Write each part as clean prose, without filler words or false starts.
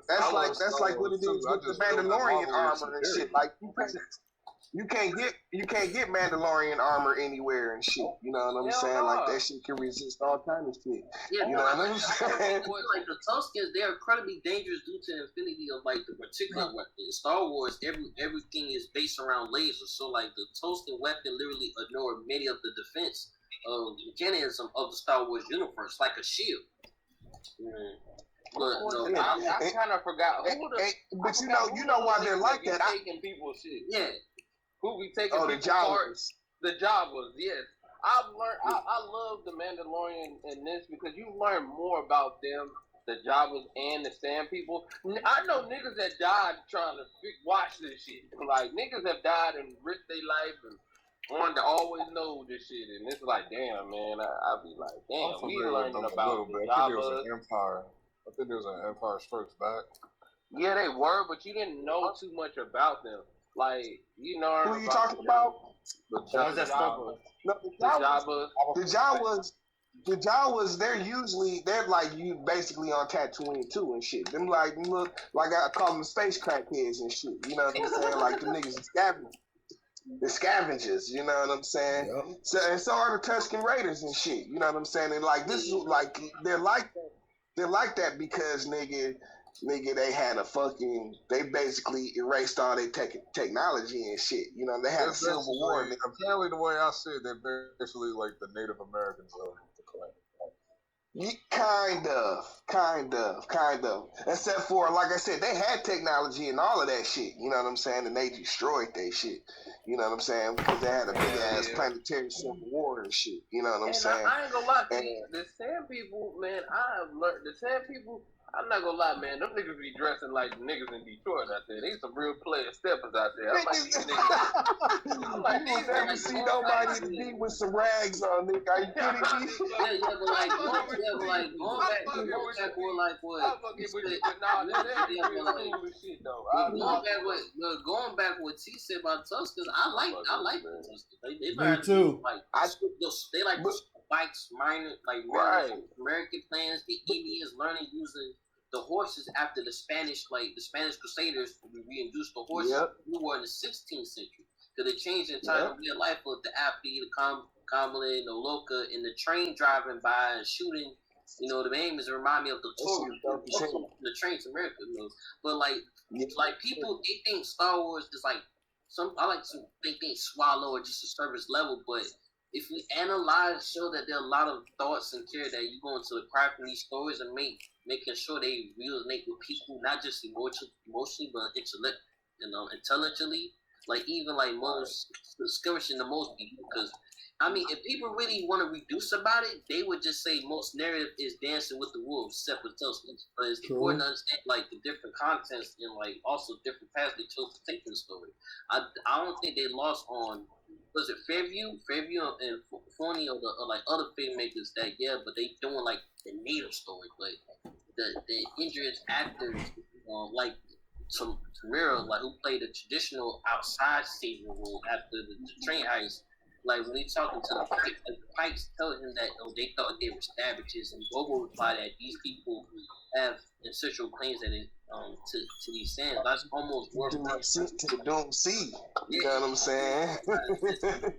That's like what it is with the Mandalorian armor and shit. Like you can't get Mandalorian armor anywhere and shit. You know what I'm saying? Like that shit can resist all kind of shit. Yeah, you know what I'm saying? Like the Tuskens, they're incredibly dangerous due to the infinity of like the particular weapon. In Star Wars, everything is based around lasers. So like the Tusken weapon literally ignored many of the defense mechanism of the Star Wars universe, like a shield. But no, I kind of forgot. But you know why they're like that? Taking people's shit. Yeah. Who be taking the Jawas? The Jawas, yes. I've learned. I love the Mandalorian in this because you learn more about them, the Jawas and the Sand People. I know niggas that died trying to watch this shit. Like niggas have died and risked their life and wanted to always know this shit. And it's like, damn, man. I'll be like, damn, we learning about the Jawas. I think there was an Empire Strikes Back. Yeah, they were, but you didn't know too much about them. Like, you know, who are you talking about? The Jawas, they're like you basically on Tatooine too and shit. Them like look like I call them space crackheads and shit. You know what I'm saying? Like the niggas the scavengers. You know what I'm saying? Yep. So are the Tusken Raiders and shit. You know what I'm saying? And like this is like they're like that because nigga, they had they basically erased all their technology and shit. You know, they had a civil war. Apparently, the way I see it, they're basically like the Native Americans of the clan. Kind of. Except for, like I said, they had technology and all of that shit. You know what I'm saying? And they destroyed that shit. You know what I'm saying? Because they had a big ass planetary civil war and shit. You know what I'm saying? I ain't gonna lie to you. The Sand People, man, I have learned. The Sand People, I'm not gonna lie, man. Them niggas be dressing like niggas in Detroit out there. They some real player steppers out there. I like these niggas. You never see nobody to be with some rags on, nigga. Are you kidding me? Yeah, but like going back for like what? Going back what T said about Tuskens, I like the Tuskens. They Me too. Like they like bikes, minor like American plans, the Indians learning using the horses after the Spanish Crusaders reintroduced the horses. We were in the 16th century because they changed the entire way of life of the Api, the Kamala, the Loca, and the train driving by and shooting. You know, the aim is to remind me of the tour, the train to America. You know? But like people, they think Star Wars is like they think swallow or just a service level, but if we analyze, show that there are a lot of thoughts and care that you go into the crafting these stories and making sure they resonate with people, not just emotionally, but intelligently. Like even like most skirmishing the most people, because I mean, if people really want to reduce about it, they would just say most narrative is dancing with the wolves, except with Tuskens. But it's important to understand like the different contents and like also different paths they chose to take in the story. I don't think they lost on. Was it Fairview and Forney or like other filmmakers that but they doing like the native story, but the injured actors like Tamira, like who played a traditional outside savior role after the train heist. Like when they talking to the Pikes telling him that they thought they were savages, and Bobo replied that these people have ancestral claims that to these sands. That's almost worth to the Doom Sea. You know what I'm saying?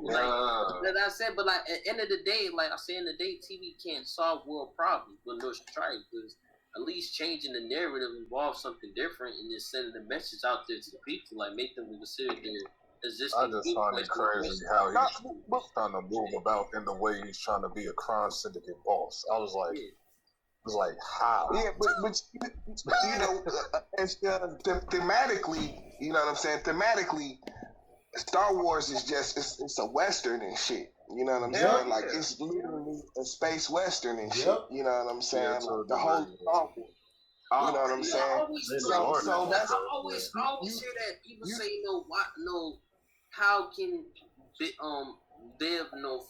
Like I said, but like at the end of the day, like I say, in the day, TV can't solve world problems, but no strike, because at least changing the narrative involves something different, and then sending the message out there to the people, like make them consider their existing. I just find it crazy how he's trying to move about in the way he's trying to be a crime syndicate boss. I was like. Was like how? Yeah, but you know, thematically, you know what I'm saying? Thematically, Star Wars is just it's a western and shit. You know what I'm saying? Like it's literally a space western and shit. You know what I'm saying? Like, the whole Star Wars. You know what I'm saying? So that's I always hear that people say, how can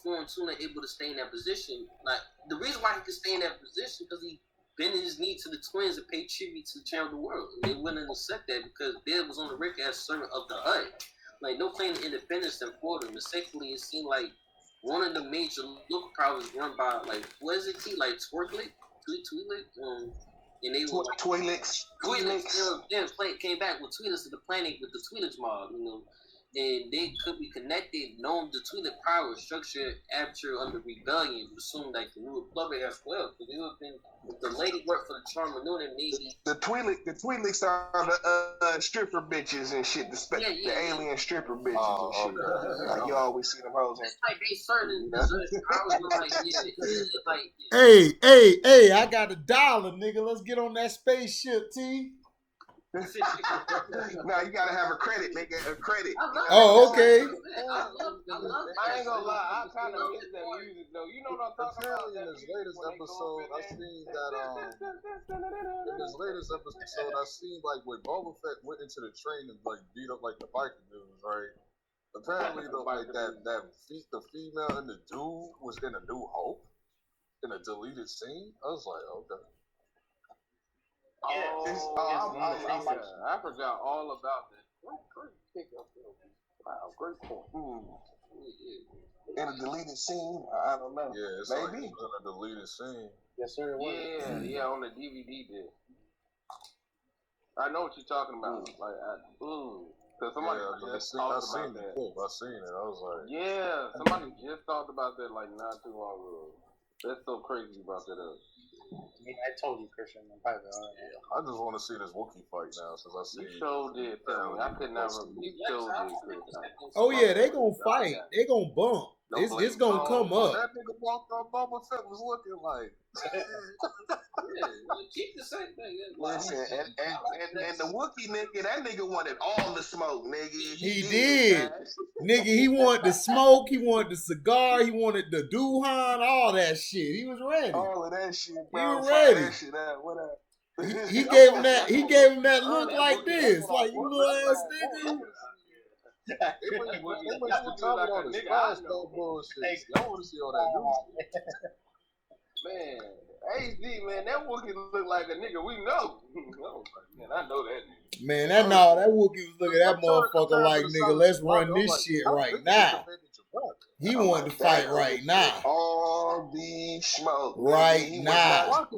foreign tuna able to stay in that position? Like the reason why he could stay in that position because he bending his knee to the twins and paid tribute to the champ of the world. And they wouldn't accept that because Bill was on the record as servant of the HUD. Like no claim to independence in Florida. Mistakenly, it seemed like one of the major local powers run by like what is it? Like Twerklet, Tweetlet. and they were like, Twi'leks. They came back with Twi'leks to the planet with the Twi'leks mob, you know. And they could be connected, known the Twi'lek power structure after under rebellion, assumed like the New Republic as well. Because it would have been the lady worked for the Charm Moon and maybe the Twi'leks are the stripper bitches and shit. The alien stripper bitches and shit. Like you always see them hoes. It's like they certain powers were like Hey, I got $1, nigga. Let's get on that spaceship, T. Now you gotta have a credit, nigga. A credit. Oh, okay. I ain't gonna lie, I kind of miss that music though. You know what I'm talking about? In his latest episode, I seen that. In his latest episode, I seen like when Boba Fett went into the train and like beat up like the biker dudes, right? Apparently, though, like the female and the dude was in A New Hope in a deleted scene. I was like, okay. I forgot all about that. Great pickup. Wow, great point. In a deleted scene, I don't know. Yeah, it's maybe like in a deleted scene. Yes, sir. Yeah, on the DVD disc. I know what you're talking about. Like, because somebody just talked about that. I seen it. I was like, yeah, somebody just talked about that like not too long ago. That's so crazy you brought that up. I told you, Christian. I just want to see this Wookiee fight now since I see. You sure did tell me. I could never. You sure did, Christian. Oh yeah, they gonna fight. They gonna bump. It's gonna come up. That nigga walked on Boba Fett was looking like. keep the same thing. Listen, and the Wookiee nigga, that nigga wanted all the smoke, nigga. He did. Nigga, he wanted the smoke, he wanted the cigar, he wanted the Duhan, all that shit. He was ready. All of that shit, bro. He was ready. That shit out. What up? He gave him that look like this. Like, you little ass nigga. They must be talking about the splash pad bullshit. I want to see all that news. Man, HD, man, that Wookiee look like a nigga we know. Man, I know that nigga. Man, that Wookiee was looking at that motherfucker like, nigga, let's run this shit right now. He wanted to fight right now. All the smoke. Right now. He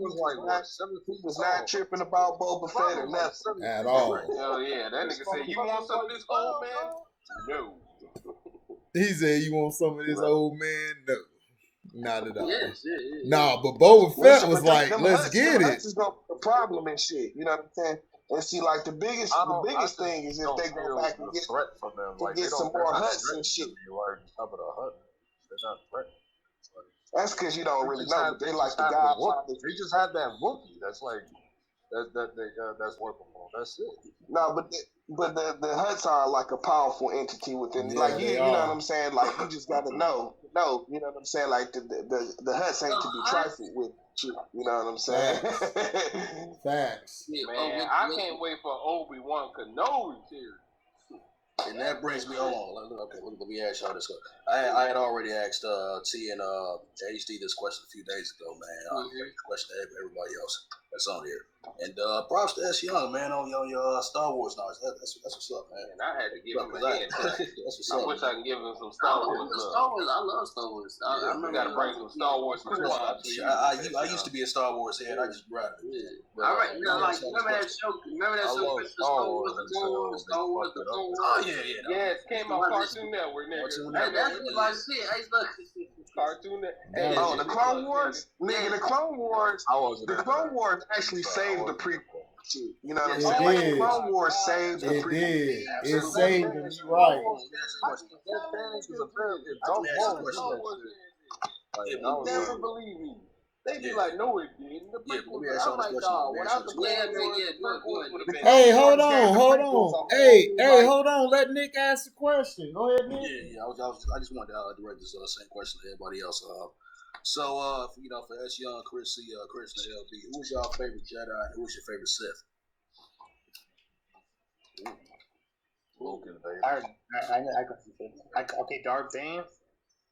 was not tripping about Boba Fett or nothing. At all. Hell yeah, that nigga said, you want some of this old man? No. He said, you want some of this old man? No. Not at all. Yes. Nah, but Boba Fett was like, let's get it. This is gonna be a problem and shit. You know what I'm saying? And see, like the biggest thing is if they go back and get some more huts and shit. That's because you don't really know. They like the Godfather. They just had that Wookiee. That's like that's workable. That's it. No, but the huts are like a powerful entity within. Yeah, like you know what I'm saying. Like you just gotta know. No, you know what I'm saying. Like the huts ain't to be trifled with. You know what I'm saying? Facts. Man, I can't wait for Obi-Wan Kenobi here. And that brings me on. Okay, let me ask y'all this. I had already asked T and HD this question a few days ago, man. Question to everybody else that's on here. And props to S Young, man, on your Star Wars knowledge. That's what's up, man. And I had to give him a hand. That's what's up. I wish I can give him some Star Wars. I love Star Wars. I gotta bring some Star Wars. I used to be a Star Wars head. I just grabbed it. All right, like remember that show? Star Wars, the Clone Wars. Oh yeah. Yes, came on Cartoon Network, nigga. That's what I said. I look. Cartoon Network. Oh, the Clone Wars, nigga. The Clone Wars. The Clone Wars actually saved the prequel. You know what I'm saying? The Clone Wars saved the prequel. It saved it. Right. Never believe me. They be like, no, it didn't. I'm like, dog, without the Hey, hold on. Hey, hold on. Let Nick ask the question. Go ahead, Nick. Yeah. I just wanted to direct this same question to everybody else. So, for S Young, Chris C, Chris and LB, who's y'all favorite Jedi and who's your favorite Sith? Logan, baby. I can see it. Okay, Darth Bane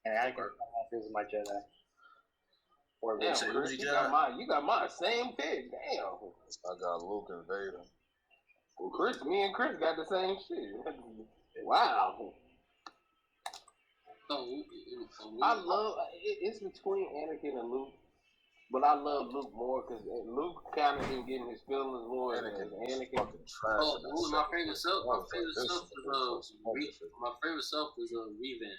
and Anakin is my Jedi. Damn, Chris, you got my same pick. Damn. I got Luke and Vader. Well, me and Chris got the same shit. Wow. I love it's between Anakin and Luke. But I love Luke more because Luke kind of been getting his feelings more. Anakin. Oh, who was my favorite self? My favorite self was my favorite self was Revan.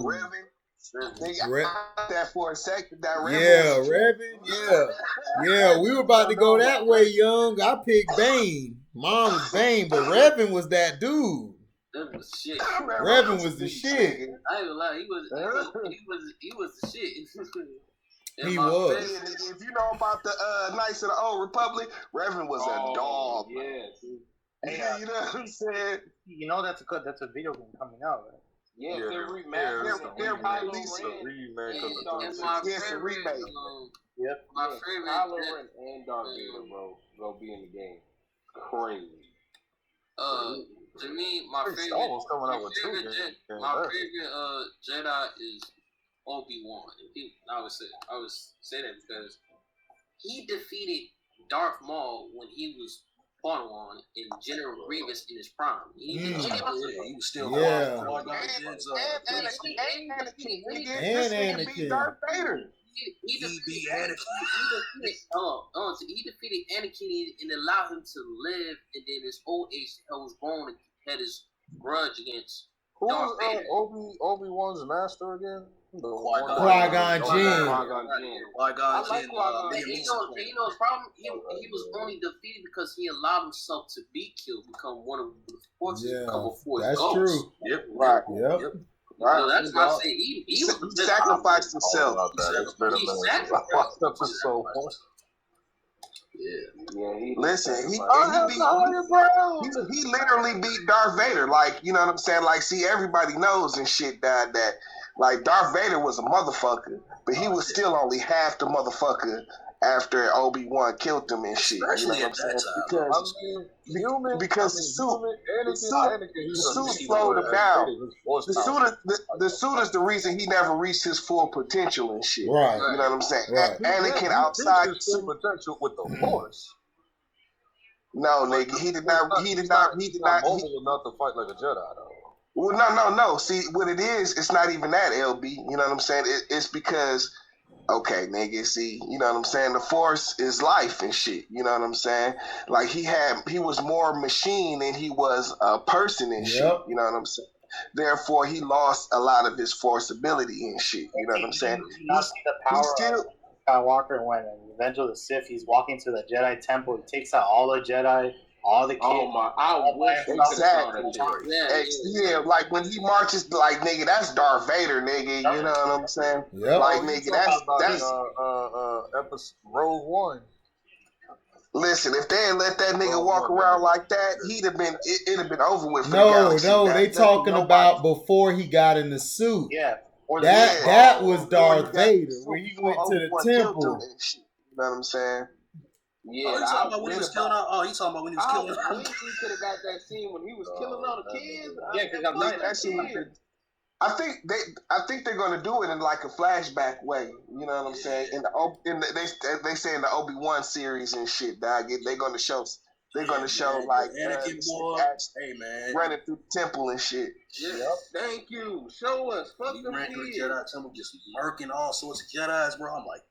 Revan. That for a second. That Revan. Yeah, Revan. Yeah. We were about to go that way, young. I picked Bane. Mom was Bane, but Revan was that dude. That was shit. Revan was the shit. I ain't gonna lie, he was the shit. He was. If you know about the Knights of the Old Republic, Revan was a dog. Yes. Yeah, you know what I'm saying? You know that's a video game coming out, right? Yeah, they're remake. Yes, a remake. Yep. My favorite Kylo Ren and Darth Vader, bro, gonna be in the game. Crazy. To me, my favorite Jedi is Obi-Wan. I would say that because he defeated Darth Maul when he was Padawan and General Grievous in his prime. He was still Anakin. Darth Vader. He defeated Anakin and allowed him to live, and then his old age was born and had his grudge against Darth Vader. Obi-Wan's master again? Qui-Gon Jinn. Qui-Gon Jinn. You know his problem? He was only defeated because he allowed himself to be killed, become one of the forces, become a force. That's ghost. true. Yep. Right. Yep. Right. So that's why I say he sacrificed himself. Listen, he literally beat Darth Vader. Like, you know what I'm saying? Like, see, everybody knows and shit that like Darth Vader was a motherfucker, but he was still only half the motherfucker after Obi-Wan killed him and shit. Especially you know what I'm saying? Because the suit slowed him down. The suit is the reason he never reached his full potential and shit. Right. You know what I'm saying? Right. Anakin outside his full potential with the Force. No, nigga, he did not mobile enough to fight like a Jedi though. Well, no. See, what it is, it's not even that, LB. You know what I'm saying? It's because, okay, nigga, see, you know what I'm saying? The Force is life and shit. You know what I'm saying? Like, he was more machine than he was a person and shit. You know what I'm saying? Therefore, he lost a lot of his Force ability and shit. You know what I'm saying? You not see the power of Skywalker when in Revenge of the Sith, he's walking to the Jedi Temple, he takes out all the Jedi, all the kids. Oh my! I wish exactly. Yeah, like when he marches, like nigga, that's Darth Vader, nigga. You know what I'm saying? Yep. Like nigga, that's episode Rogue One. Listen, if they had let that nigga walk around like that, it'd have been over with. No, they talking about before he got in the suit. Yeah. That was Darth Vader, where he went to the temple. You know what I'm saying? Yeah, you talking about when he was killing? You talking about when he was killing? I wish we could have got that scene when he was killing all the kids. Yeah, because I'm not that scene. I think they're gonna do it in like a flashback way. You know what I'm saying? They say in the Obi-Wan series and shit. They're gonna show like Anakin boy, hey man, running through the temple and shit. Yep. Thank you. Show us. Fuck them ran through the Jedi temple, just murking all sorts of Jedis, bro. I'm like,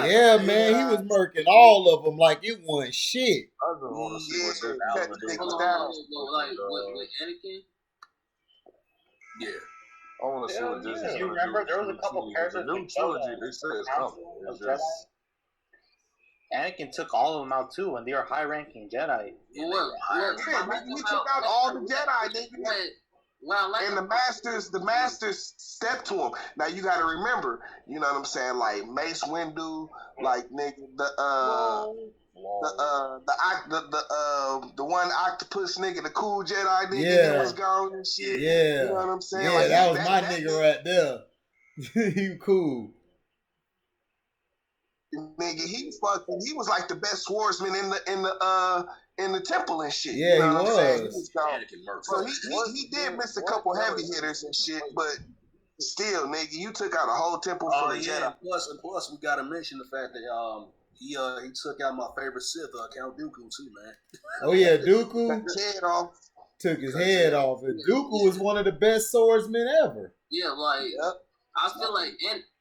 yeah, man, he was murking all of them like it wasn't shit. I just want to see what they're doing. Like with Anakin. Yeah. I want to see what this is. You remember there was a couple characters. The new trilogy, they say it's coming. It's just... Anakin took all of them out too, and they were high-ranking Jedi. He took out all the Jedi, nigga. And the masters stepped to him. Now you got to remember, you know what I'm saying? Like Mace Windu, like nigga, the one octopus nigga, the cool Jedi nigga that was gone and shit. Yeah, you know what I'm saying? Yeah, like, that was my nigga right there. He cool. Nigga, he was like the best swordsman in the temple and shit. Yeah, you know he what I'm saying? He was gone. So he did miss a couple heavy hitters and shit, but still, nigga, you took out a whole temple for the Jedi. Plus, we gotta mention the fact that he took out my favorite Sith, Count Dooku too, man. Oh yeah, Dooku took his head off. And Dooku was one of the best swordsmen ever. Yeah, like I feel like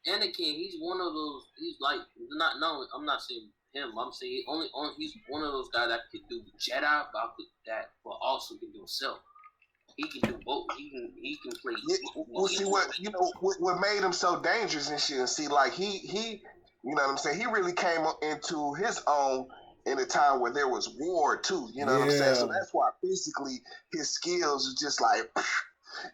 Anakin, he's one of those. He's like not. No, I'm not saying him. I'm saying he's one of those guys that can do Jedi, but also can do himself. He can do both. He can play. Yeah, well, see what made him so dangerous and shit. See, like he, you know what I'm saying. He really came into his own in a time where there was war too. You know what I'm saying. So that's why physically his skills are just like.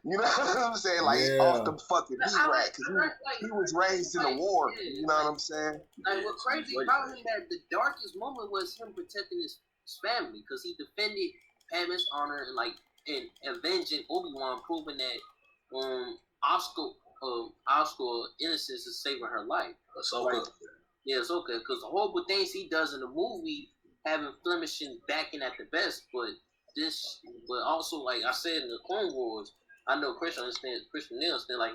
You know what I'm saying? Like off the fucking beat rack because he was raised in the war. You know what I'm saying? Like what's crazy about him that the darkest moment was him protecting his family because he defended Padme's honor and avenging Obi-Wan, proving that Oscar innocence is saving her life. Ahsoka. Yeah, it's okay because the horrible things he does in the movie having Flemishing backing at the best, but also like I said in the Clone Wars. I know Chris understand like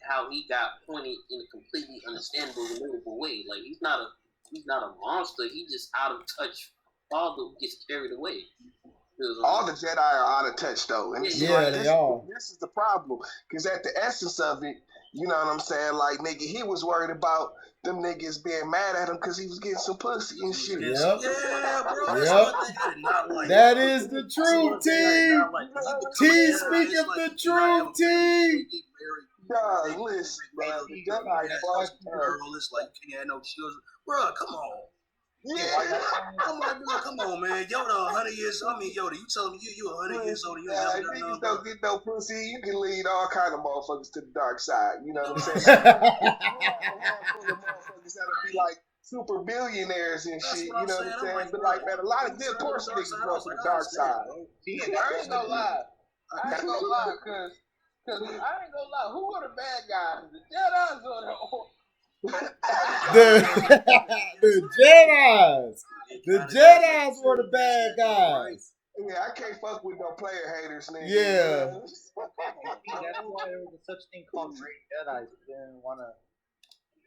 how he got pointed in a completely understandable, relatable way. Like he's not a monster. He just out of touch father who gets carried away. All the Jedi are out of touch though, and they are. This is the problem because at the essence of it, you know what I'm saying? Like nigga, he was worried about them niggas being mad at him because he was getting some pussy and shit. Yep. Yeah, bro. Yep. That is the truth, T. T, speak of the truth, T. God, listen, man. Jedi fucked her. It's like you can't have no children, bro. Come on. Yeah. Come on, man. Yoda 100 years. I mean, Yoda, you telling me you 100 years old? You niggas don't get no pussy. You can lead all kind of motherfuckers to the dark side. You know what I'm saying? Motherfuckers that'll be like super billionaires and shit. You know what I'm saying? But like, man, a lot of good portion niggas go to the dark side. I ain't gonna lie. Cause I ain't gonna lie. Who are the bad guys? The Jedi's or the Jedi's. The Jedi's were the bad guys. Yeah, I can't fuck with no player haters, nigga. Yeah. That's why there was such thing called great Jedi. They didn't want to.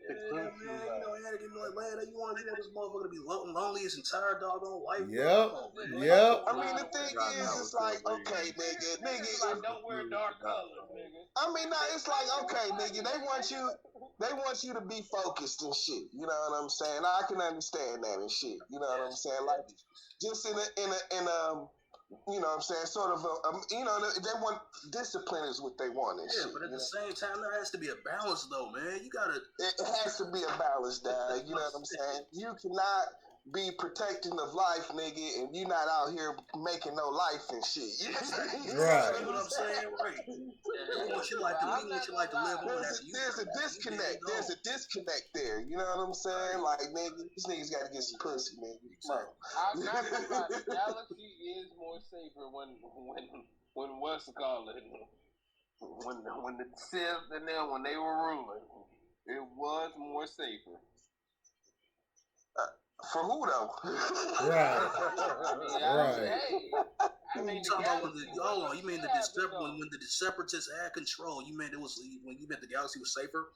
Man, Anakin, man, you want this motherfucker to be lonely his entire doggone life. Yep. I mean, the thing is, it's like, okay, nigga, like, don't wear dark colors, nigga. I mean, nah, it's like, okay, nigga, they want you to be focused and shit. You know what I'm saying? I can understand that and shit. You know what I'm saying? Like, just in a you know what I'm saying, sort of you know, they want discipline is what they want and shit. But at the same time, there has to be a balance though, man. You gotta it has to be a balance, dog. You know what I'm saying? You cannot be protecting of life, nigga, and you not out here making no life and shit. Right. You know what I'm saying? Right. We want your life to live on. There's a disconnect. There's a disconnect there. You know what I'm saying? Like, nigga, these niggas gotta get some pussy, nigga. I'm not gonna lie. The galaxy is more safer when what's it called it? When the Sith and them when they were ruling, it was more safer. For who though? Right. I mean, you talking about you mean when the separatists had control? You meant when you meant the galaxy was safer?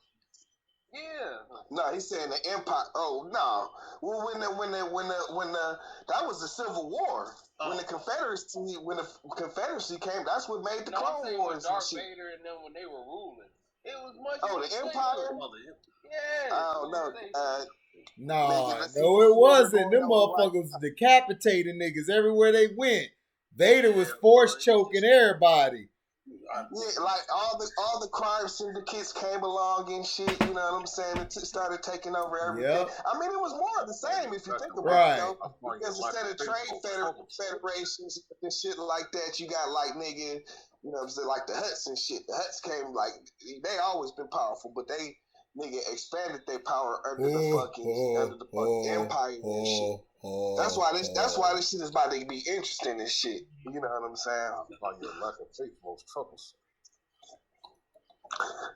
Yeah. No, he's saying the Empire. Oh no. Well, when that was the Civil War. When the Confederacy came, that's what made the Clone Wars and shit. Vader and them when they were ruling, it was much. The Empire. Yeah. I don't know. No, it wasn't. Them motherfuckers was decapitating niggas everywhere they went. Vader was force choking everybody. Yeah, like all the crime syndicates came along and shit. You know what I'm saying? It started taking over everything. Yep. I mean, it was more of the same if you think about it. Though, because instead of trade federations and shit like that, you got like nigga, you know what I'm saying, like the Huts and shit. The Huts came like they always been powerful, but they nigga expanded their power under the fucking empire and shit. That's why this shit is about to be interesting and shit. You know what I'm saying? Like your lack of faith most troubles.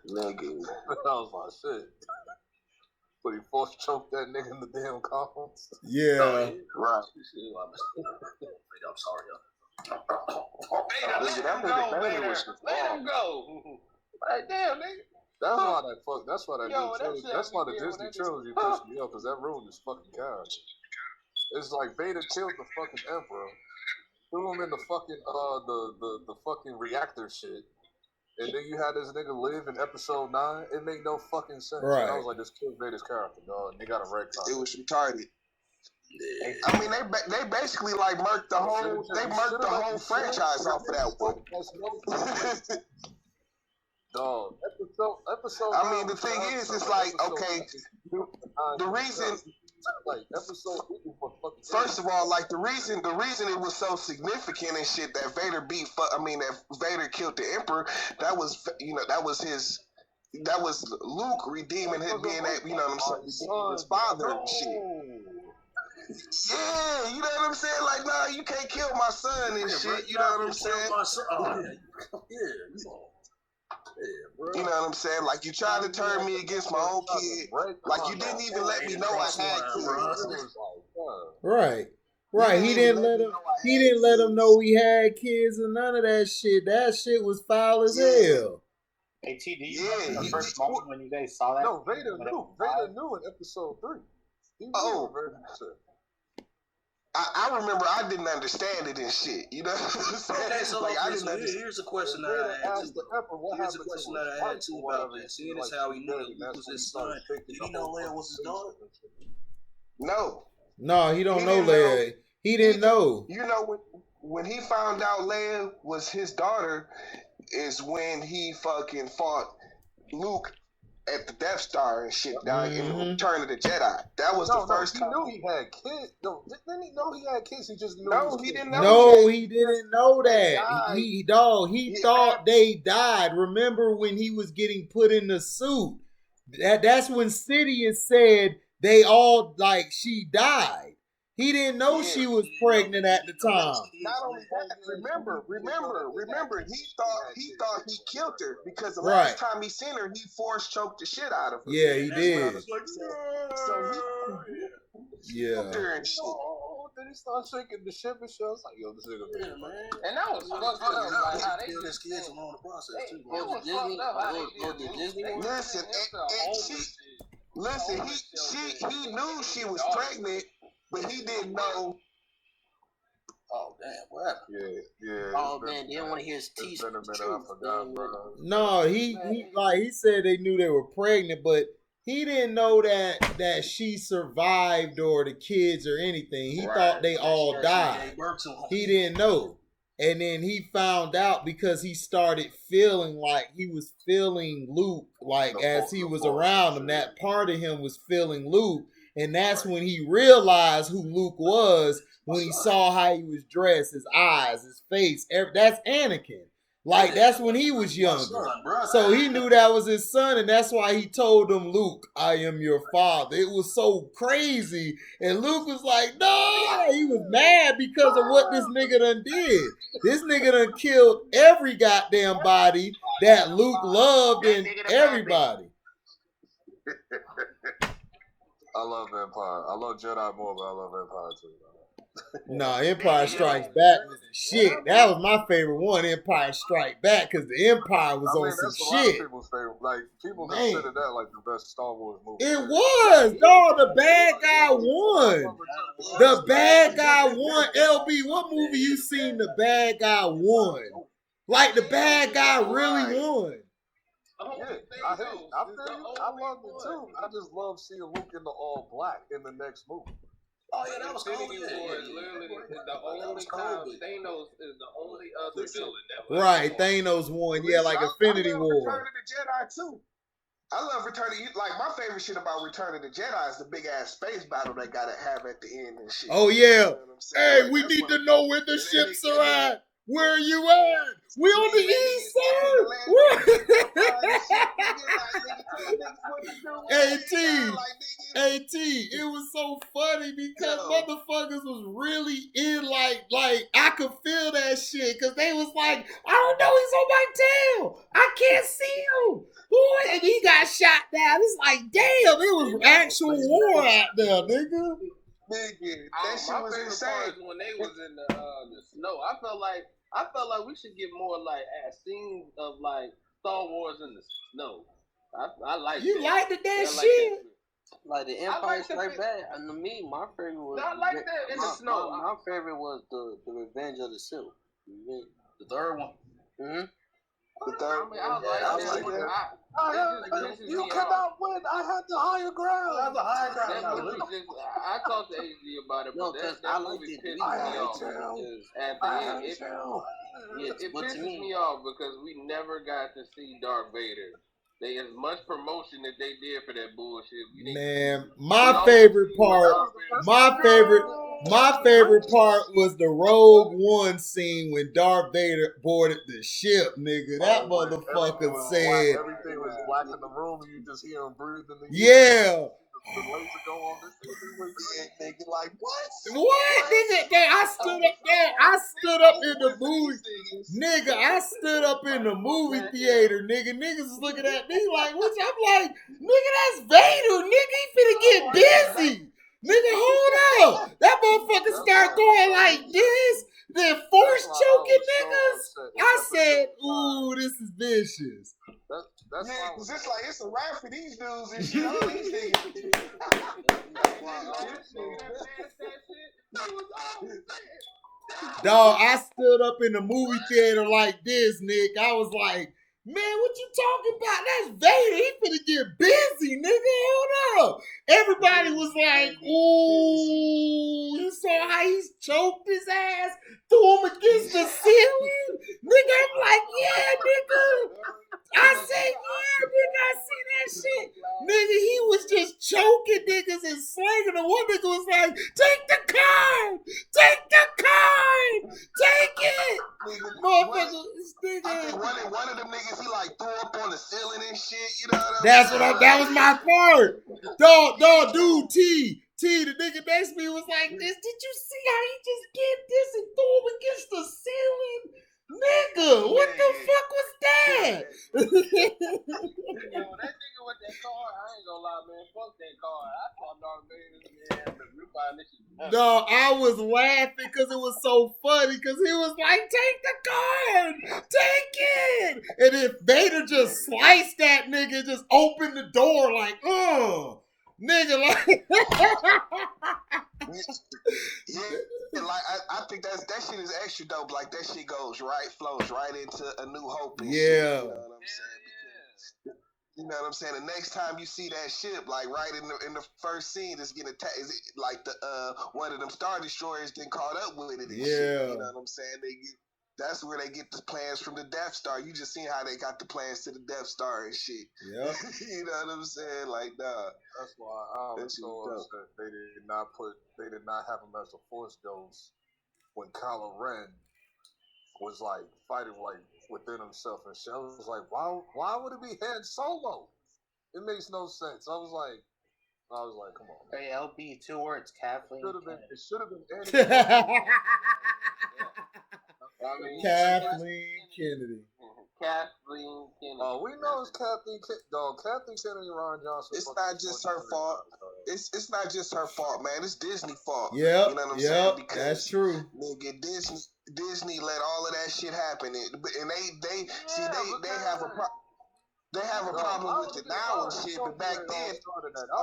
Nigga. That was my shit. But he force choked that nigga in the damn coffins. Yeah. Right. I'm sorry, y'all. Let him go. Like, damn, nigga. That's why the Disney trilogy pissed me off, because that ruined his fucking character. It's like Vader killed the fucking Emperor, threw him in the fucking the fucking reactor shit, And then you had this nigga live in episode 9. It made no fucking sense. Right. I was like, this kid made his character, dog. And they got a red card. It was retarded. Yeah. I mean, they basically like murked the whole franchise off of that one. Dog, episode. I mean, the thing is, it's like, okay, the reason. Like episode. First of all, like the reason it was so significant and shit that Vader that Vader killed the Emperor. That was Luke redeeming him being that, you know what I'm saying, his father and shit. Yeah, you know what I'm saying? Like, nah, you can't kill my son and shit. You know what I'm saying? You know what I'm saying? Like, you tried to turn me against my own kid. Like, you didn't even let me know I had kids. Right. He didn't let him know we had kids and none of that shit. That shit was foul as hell. Hey, T, do you remember the first moment when you guys saw that? No, Vader knew in episode 3. I remember I didn't understand it and shit. You know what I'm saying? Okay, so like, I didn't understand. Here's a question that I had too about that. Seeing as how he knew that Luke was his son, did he know Leia was his daughter? No, he don't know Leia. He didn't know. You know, when he found out Leia was his daughter, is when he fucking fought Luke at the Death Star and shit down in Return of the Jedi. That was the first time. He knew he had kids. No, didn't he know he had kids? He just knew. No, he didn't know. No, he didn't know that. He thought they died. Remember when he was getting put in the suit? That's when Sidious said they all, like, she died. He didn't know she was pregnant at the time. Not only that, remember, he thought he killed her because the last time he seen her, he force choked the shit out of her. Yeah, he did. So he killed her and shit. Then he started shaking the ship and shit. I was like, yo, this nigga, man. And that was fucked up. Like, how they killed his kids along the process too. It was fucked up how they did Disney. Listen, he knew she was pregnant, but he didn't know. Oh damn, what happened? Yeah. Oh man, they don't want to hear his teeth. No, he said they knew they were pregnant, but he didn't know that she survived or the kids or anything. He thought they all died. He didn't know. And then he found out because he started feeling like he was feeling Luke, like as he was around him, that part of him was feeling Luke. And that's when he realized who Luke was, when he saw how he was dressed, his eyes, his face. That's Anakin. Like, that's when he was younger. So he knew that was his son, and that's why he told him, Luke, I am your father. It was so crazy. And Luke was like, no! He was mad because of what this nigga done did. This nigga done killed every goddamn body that Luke loved and everybody. I love Empire. I love Jedi more, but I love Empire too. Nah, Empire Strikes Back was the shit. That was my favorite one, Empire Strikes Back, because the Empire was on some shit. People's favorite. Like, people consider that like the best Star Wars movie. It was. No, the bad guy won. The bad guy won. LB, what movie you seen the bad guy won? Like, the bad guy really won. Yeah, I feel you. I loved it too. I just love seeing Luke in the all black in the next movie. Oh yeah, that was cool. Literally, the only time Thanos is the only other villain that was right, Thanos won. Yeah, like Infinity War. Return of the Jedi too. I love Return of like my favorite shit about Return of the Jedi is the big ass space battle they gotta have at the end and shit. Oh yeah. You know hey, we need to know where the ships are at. Where are you at? We on the east side. AT, it was so funny because motherfuckers was really in like I could feel that shit because they was like, I don't know, he's on my tail. I can't see him. Boy, and he got shot down. It's like, damn, it was actual war out there, nigga. That shit was insane. When they was in the snow, I felt like we should get more like scenes of like Star Wars in the snow. I like you that. like the damn shit. Like the Empire Strikes Back, and to me, my favorite was not like that in the snow. My favorite was the Revenge of the Sith. The third one. Mm-hmm. The third. I like that. You cannot win. I had the higher ground. I have the higher ground. I talked to AZ about it, but that movie pissed me off. At the end, it pisses me off because we never got to see Darth Vader. They as much promotion that they did for that bullshit. Man, my favorite part was the Rogue One scene when Darth Vader boarded the ship, nigga. That motherfucker said everything was black in the room and you just hear him breathing. Yeah. The laser go on this nigga, like what? What, nigga? I stood up in the movie. Nigga, I stood up in the movie theater, nigga. Niggas is looking at me like, what? I'm like, nigga, that's Vader. Nigga, he finna get busy. Nigga, hold up. That motherfucker start going like this. Then force choking niggas. I said, ooh, this is vicious. That's cause it's like it's a rap for these dudes and shit. All these niggas. Dog, I stood up in the movie theater like this, Nick. I was like, man, what you talking about? That's Vader. He finna get busy, nigga. Hold up. Everybody was like, ooh, you saw how he choked his ass, threw him against the ceiling? Nigga, I'm like, yeah, nigga. I said, yeah, nigga, I see that shit. Nigga, he was just choking niggas and slinging them. One nigga was like, take the card! Take the card! Take it! Motherfucker, nigga. I think one of them niggas, he like threw up on the ceiling and shit, you know what that was my part. Dog, dude, T, the nigga next to me was like this. Did you see how he just get this and threw him against the ceiling? Nigga, what the fuck was that? Yo, that nigga with that car, I ain't gonna lie, man. Fuck that car. I thought Darth Vader, man. We find this shit. No, I was laughing because it was so funny because he was like, take the card! Take it! And then Vader just sliced that nigga and just opened the door like, nigga, like. Yeah, like I think that shit is extra dope. Like that shit flows right into A New Hope. And shit, you know what I'm saying? Because, you know what I'm saying? The next time you see that ship, like right in the first scene, it's getting attacked. Is it like the one of them Star Destroyers then caught up with it? And shit, you know what I'm saying? That's where they get the plans from the Death Star. You just seen how they got the plans to the Death Star and shit. Yeah. You know what I'm saying? Like, nah. That's why I was so upset they did not have him as a Force Ghost when Kylo Ren was like fighting like within himself and shit. I was like, why would it be Han Solo? It makes no sense. I was like, come on. Hey, LB, 2 words, Kathleen. It should have been Anakin. Kathleen Kennedy. Kathleen Kennedy. Oh, we know it's Kathleen Kennedy. Dog, Kathleen Kennedy and Ron Johnson. It's not just her fault. It's not just her fault, man. It's Disney fault. Yep. You know what I'm saying? Because, that's true. Nigga, Disney let all of that shit happen, and they have a problem. They have a problem with it now and shit, but back then,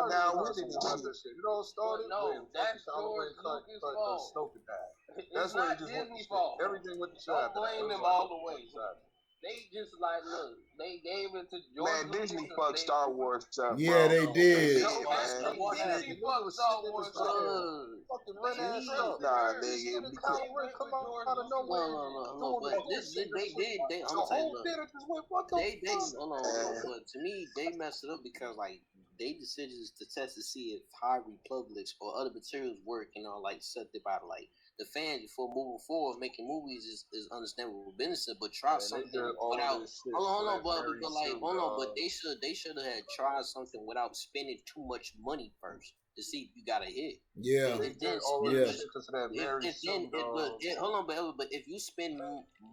now with it and shit. It all started no, that's George Lucas' fault. That's why he just Disney's fault. Everything with the Don't blame them all the way. They just like, look, they gave it to George Man, Disney fucked Star Wars up. Yeah, they did. Disney fucked Star Wars up. Nah, nigga. No, but this, they, I'm saying, look, they, hold on, but to me, they messed it up because, like, they decisions to test to see if High Republics or other materials work, you know, like, set about, like, the fans before moving forward, making movies is understandable business, but try something without. Hold on, but they should have had tried something without spending too much money first to see if you got a hit. Yeah. But if you spend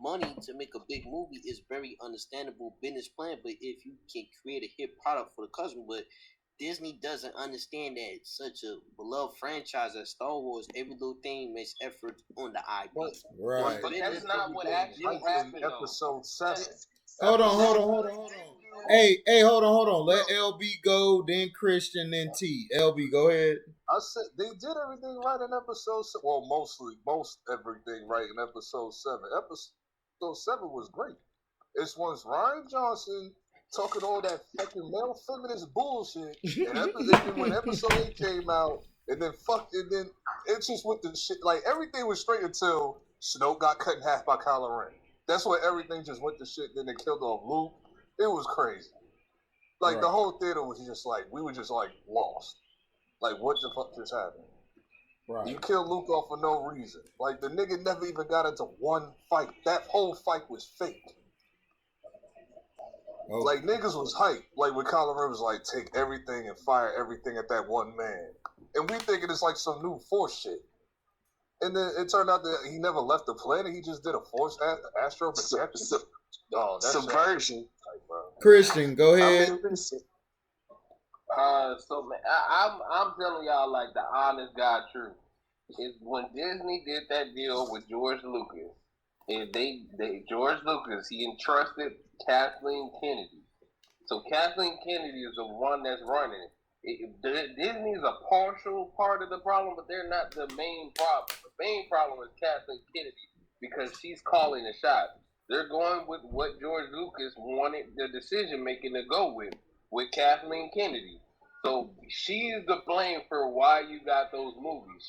money to make a big movie, it's very understandable business plan. But if you can create a hit product for the customer, but Disney doesn't understand that such a beloved franchise as Star Wars, every little thing makes effort on the IP. Right. But that's not what actually happened. Episode 7. Hold on. Hey, hold on. Let LB go, then Christian, then T. LB, go ahead. I said they did everything right in episode 7. Well, most everything right in episode 7. Episode 7 was great. It's once Ryan Johnson talking all that fucking male feminist bullshit, and then when episode 8 came out, and then it just went to shit. Like everything was straight until Snoke got cut in half by Kylo Ren. That's when everything just went to shit. Then they killed off Luke. It was crazy. Like the whole theater was just like we were just like lost. Like what the fuck just happened? Right. You killed Luke off for no reason. Like the nigga never even got into one fight. That whole fight was fake. Oh. Like niggas was hyped. Like when Kylo Ren was like, take everything and fire everything at that one man. And we thinking it's like some new Force shit. And then it turned out that he never left the planet. He just did a Force astral projection. Subversion. Christian, go ahead. So man, I'm telling y'all like the honest God truth is when Disney did that deal with George Lucas, and George Lucas he entrusted Kathleen Kennedy. So Kathleen Kennedy is the one that's running it. Disney is a partial part of the problem, but they're not the main problem. The main problem is Kathleen Kennedy because she's calling the shots. They're going with what George Lucas wanted the decision making to go with Kathleen Kennedy. So she's the blame for why you got those movies.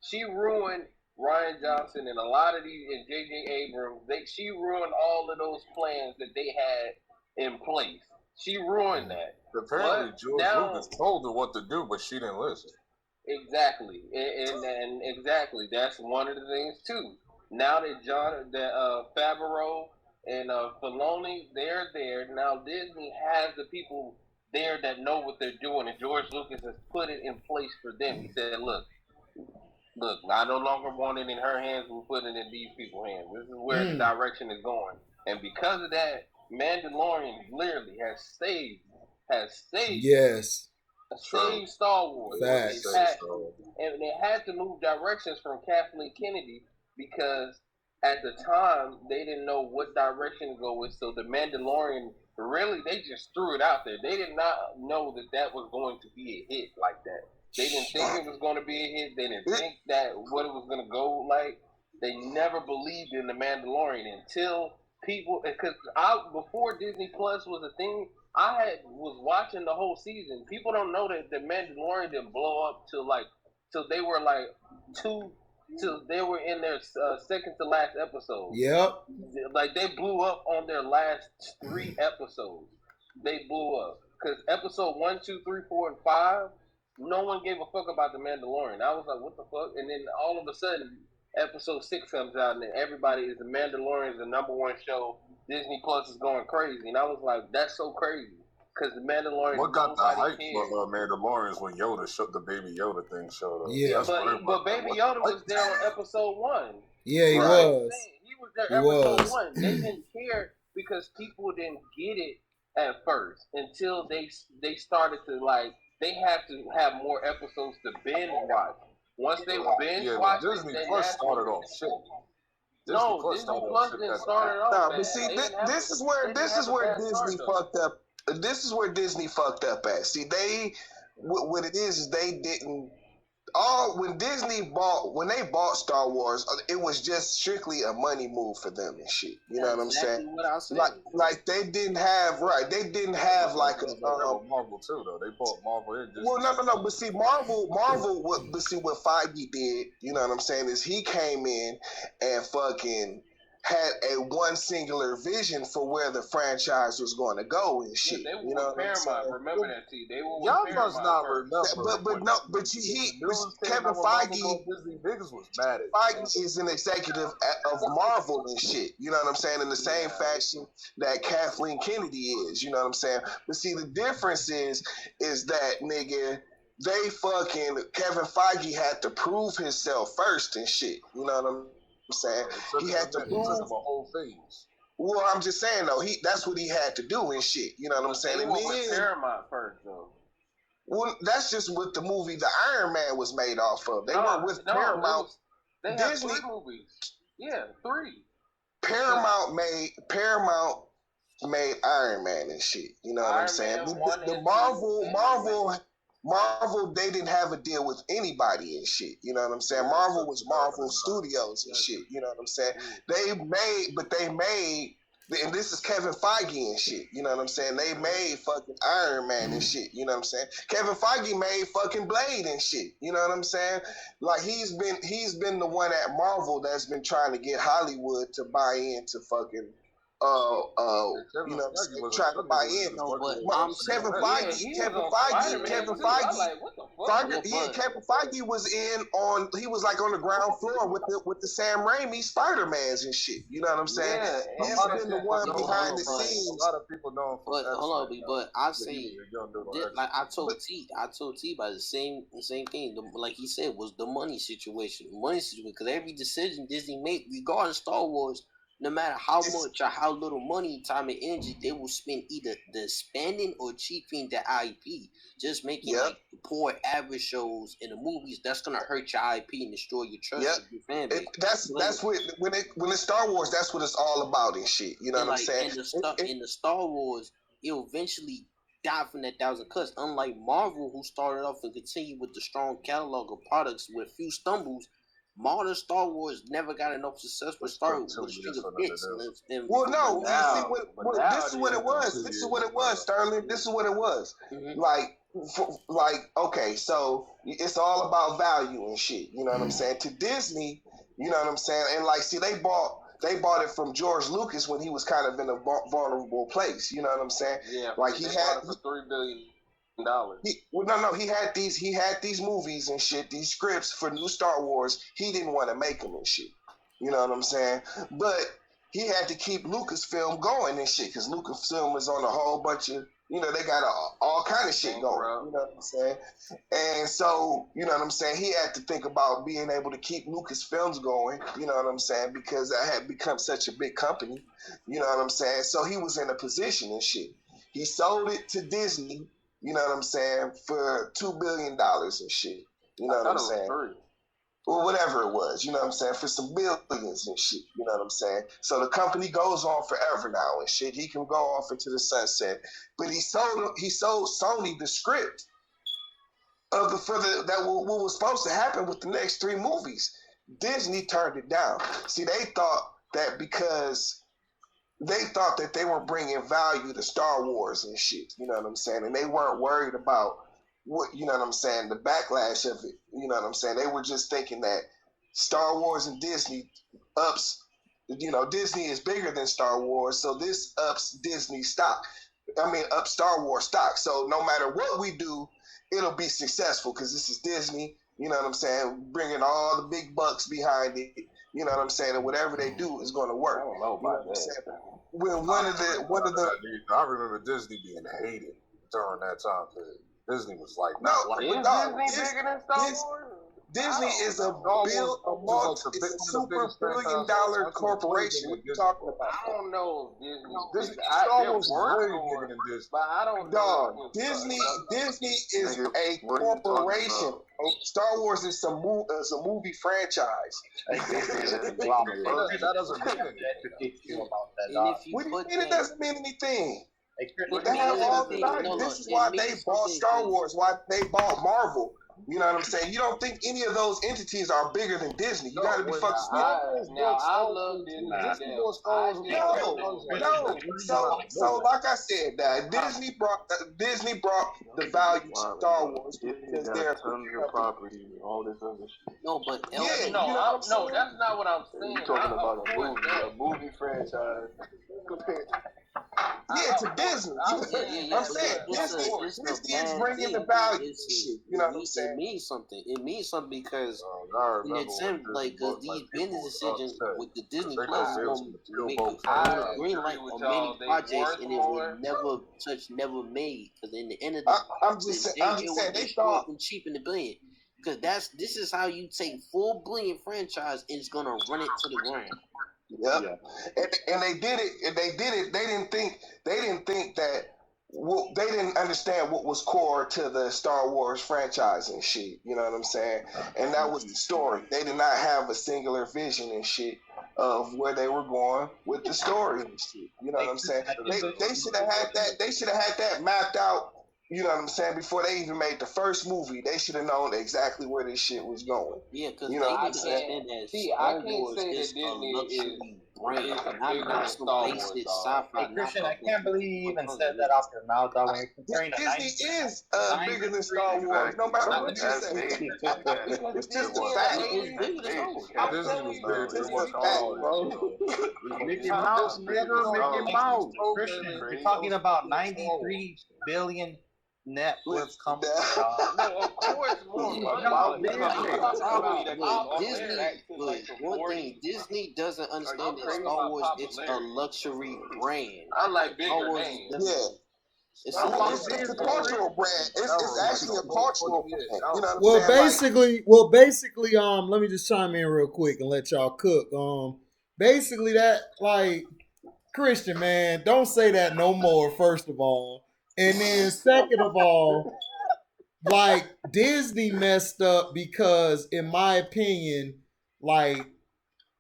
She ruined Ryan Johnson and a lot of these and J.J. Abrams. She ruined all of those plans that they had in place. She ruined that. Apparently, George Lucas told her what to do, but she didn't listen. Exactly, and exactly that's one of the things too. Now that Favreau and Filoni, they're there. Now Disney has the people there that know what they're doing, and George Lucas has put it in place for them. He said, look, I no longer want it in her hands, we're putting it in these people's hands. This is where the direction is going. And because of that, Mandalorian literally has saved Star Wars. And they had to move directions from Kathleen Kennedy because at the time they didn't know what direction to go with. So the Mandalorian, really, they just threw it out there. They did not know that was going to be a hit like that. They didn't think it was going to be a hit. They didn't think that what it was going to go like. They never believed in the Mandalorian until people, because before Disney Plus was a thing, was watching the whole season. People don't know that the Mandalorian didn't blow up till they were like till they were in their second to last episode. Yep. Like they blew up on their last 3 episodes. They blew up because episode 1, 2, 3, 4, and 5, no one gave a fuck about the Mandalorian. I was like, what the fuck? And then all of a sudden, episode 6 comes out, and then everybody is the Mandalorian is the #1 show. Disney Plus is going crazy, and I was like, that's so crazy because the Mandalorian. What got the hype for Mandalorians when the Baby Yoda thing showed up? Yeah, but Baby Yoda was there on episode 1. Yeah, he was. He was there episode 1. They didn't care because people didn't get it at first until they started to like. They have to have more episodes to binge watch. Once they binge watch, Disney Plus started off shit. Disney Plus didn't start it off. No, but see, this is where Disney fucked up. This is where Disney fucked up at. See, what it is they didn't. When they bought Star Wars, it was just strictly a money move for them and shit. You know what I'm saying? What I said. Like they didn't have like a Marvel too though. They bought Marvel in. Well, no. But see, Marvel. But see what Feige did. You know what I'm saying? Is he came in and fucking had a one singular vision for where the franchise was going to go and shit. Yeah, they were you know Paramount. Remember that, T? They were y'all Paramount must not remember. Kevin Feige. Disney niggas was mad at Feige is an executive of Marvel and shit. You know what I'm saying? In the same fashion that Kathleen Kennedy is. You know what I'm saying? But see, the difference is that nigga. Kevin Feige had to prove himself first and shit. You know what I'm saying? He had to prove a whole phase. Well, I'm just saying though, that's what he had to do and shit. You know what I'm saying? They went with Paramount first though. Well, that's just what the movie The Iron Man was made off of. They went with Paramount. They had Disney 3 movies. Yeah, 3. Paramount made Iron Man and shit. You know what I'm saying? The Marvel, they didn't have a deal with anybody and shit. You know what I'm saying? Marvel was Marvel Studios and shit. You know what I'm saying? They made and this is Kevin Feige and shit. You know what I'm saying? They made fucking Iron Man and shit. You know what I'm saying? Kevin Feige made fucking Blade and shit. You know what I'm saying? Like he's been the one at Marvel that's been trying to get Hollywood to buy into fucking you know, trying to buy in. No, but Kevin Feige, Kevin Feige was in on. He was like on the ground floor with the Sam Raimi Spider-Mans and shit. You know what I'm saying? Yeah, He's been the one behind the scenes. A lot of people know him from But hold on, but I say, like I told T about the same thing. Like he said, was the money situation. Because every decision Disney made regarding Star Wars, no matter how much or how little money, time, and energy, they will spend either the spending or cheaping the IP. Just making like poor average shows in the movies, that's gonna hurt your IP and destroy your trust with your fan base. That's what when it's Star Wars, that's what it's all about and shit. You know what I'm saying? In the Star Wars, it'll eventually die from that 1,000 cuts. Unlike Marvel, who started off and continued with the strong catalog of products with few stumbles. Modern Star Wars never got enough success with Star Wars. Well, no, this is what it was. This is what it was, Sterling. This is what it was. Mm-hmm. Like, okay, so it's all about value and shit. You know what I'm saying? To Disney, you know what I'm saying? And like, see, they bought it from George Lucas when he was kind of in a vulnerable place. You know what I'm saying? Yeah, like he had for $3 billion. He had these movies and shit, these scripts for new Star Wars. He didn't want to make them and shit. You know what I'm saying? But he had to keep Lucasfilm going and shit because Lucasfilm was on a whole bunch of, you know, they got all kind of shit going. You know what I'm saying? And so, you know what I'm saying? He had to think about being able to keep Lucasfilms going. You know what I'm saying? Because that had become such a big company. You know what I'm saying? So he was in a position and shit. He sold it to Disney. You know what I'm saying? For $2 billion and shit. You know what I'm saying? Or whatever it was. You know what I'm saying? For some billions and shit. You know what I'm saying? So the company goes on forever now and shit. He can go off into the sunset. But he sold Sony the script of what was supposed to happen with the next 3 movies. Disney turned it down. See, they thought that because they thought that they were bringing value to Star Wars and shit, you know what I'm saying? And they weren't worried about what, you know what I'm saying, the backlash of it, you know what I'm saying? They were just thinking that Star Wars and Disney ups, you know, Disney is bigger than Star Wars, so this ups Disney stock. Up Star Wars stock. So no matter what we do, it'll be successful because this is Disney, you know what I'm saying, bringing all the big bucks behind it. You know what I'm saying? And whatever they do is going to work. I don't know about that. When one of the I remember Disney being hated during that time period. Disney was like, Disney bigger than Star Wars? Disney is a super $1 billion corporation. What you talking about? I don't know Disney. Star Wars is way bigger than Disney. But I don't know. Disney is a corporation. Star Wars is a movie franchise. That doesn't mean anything. What do you mean it doesn't mean anything? They have all the time. This is why they bought Star Wars, why they bought Marvel. You know what I'm saying? You don't think any of those entities are bigger than Disney. You gotta be fucking smart. I love Disney. No. So like I said, Disney brought the value to Star Wars because they're property and all this other shit. No, but that's not what I'm saying. You're talking about a movie franchise. To Disney. I'm saying Disney is bringing the value. You know what I'm saying? It means something. It means something because these business decisions with the Disney Plus make a green light on many projects, and it will never made. Because in the end of I'm just saying they thought cheap in the billion. Because this is how you take $4 billion franchise and it's gonna run it to the ground. Yep. Yeah. And they did it. They didn't think that. Well, they didn't understand what was core to the Star Wars franchise and shit. You know what I'm saying? And that was the story. They did not have a singular vision and shit of where they were going with the story and shit. You know what I'm saying? They should have had that. They should have had that mapped out. You know what I'm saying? Before they even made the first movie, they should have known exactly where this shit was going. Yeah, because I can't say that Disney is brand, not some basic sci-fi. Hey, Christian, I can't believe you even said that off your mouth, dog. When you're comparing Disney is bigger than Star Wars, no matter what you say. It's just a fact. Disney was bigger than what Mickey Mouse, nigga, Mickey Mouse. Christian, you're talking about 93 billion net worth company. No, of course, more. Disney doesn't understand that Star Wars it's a luxury brand. I like bigger names. Yeah. It's a cultural brand. It's actually a cultural brand. You know what I'm saying? Basically, let me just chime in real quick and let y'all cook. Basically that, like, Christian, man, don't say that no more, first of all. And then second of all, like, Disney messed up because, in my opinion, like,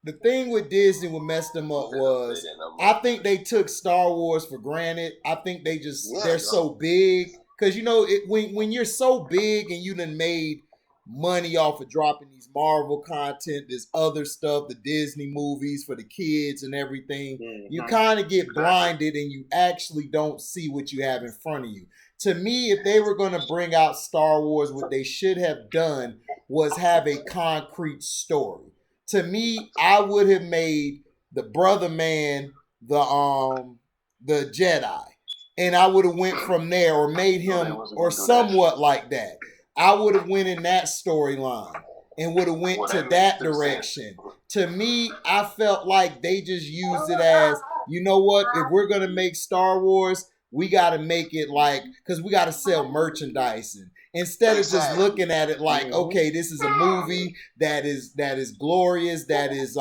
the thing with Disney what messed them up was I think they took Star Wars for granted. I think they're so big. Because, you know, when you're so big and you done made money off of dropping these Marvel content, this other stuff, the Disney movies for the kids and everything, you kind of get blinded and you actually don't see what you have in front of you. To me, if they were going to bring out Star Wars, what they should have done was have a concrete story. To me, I would have made the brother man the Jedi, and I would have went from there, or made him, or somewhat like that. I would have went in that storyline and would have went to that direction. To me, I felt like they just used it as, you know what, if we're going to make Star Wars, we got to make it like, because we got to sell merchandise. And instead of just looking at it like, okay, this is a movie that is glorious, that is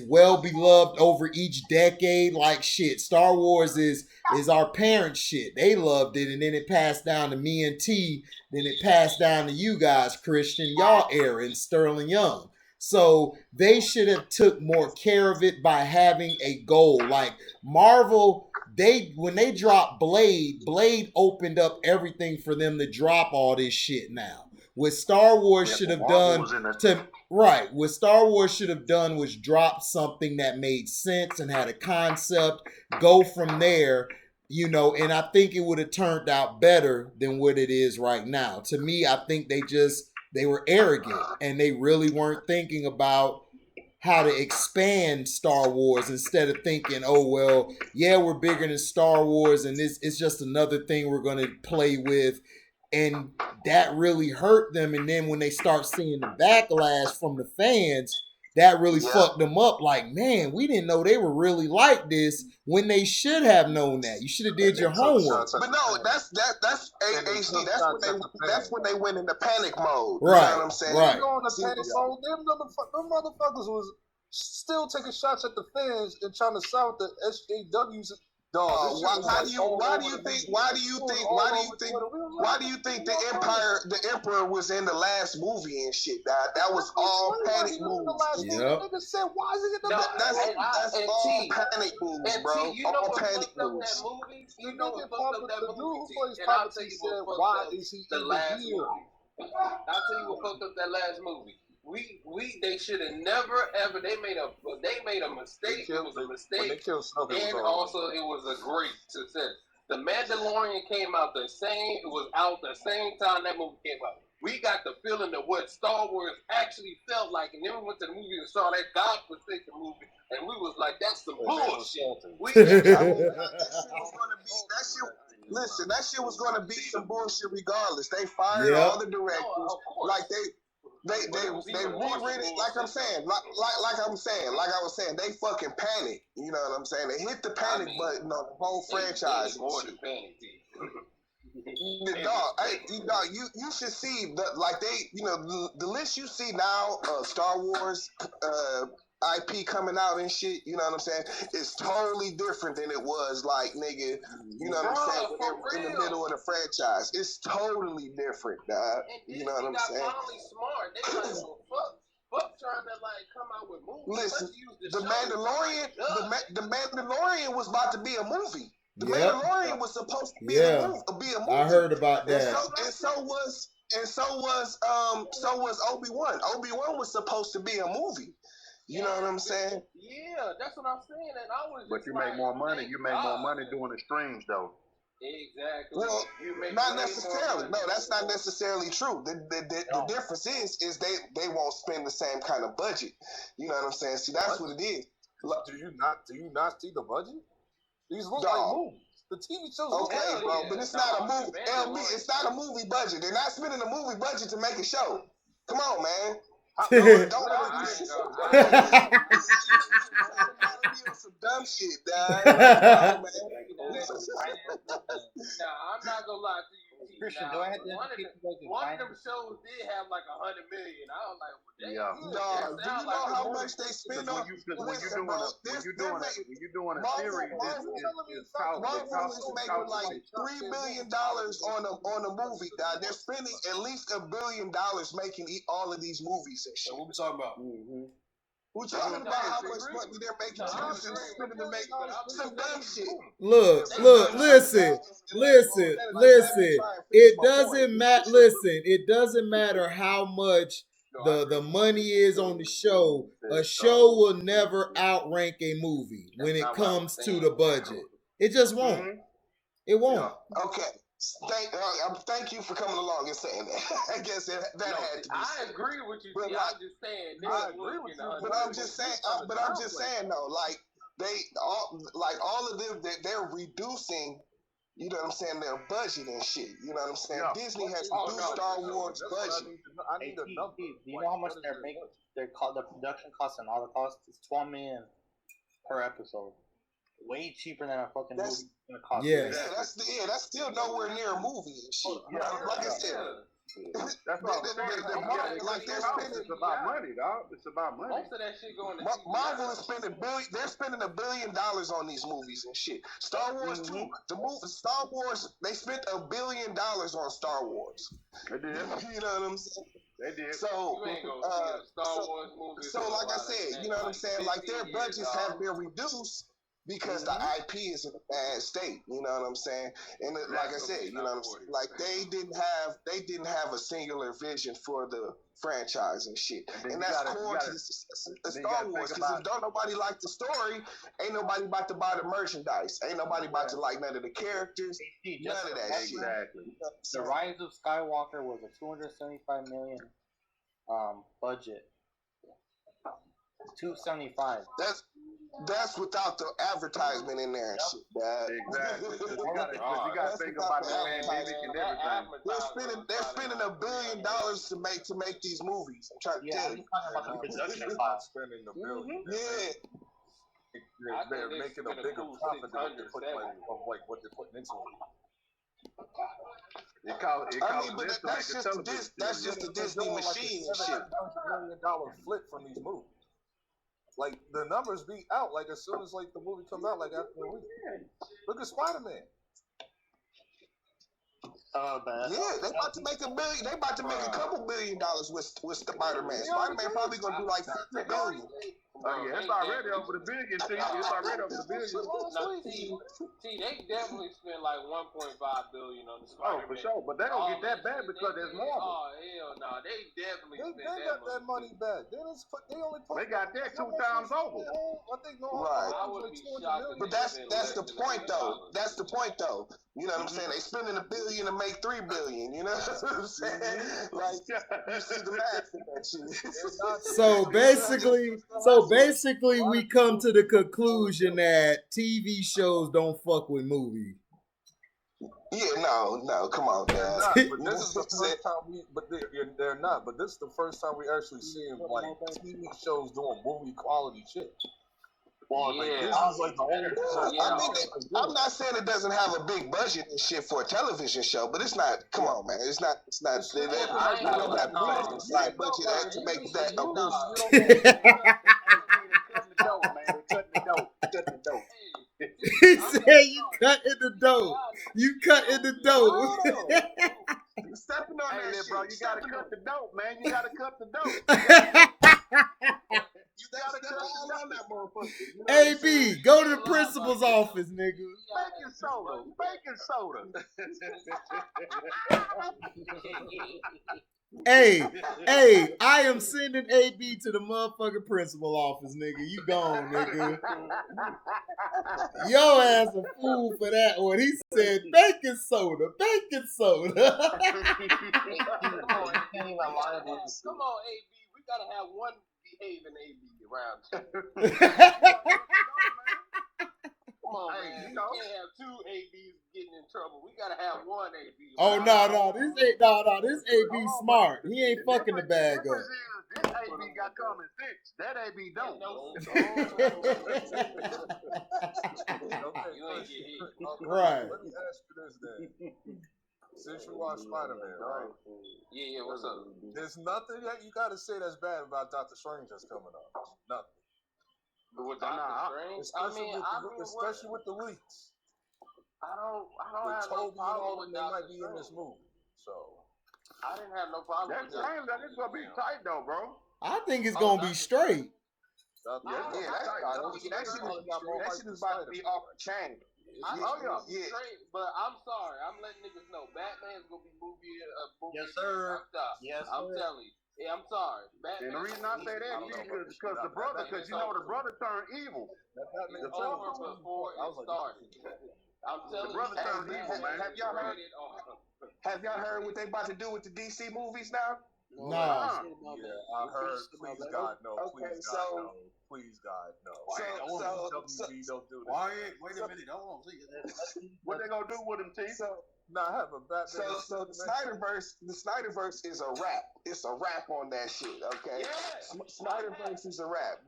well beloved over each decade. Like, shit, Star Wars is our parents' shit. They loved it, and then it passed down to me and T. Then it passed down to you guys, Christian, y'all era, and Sterling Young. So they should have took more care of it by having a goal. Like Marvel, when they dropped Blade opened up everything for them to drop all this shit now. What Star Wars should have done what Star Wars should have done was drop something that made sense and had a concept, go from there, you know, and I think it would have turned out better than what it is right now. To me, I think they were arrogant and they really weren't thinking about how to expand Star Wars instead of thinking, oh, well, yeah, we're bigger than Star Wars and it's just another thing we're going to play with. And that really hurt them. And then when they start seeing the backlash from the fans, that really fucked them up. Like, man, we didn't know they were really like this when they should have known that. You should have did your homework. But no, that's HD. That's when they went into panic mode. Right. You know what I'm saying? Right. Going to panic mode. Them motherfuckers was still taking shots at the fans and trying to sound the SJWs. Why do you think the Emperor was in the last movie and shit? That was all panic moves. Nigga said, why is it in the That's all panic moves, bro. All panic moves. You know what fucked up that movie? And I'll tell you what fucked up the last movie. I'll tell you what fucked up that last movie. They should have never ever. They made a mistake. It was a mistake, and also it was a great success. The Mandalorian came out the same. It was out the same time that movie came out. We got the feeling of what Star Wars actually felt like, and then we went to the movie and saw that godforsaken movie, and we was like, "That's some bullshit." That shit was going to be some bullshit regardless. They fired all the directors. Like they rewritten it. Like I was saying, they fucking panicked. You know what I'm saying? They hit the panic button on the whole franchise. Dog, you should see the list you see now of Star Wars IP coming out and shit, you know what I'm saying? It's totally different than it was, like, nigga, you know what I'm saying, when they were in the middle of the franchise. It's totally different, dog. You know what I'm saying? Finally smart. They like, fuck trying to like come out with movies. Listen, the Mandalorian was about to be a movie. The Mandalorian was supposed to be a movie. I heard about that. And so was Obi-Wan. Obi-Wan was supposed to be a movie. You know what I'm saying? Yeah, that's what I'm saying. And I was. But you make more money. You make more money doing the streams, though. Exactly. Well, not necessarily. No, that's not necessarily true. The difference is they won't spend the same kind of budget. You know what I'm saying? See, that's what it is. Do you not see the budget? These look like movies. The TV shows. Okay, bro, but it's not a movie. LB, it's not a movie budget. They're not spending a movie budget to make a show. Come on, man. Don't some dumb shit, dog. Nah, I'm not gonna lie to you. Christian, do I have to one of them shows did have like 100 million. I was like, well, yeah. No, do you know how much they spend on? When you're doing a series, Marvel is making like $3 billion on a movie, dog. They're spending at least $1 billion making all of these movies and shit. What we talking about? We're talking about how much money they're making spending to make some dumb shit. Look, listen. It doesn't matter. Listen, it doesn't matter how much the money is on the show. A show will never outrank a movie when it comes to the budget. It just won't. It won't. Okay. Thank you for coming along and saying that. I guess that had to be I said. agree with you. But I'm just saying. But I'm just saying though, like all of them, they're reducing. You know what I'm saying? Their budget and shit. You know what I'm saying? Yeah. Disney has reduced Star Wars budget. Do you know how much they're making? The production costs and all the costs is $12 million per episode. Way cheaper than a fucking movie gonna cost. Yeah, that's still nowhere near a movie and shit. Like I said, that's what I'm saying. Like it's about money, dog. It's about money. Most of that shit going to Marvel is spending They're spending $1 billion on these movies and shit. Star Wars too. The movie Star Wars. They spent $1 billion on Star Wars. They did. You know what I'm saying? They did. So, Star Wars movie. So like I said, you know what I'm saying? Like their budgets have been reduced. Because the IP is in a bad state, you know what I'm saying, and like I said, you know what I'm saying, like they didn't have a singular vision for the franchise and shit, and that's core to the success of Star Wars. Because if don't nobody like the story, ain't nobody about to buy the merchandise, ain't nobody about to like none of the characters, none of that shit. Exactly. The Rise of Skywalker was a $275 million budget. 275. That's without the advertisement in there and shit, dad. Exactly. You gotta think about the pandemic and everything. They're spending $1 billion to make these movies. I'm trying to tell you. About the production cost. Spending $1 billion. Yeah. They're making a bigger profit than what they're putting into it. That's just the Disney machine and shit. $1 million flip from these movies. Like the numbers be out like as soon as like the movie comes out like after a week. Look at Spider-Man. Yeah, they about to make $1 billion. They about to make a couple $1 billion with Spider-Man. Spider-Man probably gonna do like $50 billion. It's already over the billion. See, it's already over the billion. See, they definitely spent like 1.5 billion on the Spider-Man. Oh, for sure, but they don't get that bad because there's more. Oh hell no, they definitely spent they got that money back. They only put. They got that 2 times over. I think right. I would be shocked. But that's the point though. That's the point though. You know what I'm saying? They spending $1 billion to make $3 billion. You know what I'm saying? Like you see the math in that shit. So basically, we come to the conclusion that TV shows don't fuck with movies. Yeah, no, come on, man. But this is the first time they're not. But this is the first time we actually seeing like TV shows doing movie quality shit. I'm not saying it doesn't have a big budget and shit for a television show, but it's not. Come on, man, it's not. They don't have the budget to make that a movie. He said you cutting the dough. You cutting the dough. You stepping on that shit, bro. You gotta cut the dope, man. You gotta cut the dope. You gotta cut on that motherfucker. You know AB, go to the principal's office, nigga. Baking soda. Baking soda. Hey, I am sending AB to the motherfucking principal office, nigga. You gone, nigga. Your ass a fool for that one. He said baking soda, baking soda. Come on, AB. We gotta have one behaving AB around. Come on, man. You can't have two ABs getting in trouble. We gotta have one AB. Oh no, this AB smart. He ain't fucking the bag up. This AB got common sense. That AB don't. Right. Let me ask you this then. Since you watch Spider-Man, right? Yeah, what's up? There's nothing that you gotta say that's bad about Doctor Strange that's coming up. Nothing. With Doctor Strange? Especially with the leaks. I don't have no problem with they might Doctor be in Strange. this movie. So I didn't have no problem That with Strange, that is gonna be tight though, bro. I think it's gonna be straight. that shit is about to be off the chain. Straight, but I'm sorry. I'm letting niggas know. Batman's gonna be movie. Yes, sir. I'm telling you. Yeah, I'm sorry. And the reason I say that is because the brother turned evil. It's over before it started. I'm telling The brother turned evil, man. Have y'all heard what they about to do with the DC movies now? No. yeah, I heard. Please God, no. Please God, no. Please God, no. WWE don't do that. Wait a minute. Hold on. What they gonna do with him, T? I have a Batman. So the Snyderverse is a wrap. It's a wrap on that shit, okay? Yeah. Snyderverse is a wrap.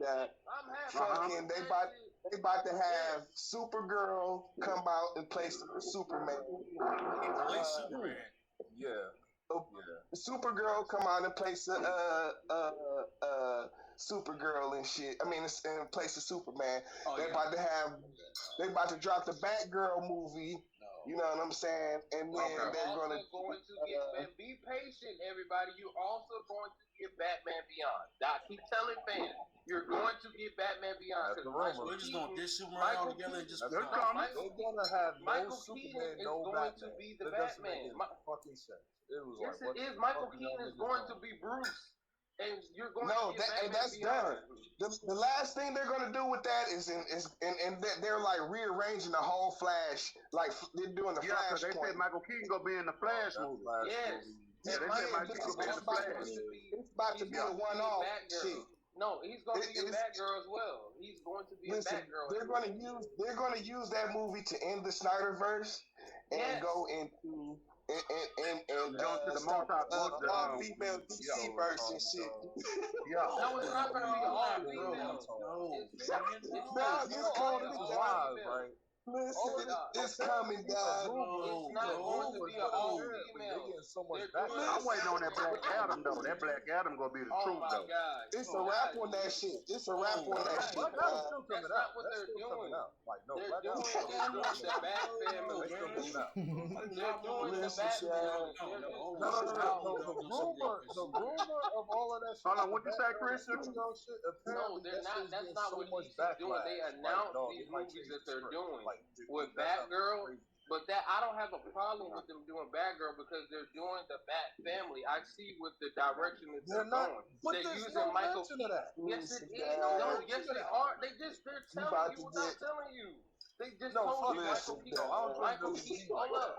Fucking they about to have Supergirl come out in place of Superman. Superman. Yeah. Supergirl come out in place of Supergirl and shit. I mean, it's in place of Superman. They about to drop the Batgirl movie. You know what I'm saying? And then they're going to get be patient, everybody. You're also going to get Batman Beyond. I keep telling fans, you're going to get Batman Beyond. We're just gonna dish Superman all together and just. They're gonna have Michael no Keaton Superman, no is going Batman. to be the that doesn't Batman. make fucking sense. It was yes, it is. Michael Keaton is going to be Bruce. And you're going to get Batman that's Beyond. done. The last thing they're gonna do with that is they're like rearranging the whole Flash, like they're doing the Flash. Yeah, because they said Michael Keaton gonna be in the Flash movie. Yes. Yeah, they said Michael Keaton gonna be in the Flash. It's about to be a one-off shit. No, he's going to be a Batgirl as well. He's going to be a Batgirl. They're going to use that movie to end the Snyderverse and go into and go to the all-female DC verse and shit. No, it's not going to be all-female. It's coming, listen, it's coming, guys. It's not going to be an all-female. I'm waiting on that Black Adam, though. That Black Adam gonna be the truth, though. It's a wrap on that shit. It's a wrap on that shit. That's not what they're doing. They're doing the Bat Family. They're doing the Bat Family. The rumor of all of that shit. Hold on, what you say, Christian? No, they're not. That's not what he's doing. They announced these movies that they're doing with Batgirl. But that I don't have a problem with them doing Batgirl because they're doing the Bat Family. I see with the direction that they're going. They're using Michael Keaton. Yes, it is. No, yes, they are. They're telling you without telling you. They just told you Michael Keaton. Hold up.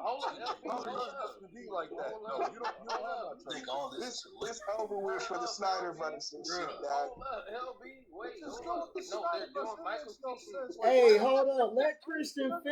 Be like that. No, you don't think all this. It's over with for the Snyderverse and shit, dog. Hold up, LB. Wait, no, they're doing Michael Keaton. Hey, hold on. Let Christian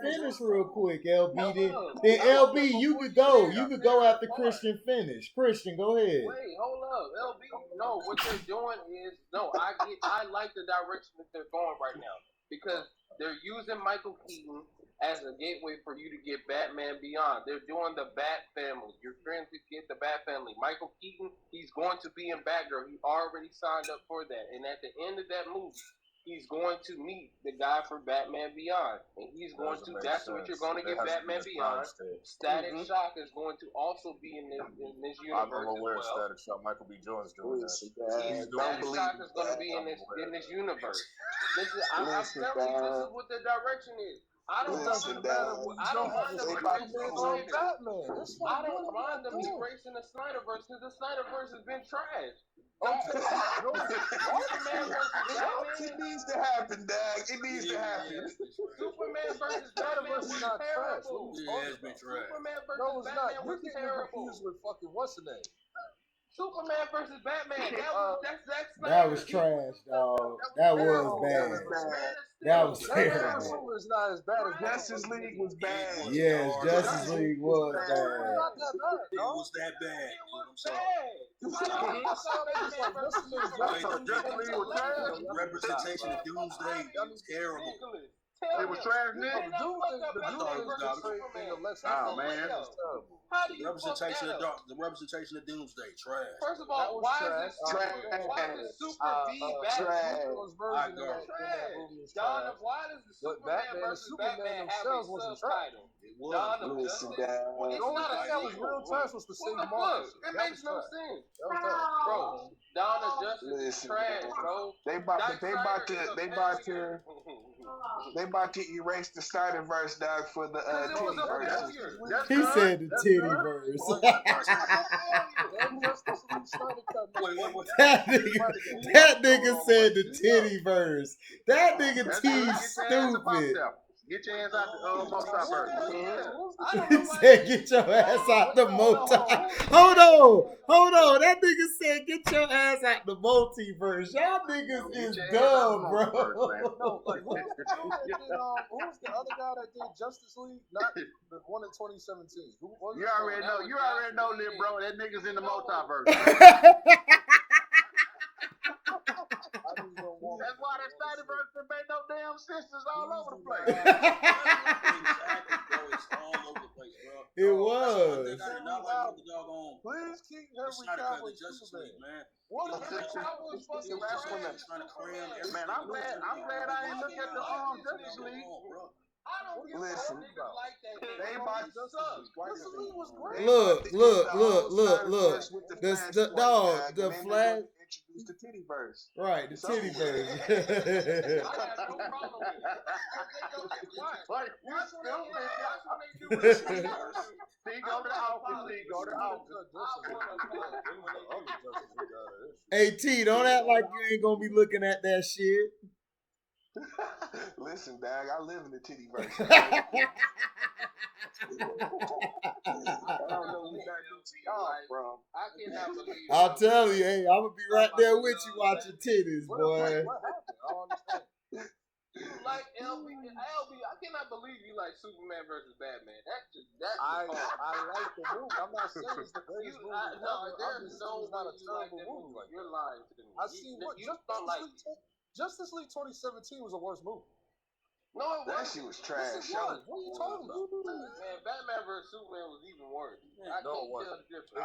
finish real quick, LB. Then LB, you could go. You could go after Christian finish. Christian, go ahead. Wait, hold up, LB. No, what they're doing is I like the direction that they're going right now because they're using Michael Keaton as a gateway for you to get Batman Beyond. They're doing the Bat Family. You're trying to get the Bat Family. Michael Keaton, he's going to be in Batgirl. He already signed up for that. And at the end of that movie, he's going to meet the guy from Batman Beyond, and he's going to. That's what you're going to get. Batman Beyond. Static Shock is going to also be in this universe. I'm aware as well. Static Shock. Michael B. Jordan's doing that. Static Shock is going to be in this universe. I'm telling you, this is what the direction is. I don't mind them embracing the Snyderverse because the Snyderverse has been trash. It needs to happen, Dag. It needs to happen. Superman versus Batman was terrible. Yeah, it's been trash. Superman versus Batman was terrible. With fucking what's the name? Superman versus Batman. That was trash, dog. That was bad. That was terrible. It's not as bad as Justice League was bad. Yes, Justice League was bad. It was that bad. Representation of Doomsday was terrible. It was trash, Nick. I thought it was garbage. Oh man. The representation of Doomsday, trash. First of all, why is Super B Batman? Donna, why does the Superman versus Batman have a subtitle? It was. Listen, Dag. It's not a sequel. It makes no sense, bro. Donna Justice is trash, bro. They about to erase the Snyderverse, dog, for the Tittyverse. He said the Tittyverse. That nigga said the Tittyverse. That nigga T stupid. Get your ass out the multiverse. He said, "Get your ass out the multiverse." Hold on. That nigga said, "Get your ass out the multiverse." Y'all niggas is dumb, bro. Who's the other guy that did Justice League? Not the one in 2017. You already know, little bro. That nigga's in the multiverse. That's why that Snyderverse made no damn sisters all over the place. It was. Please keep Henry Cavill Superman, man. What is Man, I'm glad I ain't looked at the Justice League. Listen, they about to look. The dog, the Flash. Introduced the Tittyverse. Right, the Tittyverse. Hey T, don't act like you ain't gonna be looking at that shit. Listen, Dag, I live in the Tittyverse. I'll tell you, hey, I'm gonna be right there with you watching titties, boy. You like LB? I cannot believe you like Superman versus Batman. I like the movie. I'm not saying it's the greatest movie. No, there's no way you like that movie. You're lying to me. I seen what Justice League 2017 was the worst movie. No, it that wasn't. shit was trash. What are you talking about? Man, Batman vs Superman was even worse. I can't tell the difference.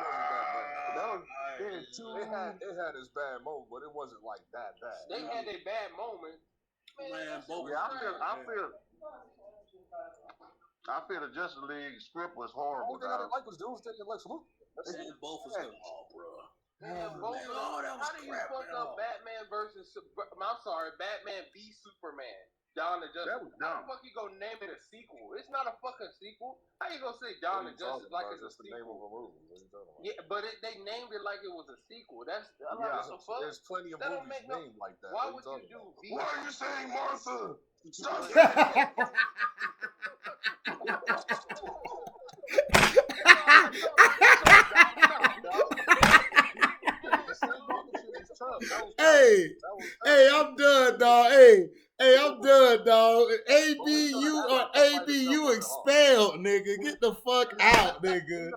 It had its bad moment, but it wasn't like that bad. They had a bad moment. Man, I feel the Justice League script was horrible. All thing I didn't like was Doomsday and Lex Luthor. Both was good. Oh, bro. How do you fuck up Batman versus? I'm sorry, Batman v Superman. Dawn of Justice. That was dumb. How the fuck you gonna name it a sequel? It's not a fucking sequel. How you gonna say Dawn of Justice like it's a sequel? The name of a movie. What are you talking about? Yeah, but they named it like it was a sequel. That's there's plenty of movies named like that. Why would you do? What are you saying, Martha? Stop Hey, I'm done, dog. Hey, I'm done, dog. ABU expelled, nigga. Get the fuck out, nigga. Hey,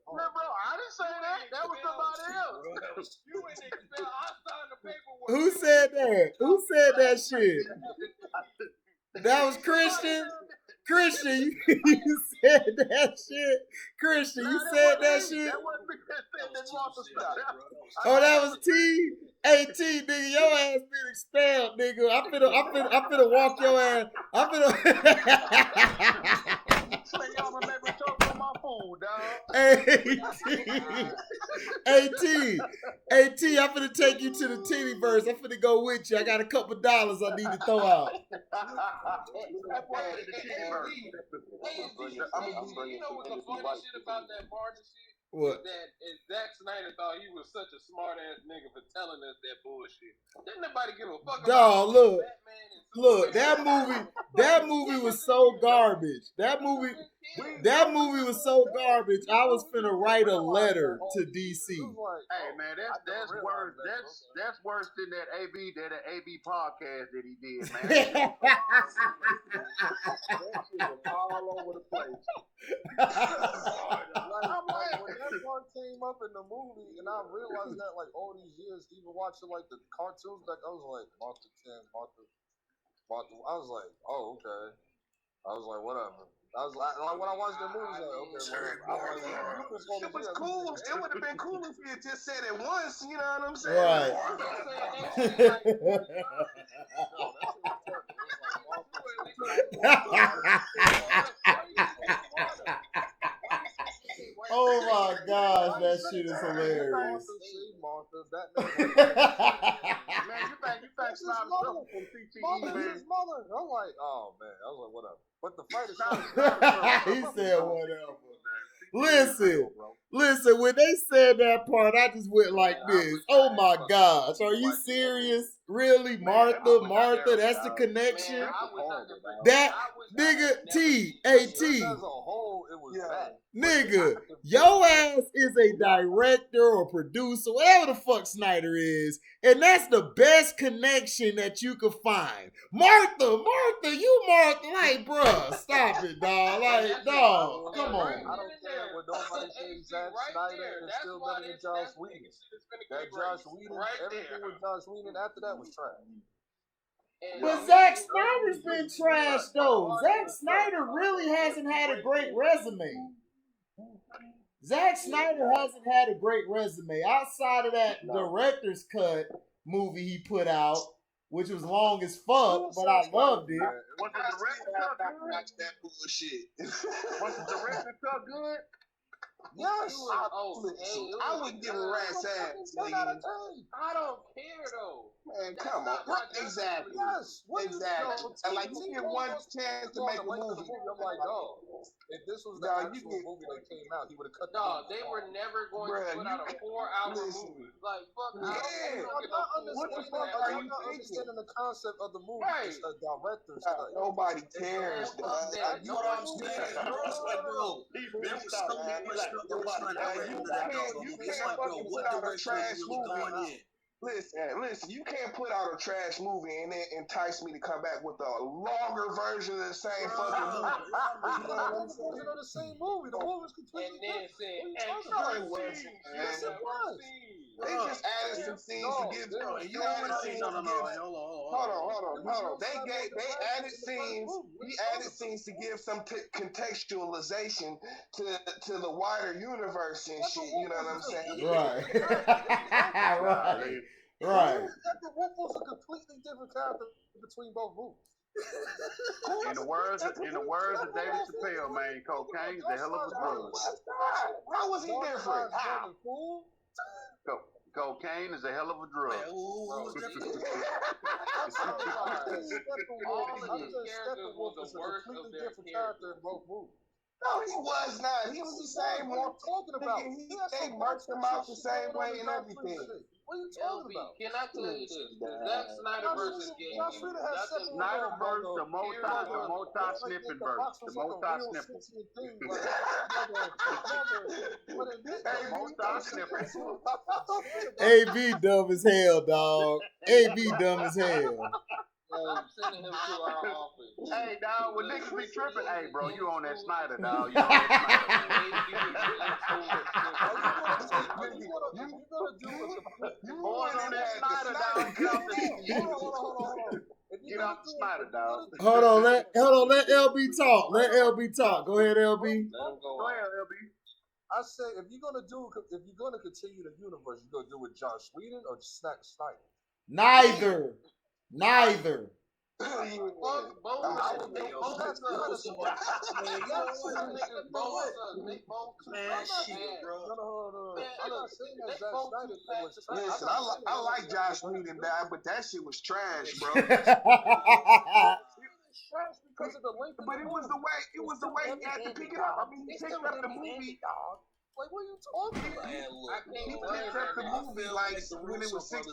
bro, I didn't say that. That was somebody else. You ain't expelled. I signed the paperwork. Who said that? Who said that shit? That was Christian? Christian, you said that shit. Christian, you said that shit. That wasn't me that said that Martha stuff. Oh, that was T. Hey T, nigga, your ass been expelled, nigga. I'm finna walk your ass. I'm finna. Y'all gonna make me choke on my food, dog. AT, I'm finna take you to the titty verse. I'm finna go with you. I got a couple dollars I need to throw out. You know what's the funny shit about that Martin shit? What? That Zack Snyder thought he was such a smart ass nigga for telling us that bullshit. Didn't nobody give a fuck about Batman and Look, that movie was so garbage. That movie was so garbage. I was finna write a letter to DC. Hey man, that's worse. That's worse than that AB podcast that he did, man. That shit was all over the place. I'm like, when that part came up in the movie, and I realized that like all these years, even watching like the cartoons back, I was like, Martha 10, Martha. I was like, oh, okay. I was like, whatever. I was like when I watched the movie, I was like, okay. It was cool. It would have been cool if you had just said it once. You know what I'm saying? Oh my gosh, that shit is hilarious. Man, you think Snyder from CTE, man? His mother. I'm like, oh man. I was like, whatever. But the fight is he said whatever. Listen, when they said that part, I just went like this. Oh my gosh, are you serious? Really? Martha, that's the connection? That nigga T. Nigga, your ass is a director or producer, whatever the fuck Snyder is, and that's the best connection that you could find. Martha, like, bruh, stop it, dog. Like, dog, come on. I don't care what nobody says. Zack Snyder is still better than Joss Whedon. That Joss Whedon, everything with Joss Whedon after that was trash. But Zack Snyder's been trash though. Zack Snyder really hasn't had a great resume. Zack Snyder hasn't had a great resume outside of that director's cut movie he put out, which was long as fuck, but I loved it. Was the director cut good? That bullshit. Was the director cut good? Yes. I would give a rat's ass. I don't care though. Man, come on. Exactly. Yes. Exactly. And like you get one chance to make a movie. I'm like, dog. If this was the actual movie that came out, he would have cut the movie. They were never going to put out a 4-hour movie. Like, fuck. What the fuck are you understanding the concept of the movie? Right. It's a director's cut. Nobody cares, dog. You know what I'm saying? You can't fucking put out a trash movie. Listen, you can't put out a trash movie and then entice me to come back with a longer version of the same fucking movie. You know what I'm saying? The same movie. The movie was completely different. Yes, it was. They just added some scenes to give them. Hold on. They added scenes. He added scenes to give some contextualization to the wider universe and shit. You know what I'm saying? Right. What was a completely different character between both movies? In the words of David Chappelle, man, cocaine's a hell of a drug. How was he different? How? Cocaine is a hell of a drug. All of these characters was the worst of their character in both movies. No, he was not. He was the same. What are you talking about? They marked him out the same way and everything. What are you talking about? Can I tell you this? The Zack Snyder versus game. Snyder versus the multi-snipping verse. The multi-snipping. AB dumb as hell, dog. AB dumb as hell. I'm sending him to our office. Hey, dog, when niggas be tripping, hey, bro, you on that Snyder, dog. You on that Snyder. You on that Snyder, dog. Hold on. If you beat out Snyder, dog. Hold on, let LB talk. Let LB talk. Go ahead, LB. Let him go ahead, LB. I say if you're gonna continue the universe, you're gonna do it Josh Whedon or Snyder. Neither. Listen, I like Josh Whedon, but that shit was trash, bro. Because of the length. But it was the way he had to pick it up. I mean, he picked up the movie. Like, what are you talking about? He picked up the movie like when it was 60%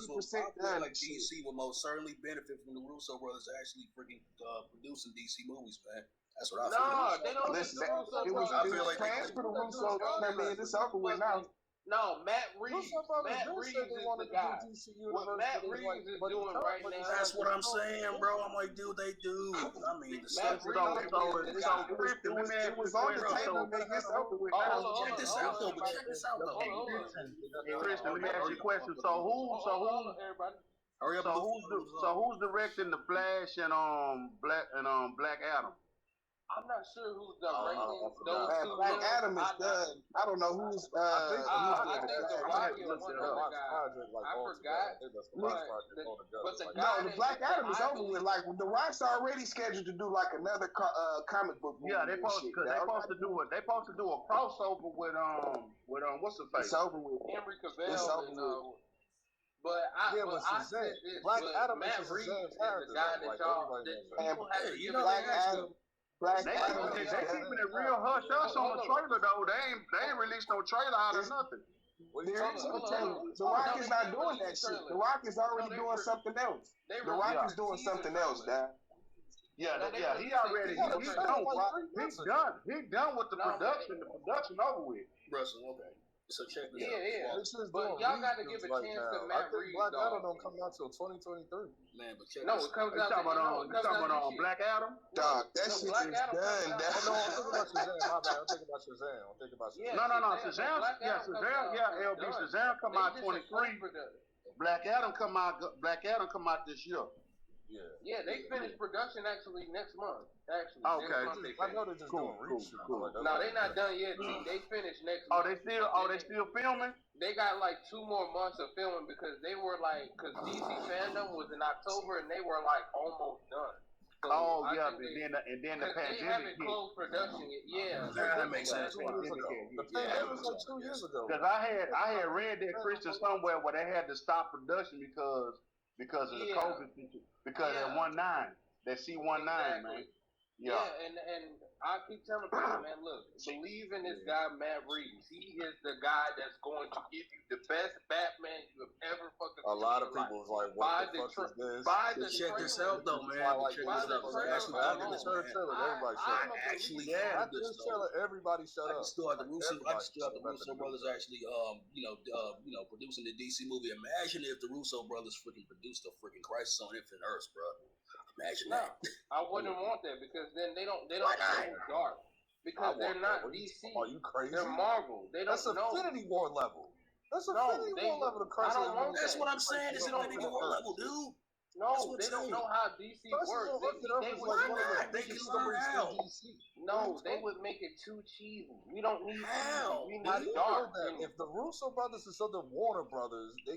done. Like DC will most certainly benefit from the Russo brothers actually freaking producing DC movies, man. That's what I feel. No, they don't. Listen, it was plans for the Russo. I mean, it's over with now. No, Matt Reeves. Matt Reeves is the guy. What Matt Reeves is doing right now. That's what I'm saying, bro. I'm like, dude, they do. I mean, the stuff. It was on the table, man. It's over with now. Check this out, though. Christian, let me ask you a question. Who's directing the Flash and Black Adam? I'm not sure who's directing those two. Black Adam is done. I don't know who's. I think the Rock is one other guy. I forgot. But the guy. No, the Black Adam is over with. Like the Rock's already scheduled to do like another comic book movie. Yeah, they supposed to do it. They supposed to do a crossover with what's the face? It's over with. Henry Cavill. It's over with. But I said this. Black Adam Matt Reeves is the guy that y'all. You know, Black Adam. They keeping it real hush on the trailer though. They ain't released no trailer out of nothing. The Rock is not doing that shit. The Rock is already doing something else. The Rock is doing something else, Dad. Yeah, he already he done with the production. The production over with. Russell, okay. So check this out. Yeah. But y'all got to give a chance to Matt Reeves. Black Adam don't come out till 2023. Man, but check no, it comes out. You talking about Black Adam? Dog, that shit is done. No, I'm thinking about Shazam. My bad. I'm thinking about Shazam. No. Shazam. LB Shazam come out 23. Black Adam come out this year. Yeah, they finished production actually next month. Actually, okay. I know they're just doing reshoots. No, they're not done yet. They finished next month. They still filming? They got like 2 more months of filming because they were like, because DC Fandom was in October and they were like almost done. So and then the pandemic. They haven't closed production yet. Yeah, that makes sense. The pandemic was like 2 years ago. Because I had read that Christian somewhere where they had to stop production because of the COVID situation. Because at 19, that C19, man. Yeah, and I keep telling people, man, look, believe in this guy, Matt Reeves. He is the guy that's going to give you the best Batman you have ever fucking seen. A lot of people was like, what the fuck is this? Check this out, though, man. Check this out. Everybody shut up. I just thought the Russo brothers actually, producing the DC movie. Imagine if the Russo brothers freaking produced a freaking Crisis on Infinite Earths, bro. Imagine that. I wouldn't want that because then they don't go dark. Because they're not DC. Are you crazy? They're Marvel. That's Infinity War level. That's Infinity War level of Crisis. That's what I'm saying. It's Infinity War level, dude. No, they don't know how DC works. They can learn how. No, they would make it too cheesy. We don't need how. We need dark. If the Russo brothers and other Warner brothers, they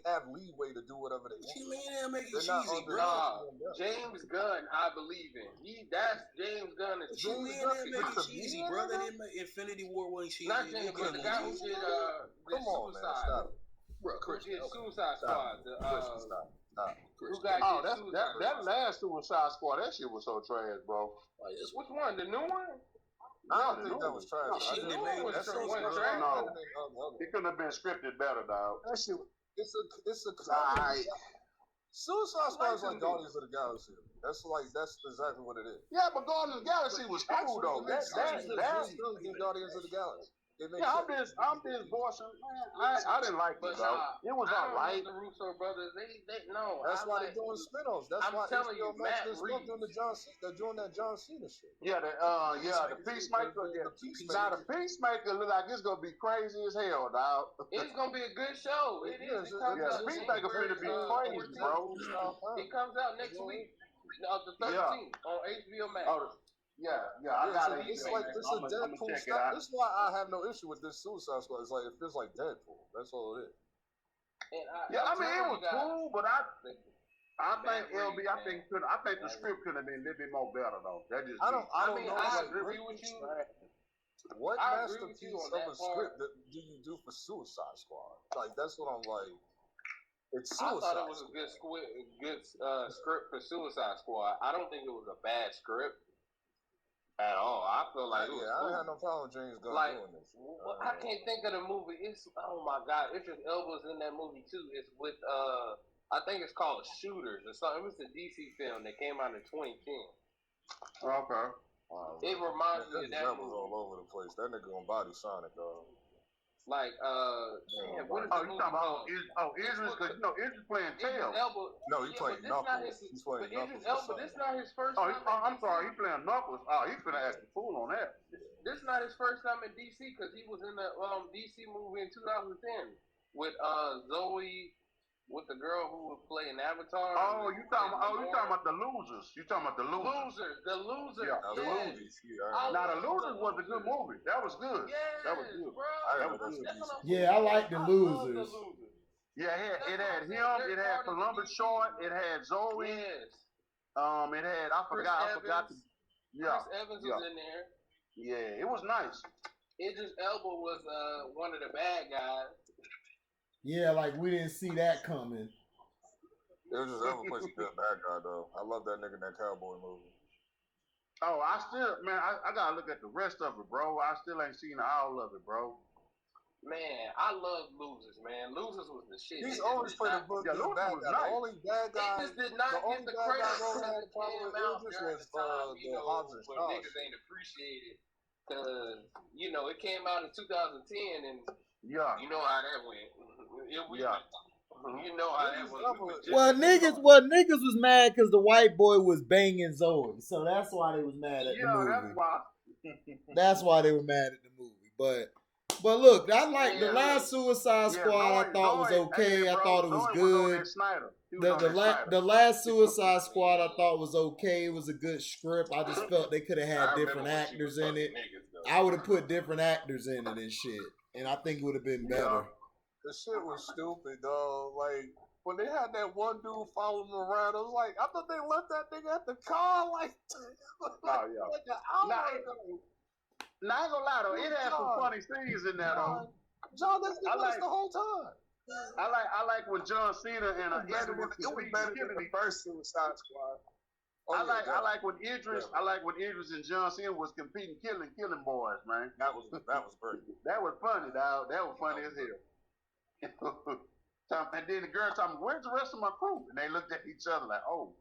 have leeway to do whatever they want. What you mean they make it cheesy, bro? James Gunn, I believe in. That's James Gunn. James Gunn make it cheesy, bro. They didn't make Infinity War wasn't cheesy. Not James Gunn. The guy who did Come on, man, stop. Bro, Christian Suicide Squad. That last Suicide Squad, that shit was so trash, bro. Which one? The new one? I don't think that was trash. The new one was trash. No, it couldn't have been scripted better, dog. That shit, it's a Suicide Squad is like Guardians of the Galaxy. That's exactly what it is. Yeah, but Guardians of the Galaxy was cool though. That's Guardians of the Galaxy. I'm just voicing. I didn't like it though. It was alright. The Russo brothers, they no. That's why they're doing spin-offs. That's why telling you, Matt Reeves doing they're doing that John Cena shit. The Peacemaker. Now the Peacemaker look like it's gonna be crazy as hell, dog. It's gonna be a good show. It is. The Peacemaker finna be crazy, bro. It comes out next week. The 13th on HBO Max. Oh, yeah. I got so it. it's like this is Deadpool. This is why I have no issue with this Suicide Squad. It's like it feels like Deadpool. That's all it is. And I mean it was cool, but I think LB. I think the script could have been a little bit more better though. That just I don't know. I agree with you. What masterpiece of a script do you do for Suicide Squad? Like that's what I'm like. It's Suicide. I thought it was a good script for Suicide Squad. I don't think it was a bad script at all. I feel like it was I cool. don't have no problem with James Gunn doing this. I can't think of the movie. It's oh my god, Idris Elba's in that movie too. It's with I think it's called Shooters or something. It was a DC film that came out in 2010. Okay. It reminds me of that movie. All over the place. That nigga on Body Sonic, dog. Like, what is you talking about? Idris, because Idris playing Tails. No, he's playing Knuckles. He's playing Knuckles. This not his first time. I'm I'm sorry, he's playing Knuckles. He's finna act the fool on that. This not his first time in DC because he was in the DC movie in 2010 with Zoe, with the girl who was playing Avatar. You talking about the Losers? You talking about the Losers? The Losers. Yeah, the Losers. Now the Losers was a good movie. That was good. Yes, that was good. Bro. That was good. Yeah, I like the Losers. Yeah, it had him. It had Columbus Short. It had Zoe. Yes. It had I forgot. Chris Evans was in there. Yeah, it was nice. Idris Elba was one of the bad guys. Yeah, like we didn't see that coming. It was just ever plays a good bad guy though. I love that nigga in that cowboy movie. I gotta look at the rest of it, bro. I still ain't seen all of it, bro. Man, I love Losers, man. Losers was the shit. He's always played a good bad guy. Nice. The only bad guy. He just did not get the credit role that came out during the time, the Hobbs and Shaw. Niggas ain't appreciated. Cause it came out in 2010, and you know how that went. You know how that was. Well, niggas was mad because the white boy was banging Zoe, so that's why they was mad at the movie. That's why. That's why they were mad at the movie. But look, I like the last Suicide Squad. I thought was okay. I thought it was good. The last Suicide Squad I thought was okay. It was a good script. I just felt they could have had different actors in it. I would have put different actors in it and shit, and I think it would have been better. The shit was stupid, dog. Like, when they had that one dude following them around, I was like, I thought they left that nigga at the car, like an hour ago. Now, I ain't gonna lie, though. It had some funny scenes in there, though. John, that's the whole time. I like when John Cena and it was better than the first Suicide Squad. I like when Idris and John Cena was competing, killing boys, man. That was great. That was funny, dog. That was funny as hell. And then the girl told me, "Where's the rest of my crew?" And they looked at each other like, "Oh,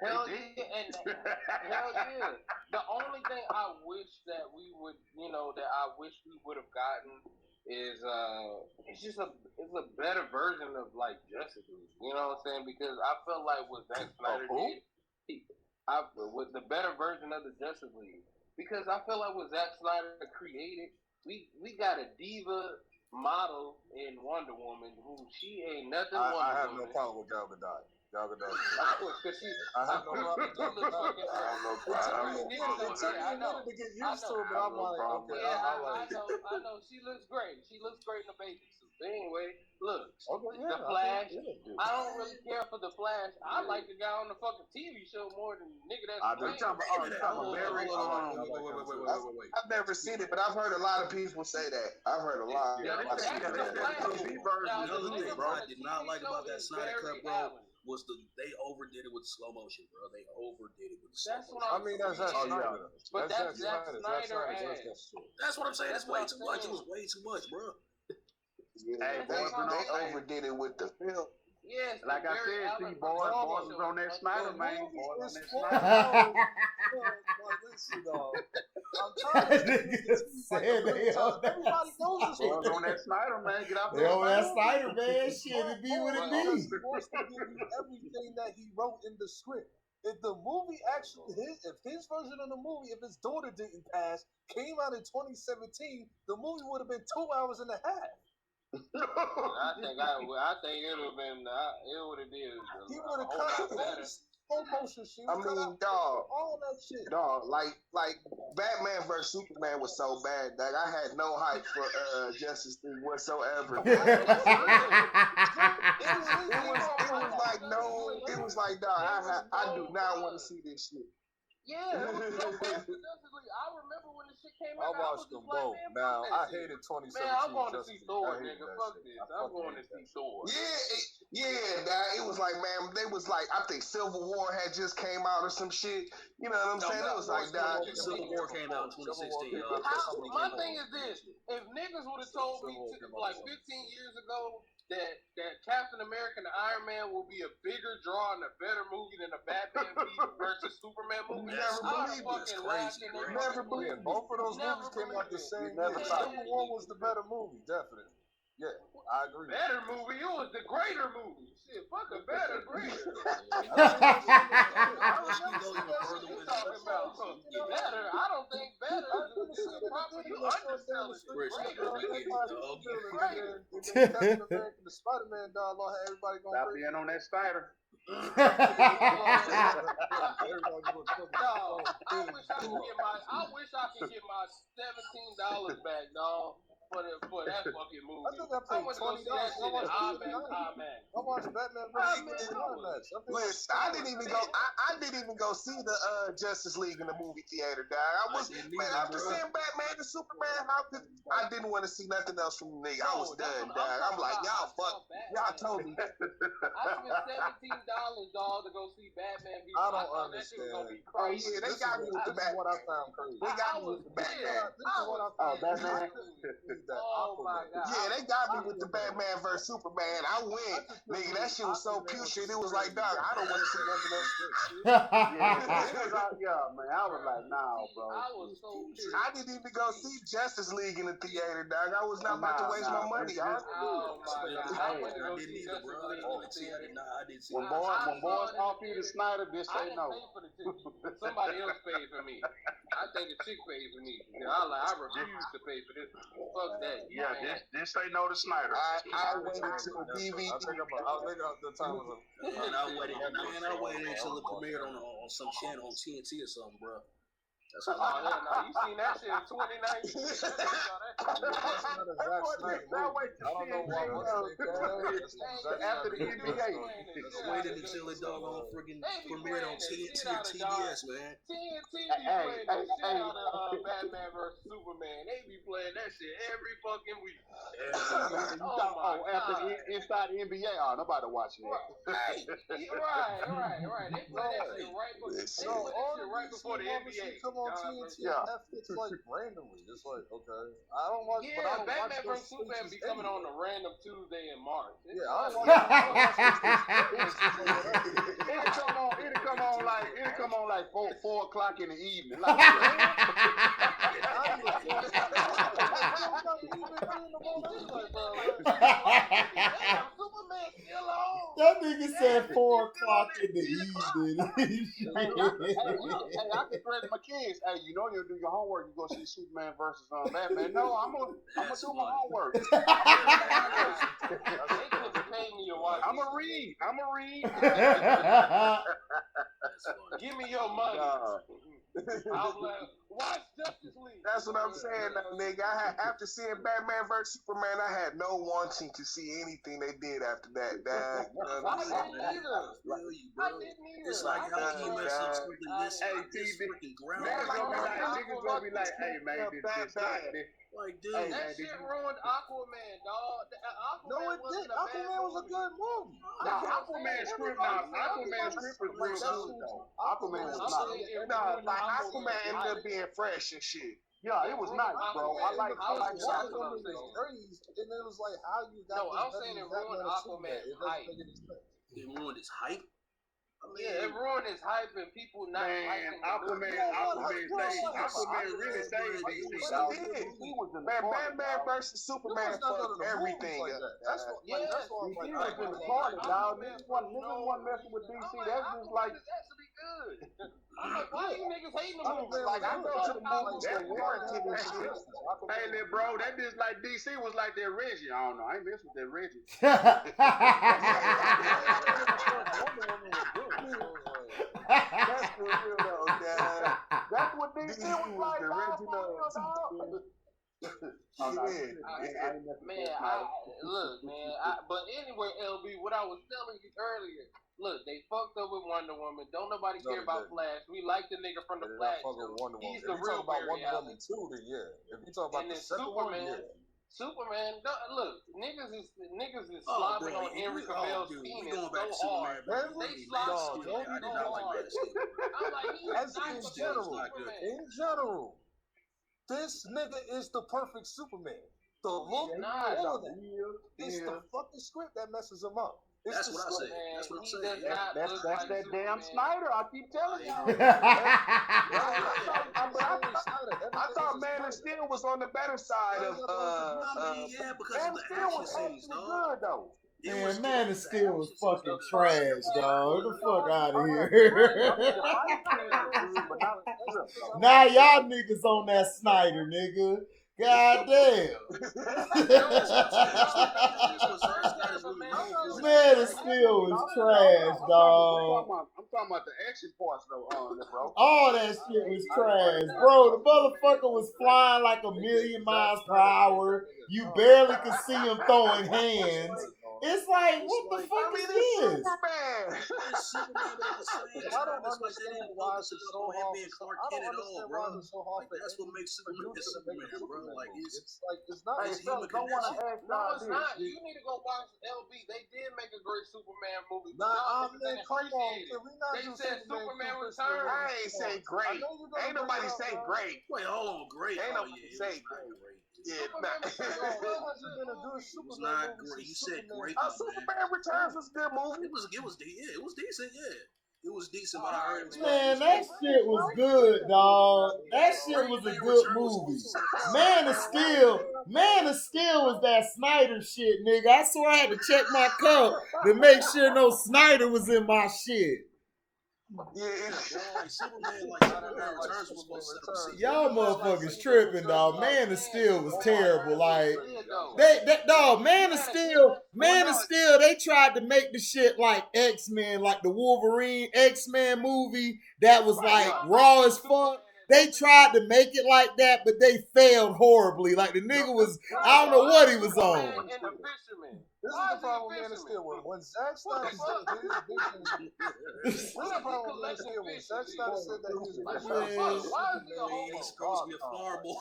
hell yeah!" Hell yeah. The only thing I wish that we would, have gotten is it's a better version of like Justice League. You know what I'm saying? Because I felt like what Zack Snyder did, with the better version of the Justice League. Because I feel like what Zack Snyder created, we got a diva model in Wonder Woman who she ain't nothing. I have no problem with Gal Gadot. I have no problem. It took me a minute to get used to it, but I'm like, okay, I know. She looks great. She looks great in the bathing suit. But anyway, look, the Flash. I don't really care for the Flash. I like the guy on the fucking TV show more than the nigga that's I've never seen it, but I've heard a lot of people say that. I've heard a lot. I did not like about that Snyder Cut, bro. Was they overdid it with slow motion, bro? They overdid it with slow motion. That's Snyder. But that's Snyder. That's what I'm saying. That's way too much. It was way too much, bro. Yeah, they overdid it with the film. Yes, like I said, boys was on that Snyder, man. Boys on that Snyder. I'm trying to everybody knows this. Boys on that Snyder, man. Get out there. They on that Snyder, man. Shit, it be what it be. He's supposed to give you everything that he wrote in the script. If the movie if his version of the movie, if his daughter didn't pass, came out in 2017, the movie would have been 2 hours and a half. I think it would have been. It would have been. He would have cut. motion shit. I mean, dog, all that shit. dog, like Batman vs Superman was so bad that I had no hype for Justice League whatsoever. It was like, dog, I do not want to see this shit. Yeah, it was so bad for Justice League. I remember when the shit came out. I watched them both. Now, I hated 2017. Man, I'm going to see Thor, nigga. Fuck this. I'm going to see Thor. Yeah, dog. It was like, man, they was like, I think Civil War had just came out or some shit. You know what I'm saying? It was like, dog. Civil War came out in 2016. My thing is this: if niggas would have told me like 15 years ago that Captain America and Iron Man will be a bigger draw and a better movie than a Batman versus Superman movie, Never believed it. Both of those movies came out the same year. Civil War was the better movie, definitely. Yeah, I agree. Better movie? It was the greater movie. Shit, fuck a better, greater. Better? I don't think better is a proper. You undersell it. Greater. Captain America, the Spider-Man dialogue had everybody going Stop being on that Snyder. I wish I could get my $17 back, dog. For that fucking movie. I think I paid $20. I watched Batman vs. Superman. Listen, I didn't even go see the Justice League in the movie theater, dog. After seeing Batman and Superman, I didn't want to see nothing else from the nigga. I was done, dog. I'm like, y'all told me. I spent $17, dog, to go see Batman. I don't understand. Oh yeah, they got me with the Batman. What I found crazy. They got me with the Batman. This is what I found Batman. Oh my God. Yeah, they got me with the Batman vs Superman. I went, nigga. That shit was so putrid. It was like, dog, I don't want to see nothing else. Yeah, man. I was like, nah, bro. I was so pissed. I didn't even go see Justice League in the theater, dog. I was not about to waste my money. Oh my God. I went to go see Justice League in the theater. When boys offer you the Snyder, just say no. I didn't pay for the ticket. Somebody else paid for me. I think the chick paid for me. I refuse to pay for this. Fuck that. Yeah, just say no to Snyder. I waited until DVD. I think the time was I waited until it premiered on some channel on TNT or something, bro. That's how you seen that shit in 2019? I don't know why. After the NBA. Waited until it doggone freaking premiered on TNT or TBS, man. TNT be playing the shit out of Batman vs Superman. They be playing that shit every fucking week. After inside the NBA, nobody watching that. Right. They play that shit right before the NBA. On TNT, that fits like randomly. It's like, okay, I don't watch. Yeah, but I don't Batman watch vs Superman be coming on a random Tuesday in March. Yeah, I don't watch. It'll come on like 4:00 in the evening. That nigga said 4:00 in the evening. I can threaten my kids. Hey, you know you'll do your homework. You go see Superman versus Batman. No, I'm gonna do my homework. I'm gonna read. Give me your money. I was like, watch Justice League. That's what I'm saying, though, nigga. After seeing Batman vs Superman, I had no wanting to see anything they did after that. I didn't either. It's like how can you mess up something this freaking ground? Niggas gonna be like, hey man, this like, dude, that shit ruined Aquaman, dog. No, it didn't. Aquaman was a good movie. Aquaman's script was real good, though. Aquaman was not. Aquaman ended up being fresh and shit. Yeah, it was nice, bro. I like Aquaman. And it was like, how you got? No, I'm saying it ruined Aquaman's hype. It ruined his hype. Yeah, it ruined his hype and people not liking Aquaman really saved DC. He was in Batman versus Superman fucked everything up. That's why he was in the party, dog. Niggas wasn't messing with DC. That's just like actually good. I'm like, why you niggas hating the movie? Like, I go to the movies for warranted and shit. Hey, little bro, that just like DC was like their Reggie. I don't know. I ain't messing with their Reggie. Man still was like, the nah, original. Look, man. But anyway, LB, what I was telling you earlier. Look, they fucked up with Wonder Woman. Don't nobody care about Flash. We like the nigga from the Flash. He's the real Wonder Woman 2, then yeah. If you talk about the second one, yeah. Superman, look, niggas is slobbing on Henry Cavill's penis so hard. They slobbing so hard. I'm like, he's not the Superman. In general, this nigga is the perfect Superman. The look, all of that. It's the fucking script that messes him up. That's what I say. That's what I'm saying. That's that damn Snyder. I keep telling you. I thought Man of Steel was on the better side of. Yeah, because Man of Steel was actually good though. Man, Man of Steel was fucking trash, dog. Get the fuck out of here. Now y'all niggas on that Snyder, nigga. God damn. Man of Steel was trash, dog. I'm talking about the action parts though, bro. All that shit was trash. Bro, the motherfucker was flying like 1,000,000 miles per hour. You barely could see him throwing hands. It's like, what the fuck is this? Superman, but at the same time, it's like they didn't focus on him being Clark Kent at all, bro. Like, that's what makes Superman bro. Like, it's not. Hey, don't want to ask. No, it's not. You need to go watch LB. They did make a great Superman movie. Nah, man, come on. They said Superman Returns. I ain't say great. Ain't nobody say great. Wait, hold on, great. Ain't nobody say great. Yeah, it's not great. You said great. Superman Returns was a good movie. It was decent. Yeah, it was decent. But I heard it was man, that shit was good, dog. That shit was a good movie. Man of Steel was that Snyder shit, nigga. I swear I had to check my cup to make sure no Snyder was in my shit. Y'all motherfuckers tripping, dog. Man of Steel was terrible. Like Man of Steel, they tried to make the shit like X-Men, like the Wolverine X-Men movie that was like raw as fuck. They tried to make it like that, but they failed horribly. Like the nigga was, I don't know what he was on. This is the problem with Man of Steel. When Zack Snyder said his vision, this is the problem with Man of Steel. When Zack Snyder said that his vision, he's supposed to be a farm boy.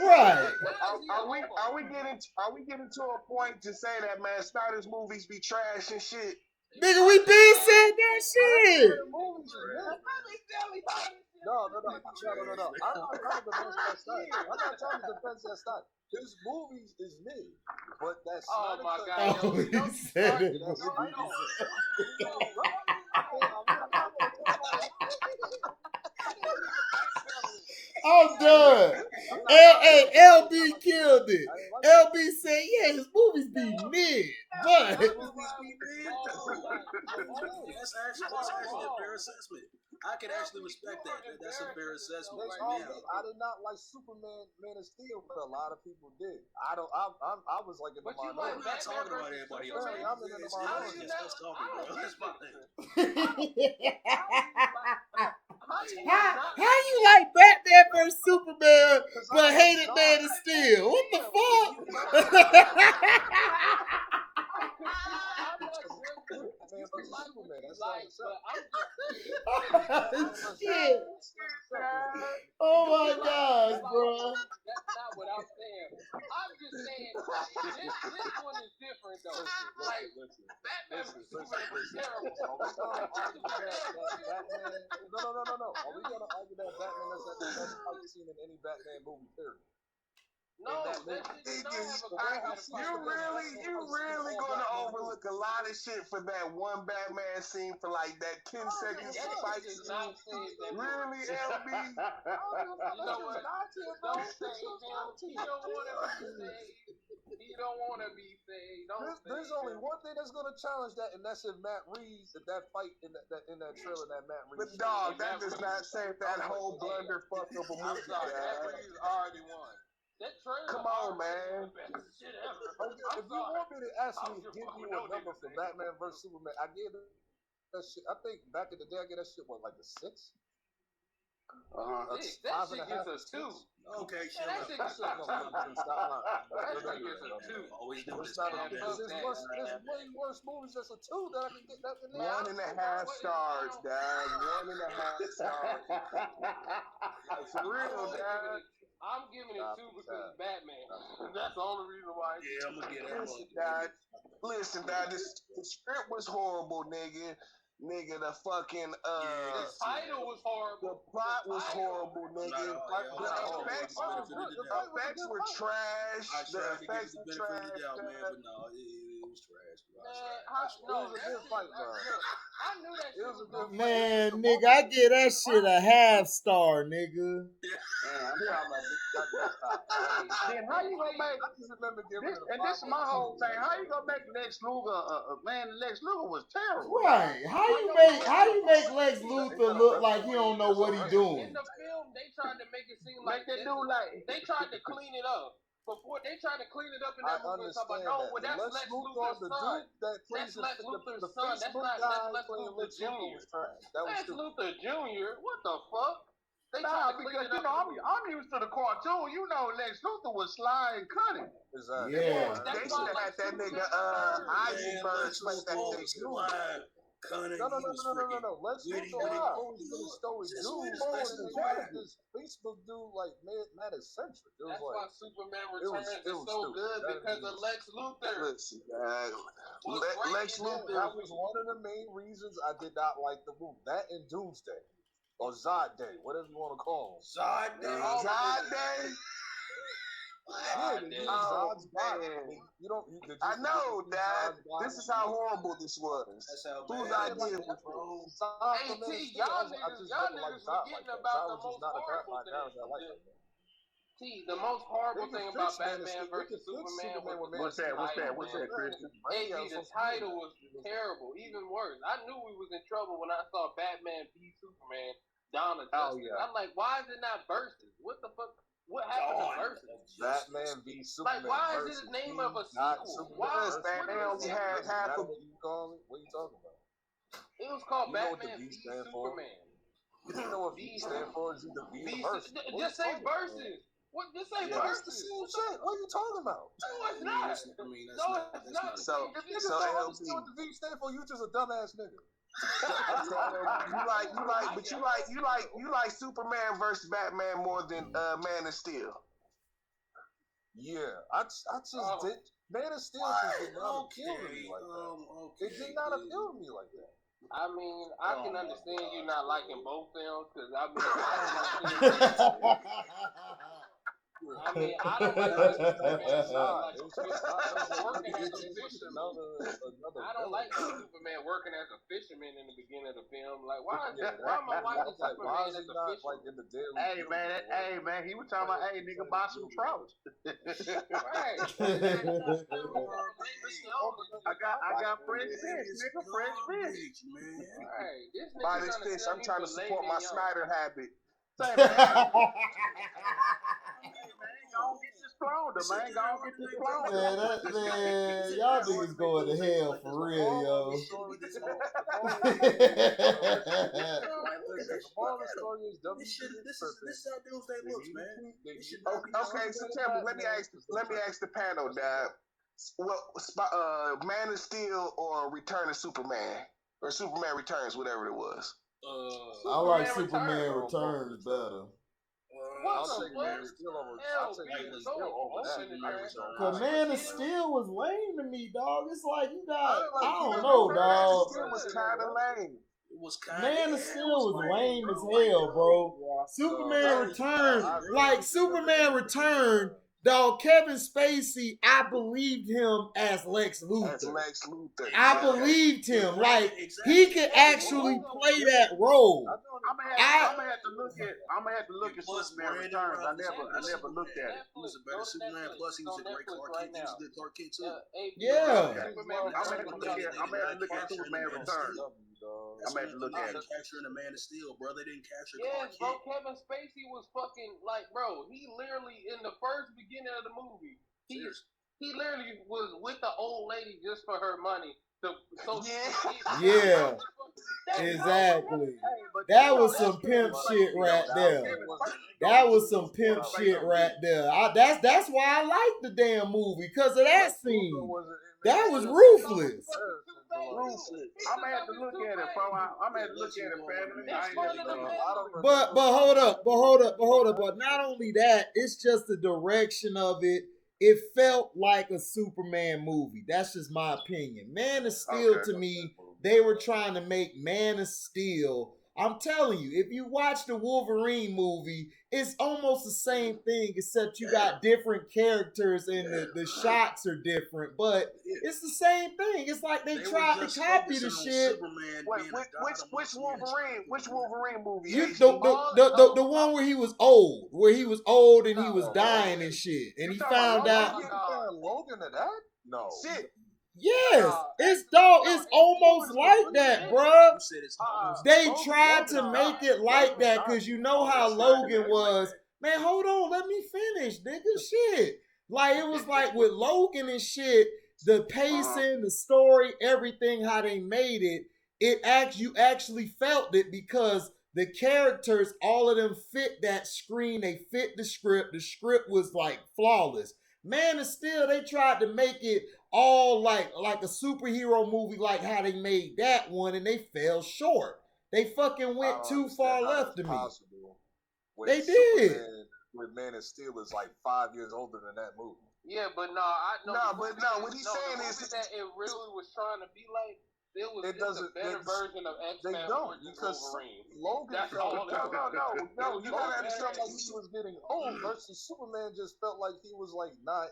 Right. Are we getting to a point to say that man Snyder's movies be trash and shit? Nigga, we been said that shit. No. I'm not trying to defend that Snyder. I'm not trying to defend that Snyder. His movies is mid, but that's oh my god! Oh, he said it. I'm done. LB killed it. LB said, yeah, his movies be mid, but that's actually a fair assessment. I can actually respect that. That's a fair assessment right now. I did not like Superman, Man of Steel, but a lot of people did. I was like in the minority. I'm not talking about everybody else. I'm in the minority. That's talking, bro. That's my thing. How you like Batman vs Superman but hated Man of Steel? What the fuck? Shit. Oh my gosh, bro. That's not what I'm saying. I'm just saying this one is different though. Like Batman vs Superman was terrible. No. Are we gonna argue that Batman is the best fight scene in any Batman movie, period? No, you really gonna overlook a lot of shit for that one Batman scene for like that 10 seconds fight scene? Really, LB? You know what? Don't say him. He don't want to be saved. There's only one thing that's gonna challenge that, and that's if Matt Reeves that fight in that trailer that Matt Reeves. But dog, that does not say that whole blunder fuck of a movie. Matt Reeves already won. That trailer. Come on, man. If you want me to actually give you a number for Batman vs Superman, I gave that shit. I think back in the day, I gave that shit like a 6. That shit gets a 2. Okay, shut up. That shit gets a 2. That shit gets a 2. Always do this. There's way worse movies that's a 2 that I can get. 1.5 stars, Dad. 1.5 stars. For real, Dad. I'm giving it 2 because it's Batman. That's the only reason why. Yeah, I'm gonna get that. Listen, Dad. The script was horrible, nigga. Nigga, the fucking the title was horrible. The plot was horrible, nigga. The effects were trash. The effects were trash, man. But no, it was trash. I knew that shit was good. Man, nigga, I give that shit a half star, nigga. Then how you gonna make? And this is my whole thing. How you gonna make Lex Luger? Man, Lex Luger was terrible. Right? How you make Lex Luthor look like he don't know what he doing? In the film, they tried to make it seem like they tried to clean it up. Before they tried to clean it up in that movie, talking about that's Lex Luthor's son. That's Lex Luthor's son. That's not Lex Luthor Jr. Lex Luthor Jr. What the fuck? Because I'm used to the cartoon. You know, Lex Luthor was sly and cunning. Exactly. Yeah. They should have had that nigga Eisenberg play that nigga. No. Lex Luthor always been a story dude. This Facebook dude like mad eccentric. That's why Superman Returns is so good because of Lex Luthor. Listen, Lex Luthor. That was one of the main reasons I did not like the movie. That and Doomsday. Or Zod Day, whatever you want to call him. Zod Day. Zod Day. Zod's body. I know, Dad. This is how horrible this was. Whose idea was wrong? Y'all niggas forgetting about the most horrible thing. The most horrible thing about Batman versus Superman was What's that, Christian? The title was terrible, even worse. I knew we was in trouble when I saw Batman v Superman, Dawn of Justice. I'm like, why is it not versus? What the fuck? What happened to versus? Batman v Superman. Like, why is it the name of a sequel? Why is Batman only had half of what you call it? What are you talking about? It was called Batman v Superman. You know what V stand for? Is the V versus? Just say versus. What? Just say versus. It's the same shit. What are you talking about? No, it's not. It's not. So if you just don't understand what the V stand for, you just a dumbass nigga. you like Superman versus Batman more than Man of Steel. Yeah, I just did. Man of Steel did not appeal to me like that. It did not appeal to me like that. I mean, I can understand you not liking both films because I don't like I don't like Superman working as a fisherman in the beginning of the film. Like, why am I watching Superman as a fisherman? Hey man, he was talking about, hey nigga, buy some trout. Right. I got fresh fish, nigga, fresh fish. Right. This nigga buy this fish. I'm trying to support my Snyder habit. Say, man. Go get this flounder, man. Go get this flounder. Man, y'all niggas going to hell for real, yo. This is how Doomsday looks, man. Okay, so tell me, let me ask the panel, Dad. Man of Steel or Return of Superman? Or Superman Returns, whatever it was. I like Superman Returns better. I'll take Man of Steel over Cause Man of Steel was lame to me, dog. It's like you got, I don't know, dog. Man of Steel was kind of lame. Man of Steel was lame as hell, bro. Superman Return, Superman Return, dog. Kevin Spacey, I believed him as Lex Luthor. I believed him, like he could actually play that role. I'm gonna have to look at Superman Returns. I never looked at it. He was a better Superman. Plus, he was a great Clark Kent. He was a good Clark Kent too. Yeah. I'm gonna have to look at Superman Returns. I'm gonna have to look at it. Capturing a Man of Steel, bro. They didn't capture Clark Kent. Bro. Kevin Spacey was fucking bro. He literally in the first beginning of the movie, he literally was with the old lady just for her money. Yeah. Exactly. That was some pimp shit right there. That was some pimp shit right there. That's why I like the damn movie, because of that scene. That was ruthless. I'm gonna have to look at it, bro. I'm gonna have to look at it, family. But hold up. But not only that, it's just the direction of it. It felt like a Superman movie. That's just my opinion. Man of Steel, to me, they were trying to make Man of Steel. I'm telling you, if you watch the Wolverine movie, it's almost the same thing, except you got different characters and the shots are different, but it's the same thing. It's like they tried to copy the shit. Which Wolverine movie? The one where he was old and he was dying and shit, and he found out. Logan to that? No. Shit. Yes, it's almost like that, bruh. They tried to make it like that because you know how Logan was. Man, hold on, let me finish, nigga. Shit. Like, it was like with Logan and shit, the pacing, the story, everything, how they made it, you actually felt it because the characters, all of them fit that screen. They fit the script. The script was like flawless. Man of Steel, they tried to make it all like a superhero movie, like how they made that one, and they fell short. They fucking went too far left to me. They did. With Man of Steel is like 5 years older than that movie. Yeah, but what he's saying is that it really was trying to be like. It was just a better version of X-Men. They don't, because Logan felt no. You gotta understand, like he was getting old versus Superman just felt like he was like not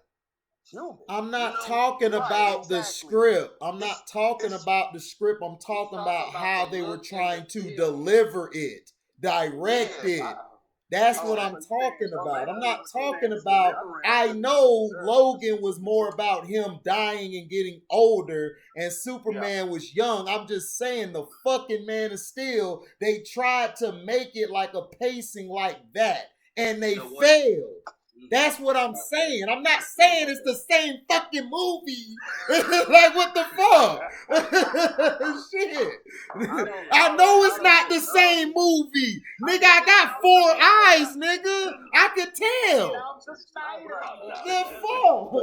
human. I'm not talking about the script. I'm not talking about the script. I'm talking about how they were trying to deliver it, direct it. That's what I'm talking about. I'm not talking about, I know Logan was more about him dying and getting older and Superman was young. I'm just saying the fucking Man of Steel, they tried to make it like a pacing like that and they failed. That's what I'm saying. I'm not saying it's the same fucking movie. Like, what the fuck? Shit. I know it's not the same movie. Nigga, I got 4 eyes, nigga. I could tell. The fuck?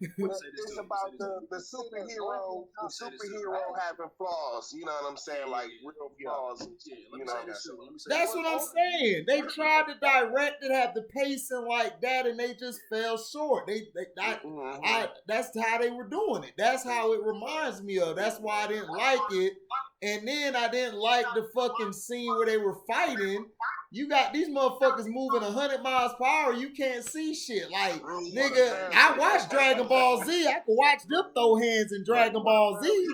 It's about the superhero having flaws. You know what I'm saying? Like real flaws. You know what I'm saying? That's what I'm saying. They tried to direct it, have the pacing like that, and they just fell short. That's how they were doing it. That's how it reminds me of. That's why I didn't like it. And then I didn't like the fucking scene where they were fighting. You got these motherfuckers moving 100 miles per hour. You can't see shit. Like, nigga, I watch Dragon Ball Z. I can watch them throw hands in Dragon Ball Z.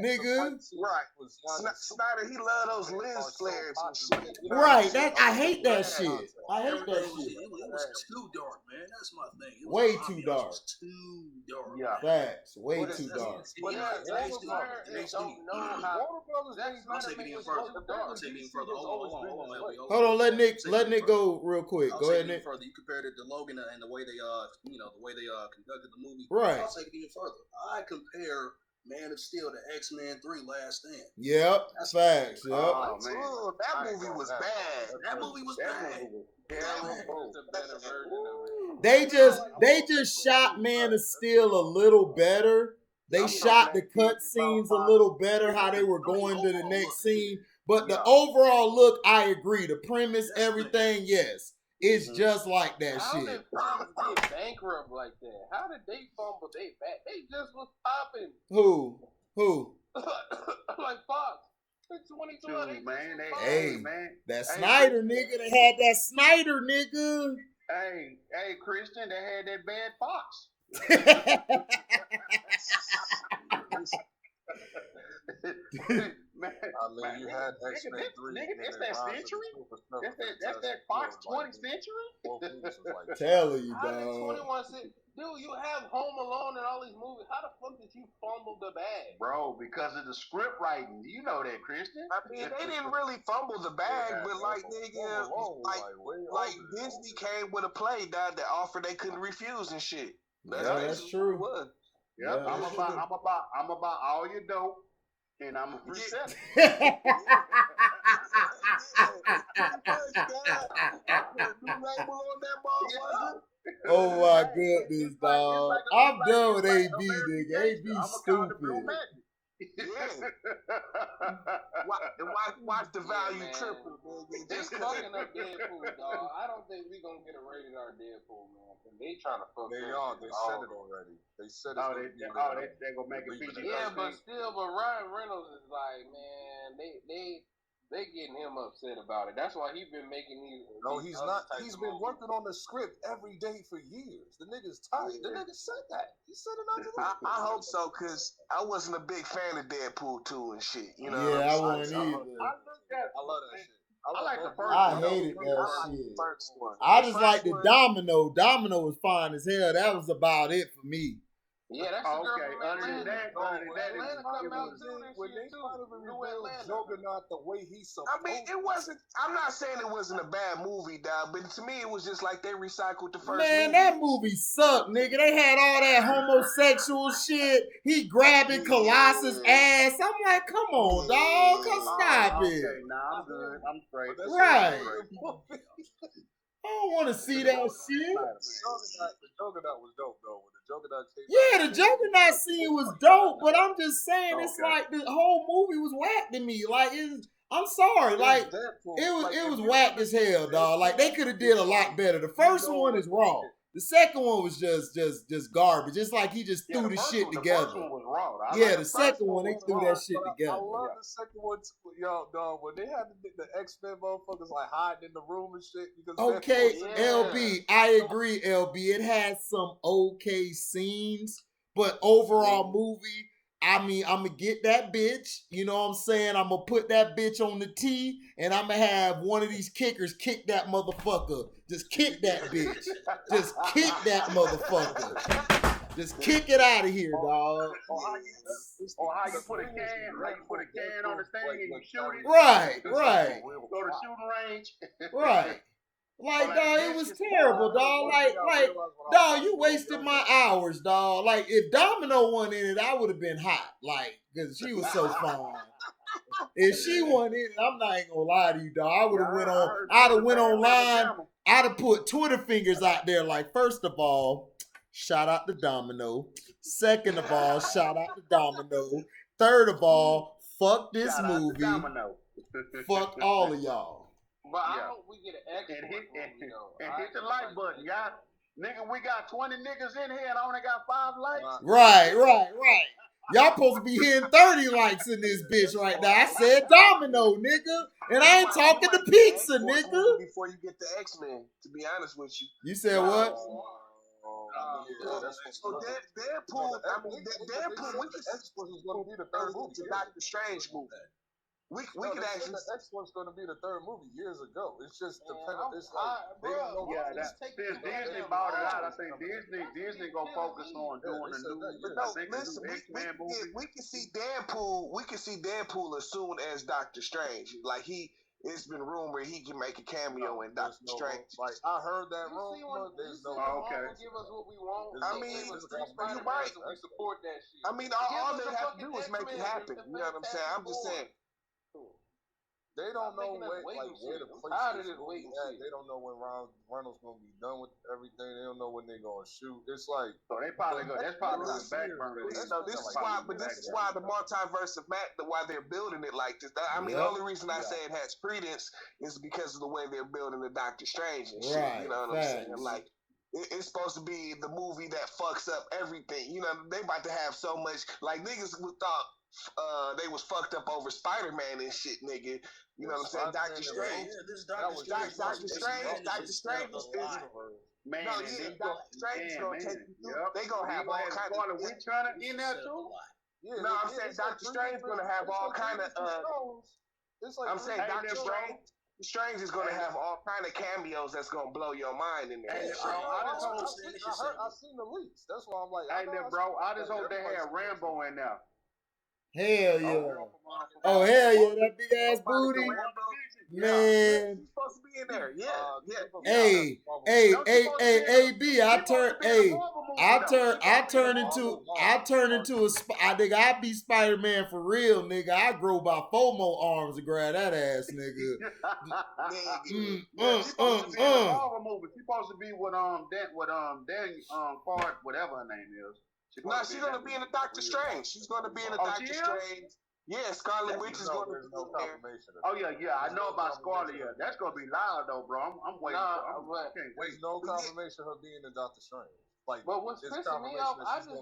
Nigga. Right. Snyder, he love those lens flares and shit. Right. I hate that shit. I hate that shit. It was too dark, man. That's my thing. Way too dark. Too dark. Yeah. Facts. Way too dark. I'll take it even further. Hold on. Hold on, let Nick go real quick. Go ahead, Nick. Further. You compared it to Logan and the way they conducted the movie. Right. I'll take it even further. I compare Man of Steel to X-Men 3 Last Stand. Yep. That's facts. Yep. Oh, man. That movie was bad. That movie was bad. They just shot Man of Steel a little better. They shot the cut scenes a little better, how they were going to the next scene. But the overall look, I agree. The premise, everything, yes. It's just like that how shit. How did Fox get bankrupt like that? How did they fumble they back? They just was popping. Who? Like Fox. It's 2020. Man, hey, man. That Snyder nigga, they had that Snyder nigga. Hey, Christian, they had that bad Fox. Man, you had X-Men 3. It's that century? That's that Fox 20th century? Telling you, How did dog. 21 cent? Dude, you have Home Alone and all these movies. How the fuck did you fumble the bag? Bro, because of the script writing. You know that, Christian. I mean, they didn't really fumble the bag, but like, nigga, like Disney came with a play that offer they couldn't refuse and shit. That's true. Yep, I'm about all your dope. and I'm a free seller. Oh my goodness, dog. I'm done with AB, nigga. AB stupid. Watch the value triple, nigga. They fucking up Deadpool, dog. I don't think we gonna get a rated R Deadpool, man. They trying to fuck. They are. They said it already. They said it's they gonna make it PG. Yeah, but Ryan Reynolds is like, man, they getting him upset about it. That's why he been making these. No, he's not. He's been working on the script every day for years. The nigga's tired. The nigga said that. He said it under the I hope so, cause I wasn't a big fan of Deadpool 2 and shit. You know. Yeah, I wasn't either. I love that shit. I like the first I one. hated that shit. First one. I just like the Domino. Domino was fine as hell. That was about it for me. Yeah, that's the girl from Other than Atlanta. that, Atlanta come out too when this they year finally too. New revealed Atlanta. Juggernaut the way he's supposed I mean, it wasn't. I'm not saying it wasn't a bad movie, dog, but to me, it was just like they recycled the first. Man, that movie sucked, nigga. They had all that homosexual shit. He grabbing Colossus' ass. I'm like, come on, dog. Come stop it. Okay, nah, I'm good. I'm straight. Right. I don't want to see that shit. The Juggernaut was dope though. When the Juggernaut came Yeah, the Juggernaut scene was dope, but I'm just saying it's like the whole movie was whack to me. Like, I'm sorry, like it was whack as hell, dog. Like they could have did a lot better. The first one is raw. The second one was just garbage. It's like he just threw the shit together. The first one was raw. Yeah, the second one they threw that shit I together. love the second one too, yo, dog. When they had the X-Men motherfuckers like hiding in the room and shit. Because Okay, LB, I agree, LB. It has some okay scenes, but overall movie, I mean, I'm going to get that bitch. You know what I'm saying? I'm going to put that bitch on the tee, and I'm going to have one of these kickers kick that motherfucker. Just kick that bitch. Just kick that motherfucker. Just kick it out of here, dog. Or how you put a can on the thing and you shoot it. Right. Go to shooting range. Right. Like, dog, it was terrible, dog. Like, dog, you wasted my hours, dog. Like, if Domino wasn't in it, I would have been hot. Like, because she was so fine. If she wasn't in it, I'm not even gonna lie to you, dog. I would have went online. I'd have put Twitter fingers out there. Like, first of all, shout out to Domino. Second of all, shout out to Domino. Third of all, fuck this movie. Fuck all of y'all. But I hope we get an extra and hit the like button, y'all. Nigga, we got 20 niggas in here and I only got 5 likes. Right. Y'all supposed to be hitting 30 likes in this bitch right now. I said Domino, nigga. And I ain't talking to pizza, nigga. Before you get the X-Men, to be honest with you. You said what? So Deadpool, we could see the third movie, the Doctor Strange movie. We could actually. The next one's going to be the third movie years ago. It's just dependent. It's since Disney bought it out, I think Disney gonna focus on doing the new X-Men movie. We can see Deadpool. We can see Deadpool as soon as Doctor Strange. Like it's been rumored he can make a cameo in Doctor Strange. Like I heard that rumor. There's no. Okay. Give us what we want. I mean, you right. We support that shit. I mean, all they have to do is make it happen. You know what I'm saying? I'm just saying. They don't know where the place is going to be at. They don't know when Reynolds going to be done with everything. They don't know when they're going to shoot. It's like so they probably go. That's probably the back burner. So this is why the multiverse of why they're building it like this. I mean, the only reason I say it has credence is because of the way they're building the Doctor Strange and shit. You know what I'm saying? Like. It's supposed to be the movie that fucks up everything. You know, they about to have so much. Like, niggas thought they was fucked up over Spider-Man and shit, nigga. You know what I'm saying? Doctor Strange. Doctor Strange is... Man, Doctor Strange is going to take you through. They going to have all kinds of... Witch Hunter in there, too? No, I'm saying Doctor Strange is going to have all kind of... I'm saying Doctor Strange is going to have all kind of cameos that's going to blow your mind in there. I've seen the leaks. That's why I'm like, bro. I just hope they had Rambo in there. Hell yeah. Oh, hell yeah. That big ass booty. Man. He's supposed to be be in there. Yeah. Hey, AB, I turn into a nigga. I be Spider-Man for real, nigga. I grow about 4 more arms to grab that ass, nigga. She's supposed to be in the Marvel movie. She's supposed to be with Dan Card, whatever her name is. She's gonna be in the Doctor Strange. She's gonna be in the Doctor Strange. Yeah, Scarlet Witch is going to be there. Oh yeah, I know about Scarlet. Yeah, that's gonna be loud though, bro. I'm waiting. I can't wait. There's no confirmation of her being in Doctor Strange. Like, but what's pissing me off, I feel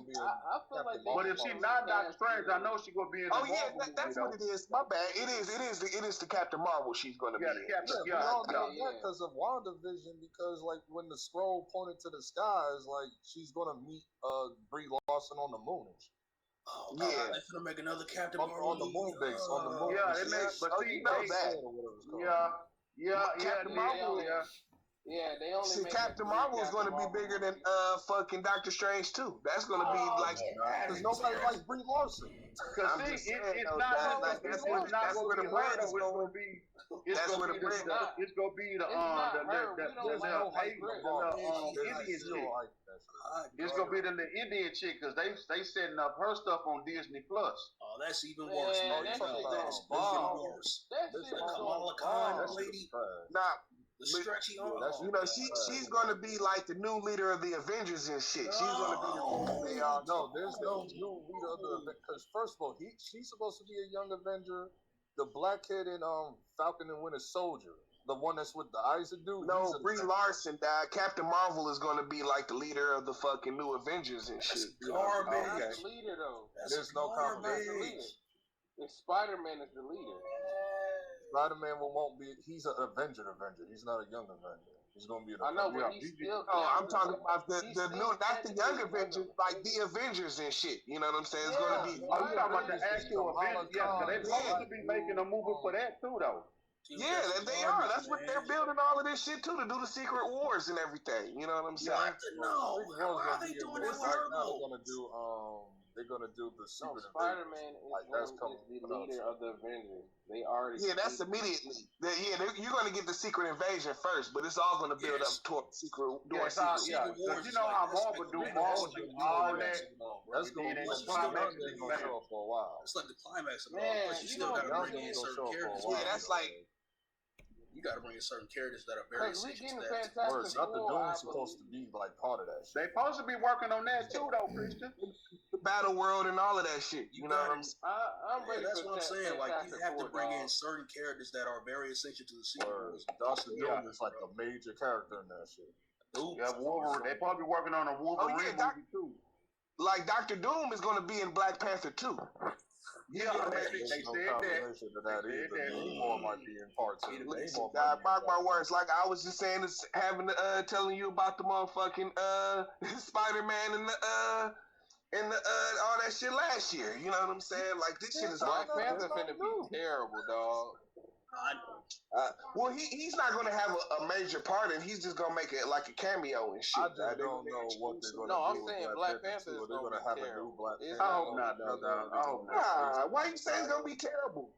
like. But if she's not Doctor Strange, I know she's gonna be in. Oh yeah, that's what it is. My bad. It is the Captain Marvel. She's gonna be. We all know that because of WandaVision. Because like when the scroll pointed to the skies, like she's gonna meet Brie Larson on the moon. Oh, yeah, they're gonna make another Captain Marvel on the moon base. On the moon. Yeah, they make. But see, Captain Marvel. Yeah, they only see Captain Marvel is going to be bigger than fucking Doctor Strange too. That's going to be like because nobody likes Brie Larson. Because see, it's not that's where the bread is going to be. It's going to be the Indian chick. It's going to be the Indian chick because they setting up her stuff on Disney Plus. Oh, that's even worse. That's even worse. The Kamala Khan lady. Nah. The stretchy arm. You know, she's gonna be like the new leader of the Avengers and shit. She's gonna be the no, there's no new leader of the Avengers. Because first of all, she's supposed to be a young Avenger. The black kid in Falcon and Winter Soldier, the one that's with the Isaac dude. No, Brie Larson died. Captain Marvel is gonna be like the leader of the fucking new Avengers and shit. Garbage. That's the leader though. There's no confirmation. Spider-Man is the leader. Spider-Man won't be. He's an Avenger. He's not a young Avenger. He's gonna be an Avenger. I know, but he's still. I'm talking about the new, not the young Avengers, like the Avengers and shit. You know what I'm saying? It's gonna be. Oh, you talking about the actual Avengers? Yeah, they're supposed to be making a movie for that too, though. Yeah, they are. That's what they're building all of this shit too, to do the Secret Wars and everything. You know what I'm saying? No, how are they doing that? They're gonna do the Secret Spider-Man is the leader of the Avengers. They already. Yeah, that's immediately. You're gonna get the Secret Invasion first, but it's all gonna build up toward Secret. You know how Marvel do all that. That's gonna be climax for a while. It's like the climax of Marvel, but you still gotta bring in certain characters. Yeah, that's like. You gotta bring in certain characters that are very essential to that. Dr. Doom's supposed to be like part of that shit. They supposed to be working on that too, though, Christian. The Battle World and all of that shit. You know what I'm saying? That's what I'm saying. Like, you have to bring in certain characters that are very essential to the series. Dr. Doom is like a major character in that shit. Yeah, Wolverine. They probably working on a Wolverine movie too. Like Dr. Doom is gonna be in Black Panther too. Yeah, they said that. Namor might be in part 2. Mark my words. Like I was just saying, telling you about the motherfucking Spider-Man and the all that shit last year. You know what I'm saying? Like this shit is Black Panther finna be terrible, dog. Well, he's not gonna have a major part, and he's just gonna make it like a cameo and shit. I just don't know what they're gonna do. No, I'm saying Black Panther is gonna have a new Black Panther. I hope not, though. I hope not. Why you saying it's gonna be terrible?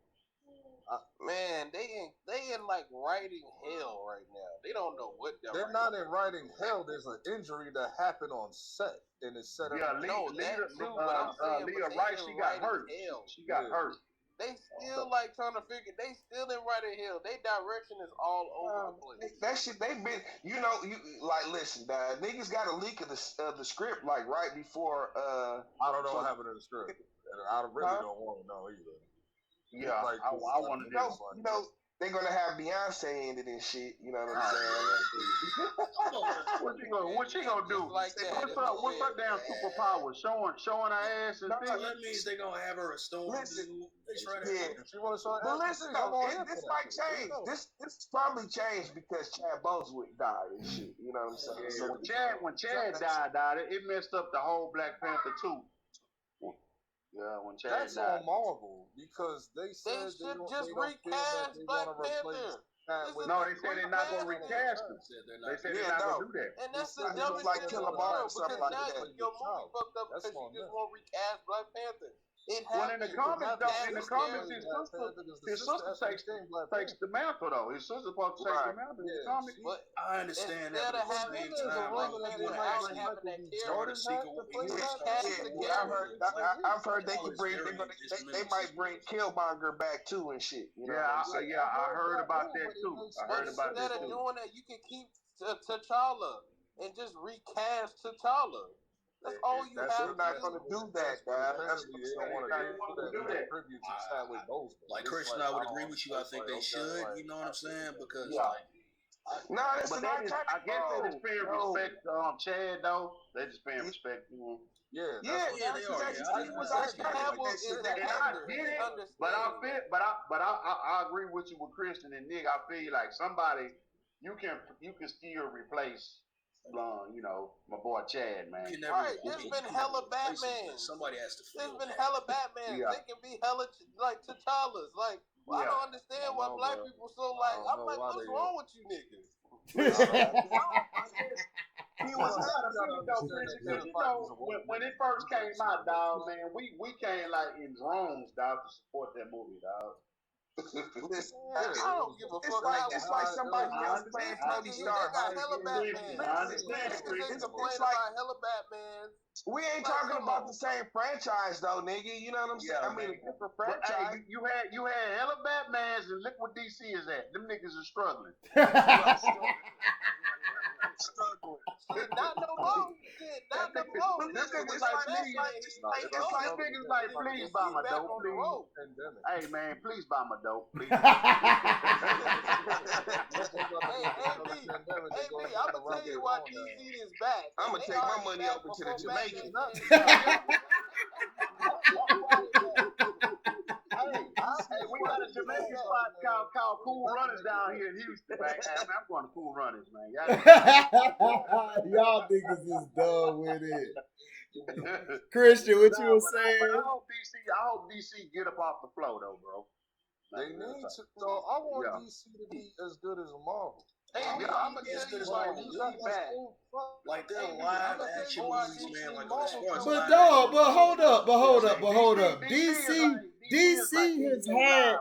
Man, they in like writing hell right now. They don't know what they're not in writing hell. There's an injury that happened on set, and it's set up. Yeah, Leah Rice, she got hurt. She got hurt. They still like trying to figure. They still in writing hell. Their direction is all over the place. That shit they've been. You like listen, niggas got a leak of the script like right before. I don't know what happened in the script. I really don't want to know either. Yeah, like, I want to know. You know, they're gonna have Beyonce in it and shit. You know what I'm saying? What she gonna do? Like what's her damn superpower? Showing her ass and things. That means they're gonna have her a stone. Listen, she want to show but listen, this might change. This probably changed because Chad Bosewick died and shit. You know what I'm saying? So when Chad died, it messed up the whole Black Panther too. Yeah, when Chad That's died. on Marvel because they said they should just recast Black Panther. No, they said they're not going to recast him. They said they're not going to do that. And that's the dumbest like thing in the Killer Bar or world something because like now that. your movie fucked up because you just won't recast Black Panther. It Well, in the comics, though, in the comics, his sister takes the mantle, though. His sister's supposed to take the mantle in the comics. But I understand that, but at the same time, like, you want to actually start a sequel. I've heard they might bring Killmonger back too and shit. You know I heard about that too. Instead of doing that, you can keep T'Challa and just recast T'Challa. That's all you have. They're not going to do that, guys. Apparently, they don't want to do that. Tribute to Chadwick Boseman. Like Christian, I would agree with you. I think they should. You know what I'm saying? Because no, but I guess they just paying respect to Chad though. They just paying respect to him. Yeah, they are. But I agree with you with Christian and Nick. I feel like somebody you can still replace. My boy Chad, man. Right, there's been hella Batman. Somebody has to. There's been hella Batman. They can be hella like T'Challa's. Like, I don't understand why black people so like. I'm like, what's wrong with you niggas? He was when it first came out, dog, man, we came like in drones, dog, to support that movie, dog. Listen, I don't give a fuck. It's like somebody else playing Tony Stark. They got hella Batman. Niggas complain about hella Batman. We ain't talking about the same franchise though, nigga. You know what I'm saying? I mean, a different franchise. Hey, you had hella Batmans, and look what DC is at. Them niggas are struggling. Not no more. Not no more. It's like niggas like, please buy my dope, please. Hey man, please buy my dope, please. Hey, I'm gonna tell you why DC is back. I'm gonna take my money over to the Jamaican. Hey, we got a Jamaican spot called Cool Runners down here in Houston, man. I'm going to Cool Runners, man. Y'all niggas is done with it. Christian, what you was saying? I hope DC get up off the floor, though, bro. They need to. So I want DC to be as good as Marvel. I'm gonna tell you why DC back. Like they're live action movies, man. Like but dog, but hold up. DC has had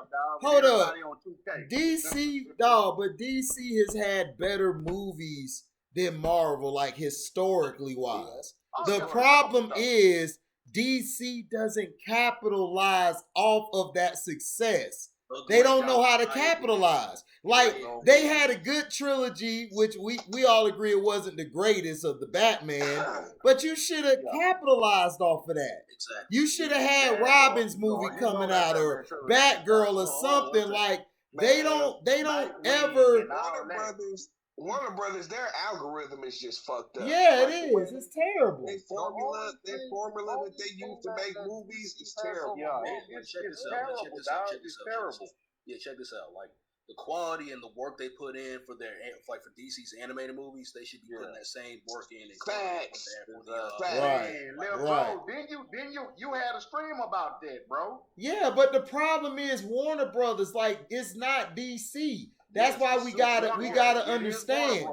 DC has had better movies than Marvel, like historically wise. The problem is DC doesn't capitalize off of that success. They don't know how to capitalize. Like, they had a good trilogy, which we all agree it wasn't the greatest of the Batman, but you should have capitalized off of that. Exactly. You should have had Robin's movie coming out, or Batgirl, or something. Like, they don't ever. Warner Brothers, their algorithm is just fucked up. Yeah, it is. It's terrible. Their formula that they use to make movies is terrible. Yeah, check this out. Yeah, check this out. Like, the quality and the work they put in for DC's animated movies, they should be putting that same work in. Facts. Bro, then you had a stream about that, bro. Yeah, but the problem is Warner Brothers, like, it's not DC. That's why we gotta understand.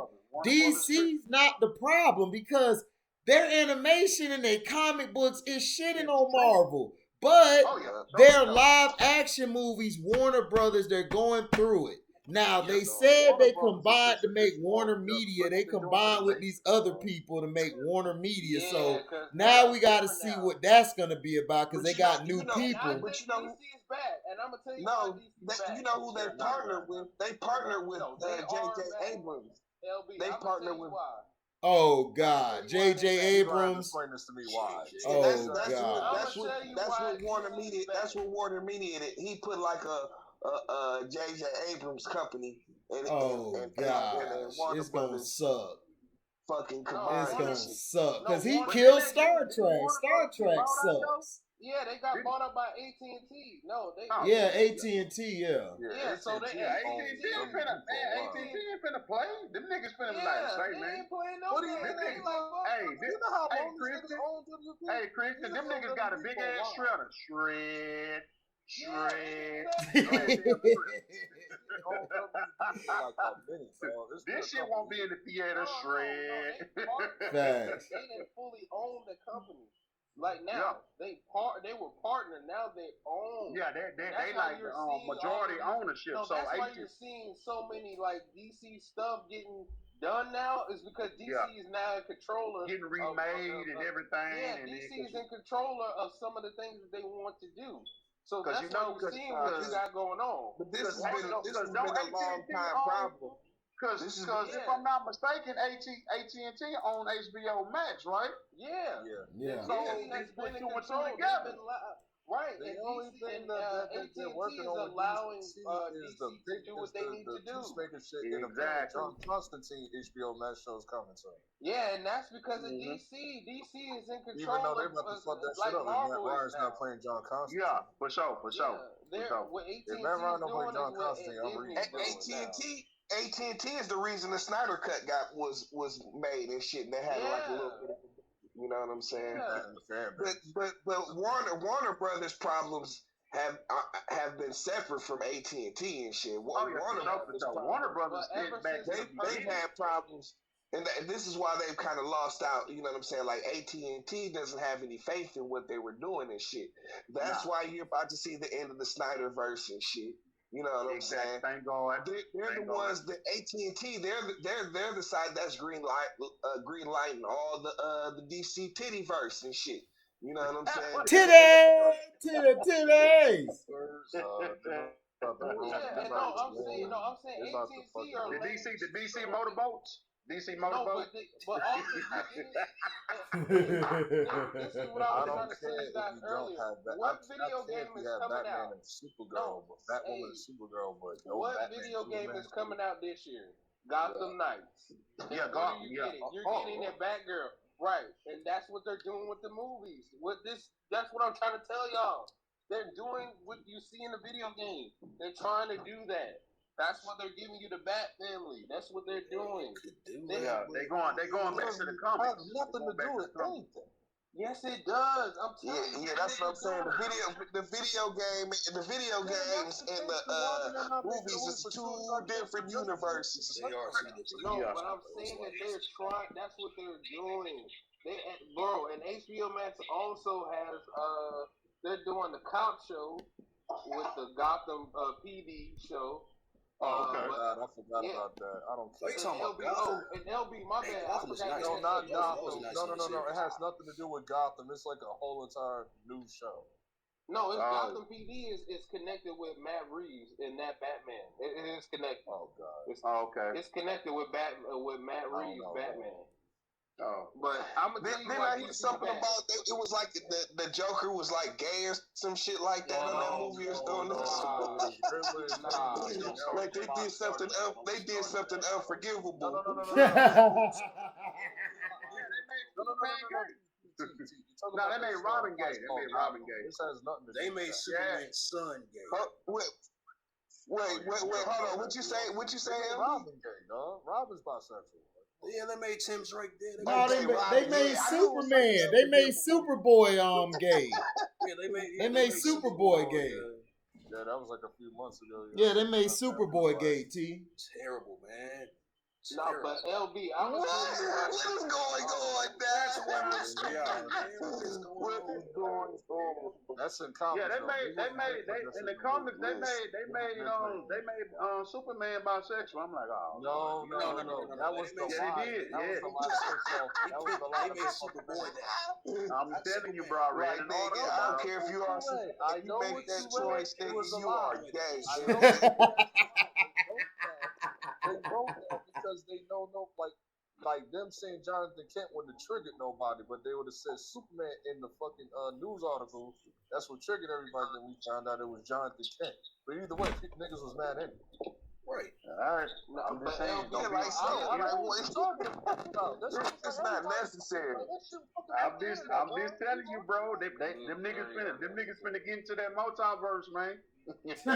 DC's not the problem, because their animation and their comic books is shitting on Marvel. But their live action movies, Warner Brothers, they're going through it. Now, they said they combined to make Warner Media. They combined with these other people to make Warner Media. So now we got to see what that's going to be about, because they got new people. But DC is bad, and I'm going to tell you you know who they partnered with? They partnered with J.J. Abrams. They partnered with... Oh God, J.J. Abrams. Explain this to me why. Oh God. That's what Warner Media. That's what Warner Media did. He put like a J.J. Abrams company. And it's gonna suck. Fucking combined. It's gonna suck because he killed Star Trek. Star Trek sucks. Yeah, they got bought up by AT&T. No, they. Yeah, AT&T. Yeah. Yeah, so they. AT&T ain't finna play. Them niggas finna say, man. They ain't playing no game. Hey, Christian, them niggas got a big ass shredder. Shred. This shit won't be in the theater. Shred. They didn't fully own the company. Like now, they were partnered. Now they own. Yeah, they like majority ownership. No, so that's why you're seeing so many like DC stuff getting done now. Is because DC is now in control of getting remade and everything. Yeah, and DC is in control of some of the things that they want to do. So that's you know, what you're seeing what you got going on. But this has been a long time problem. Because if I'm not mistaken, AT&T own HBO Max, right? Yeah. So DC has been in control. Together. Right. The and only DC thing and they're AT&T working is on allowing DC is DC to do what they need to do. Peacemaker shit. And John Constantine HBO Max show is coming soon. Yeah, and that's because of DC. DC is in control. Even though they're about to fuck that shit up, if Matt Ryan's not playing John Constantine. Yeah, for sure. What AT&T if Matt Ryan don't play John Constantine, I'm reading. AT&T is the reason the Snyder Cut was made and shit. And they had like a little bit of, you know what I'm saying? But Warner Brothers problems have been separate from AT&T and shit. Warner Brothers they've had problems. And this is why they've kind of lost out, you know what I'm saying? Like AT&T doesn't have any faith in what they were doing and shit. That's why you're about to see the end of the Snyderverse and shit. You know what I'm saying? Thank God. They're the ones that AT&T. They're the side that's green lighting all the DC tittyverse and shit. You know what I'm saying? Titties. I'm saying AT&T are the DC motorboats. DC motorboats. But also, this is what I was trying to say to you guys earlier. What video game is coming out? Supergirl, but Batwoman is Supergirl, but what video game is coming out this year? Gotham Knights. Yeah, Gotham. You're getting that Batgirl, right? And that's what they're doing with the movies. That's what I'm trying to tell y'all. They're doing what you see in the video game. They're trying to do that. That's what they're giving you, the Bat family. That's what they're doing. They're going back to the comics. It has nothing to do with anything. Yes, it does. I'm telling you. Yeah, that's what I'm saying. The video games and the movies is two different universes. No, but I'm saying that they're trying. That's what they're doing. And HBO Max also has they're doing the cop show with the Gotham PD show. Oh, okay. I forgot about that. I don't care. And LB, my bad. No, not Gotham. No. It has nothing to do with Gotham. It's like a whole entire new show. No, it's Gotham PD is connected with Matt Reeves and that Batman. It is connected. Oh God. Okay. It's connected with Matt Reeves Batman. Oh, but I'm gonna tell you Then I hear something about it was like the Joker was like gay or some shit like that in that movie or something. Like they did something unforgivable. No, they made Robin gay. This has nothing to do. They made Superman's son gay. Wait, hold on. What you say? Robin gay, dog. Robin's bisexual. Yeah, they made Tim Drake dead. No, they made Superman. They made Superboy gay. Yeah, they made Superboy gay. Yeah, that was like a few months ago. Yeah, they made Superboy gay, T. Terrible, man. No, but LB, I'm what is going on? That's what is going on. That's in comics. Yeah, they made in the comics they made Superman bisexual. I'm like, oh no. That was the lie. That was the lie. They made Superboy that. I'm telling you, bro. I read an article. I don't care if you are. I know you make that choice, nigga. You are gay. They wrote that because they know like them saying Jonathan Kent wouldn't have triggered nobody, but they would have said Superman in the fucking news article. That's what triggered everybody. Then we found out it was Jonathan Kent. But either way, niggas was mad anyway. Right. All right. No, I'm just saying. It's not necessary. I'm just telling you, bro. Them niggas finna get into that multiverse, man. Nobody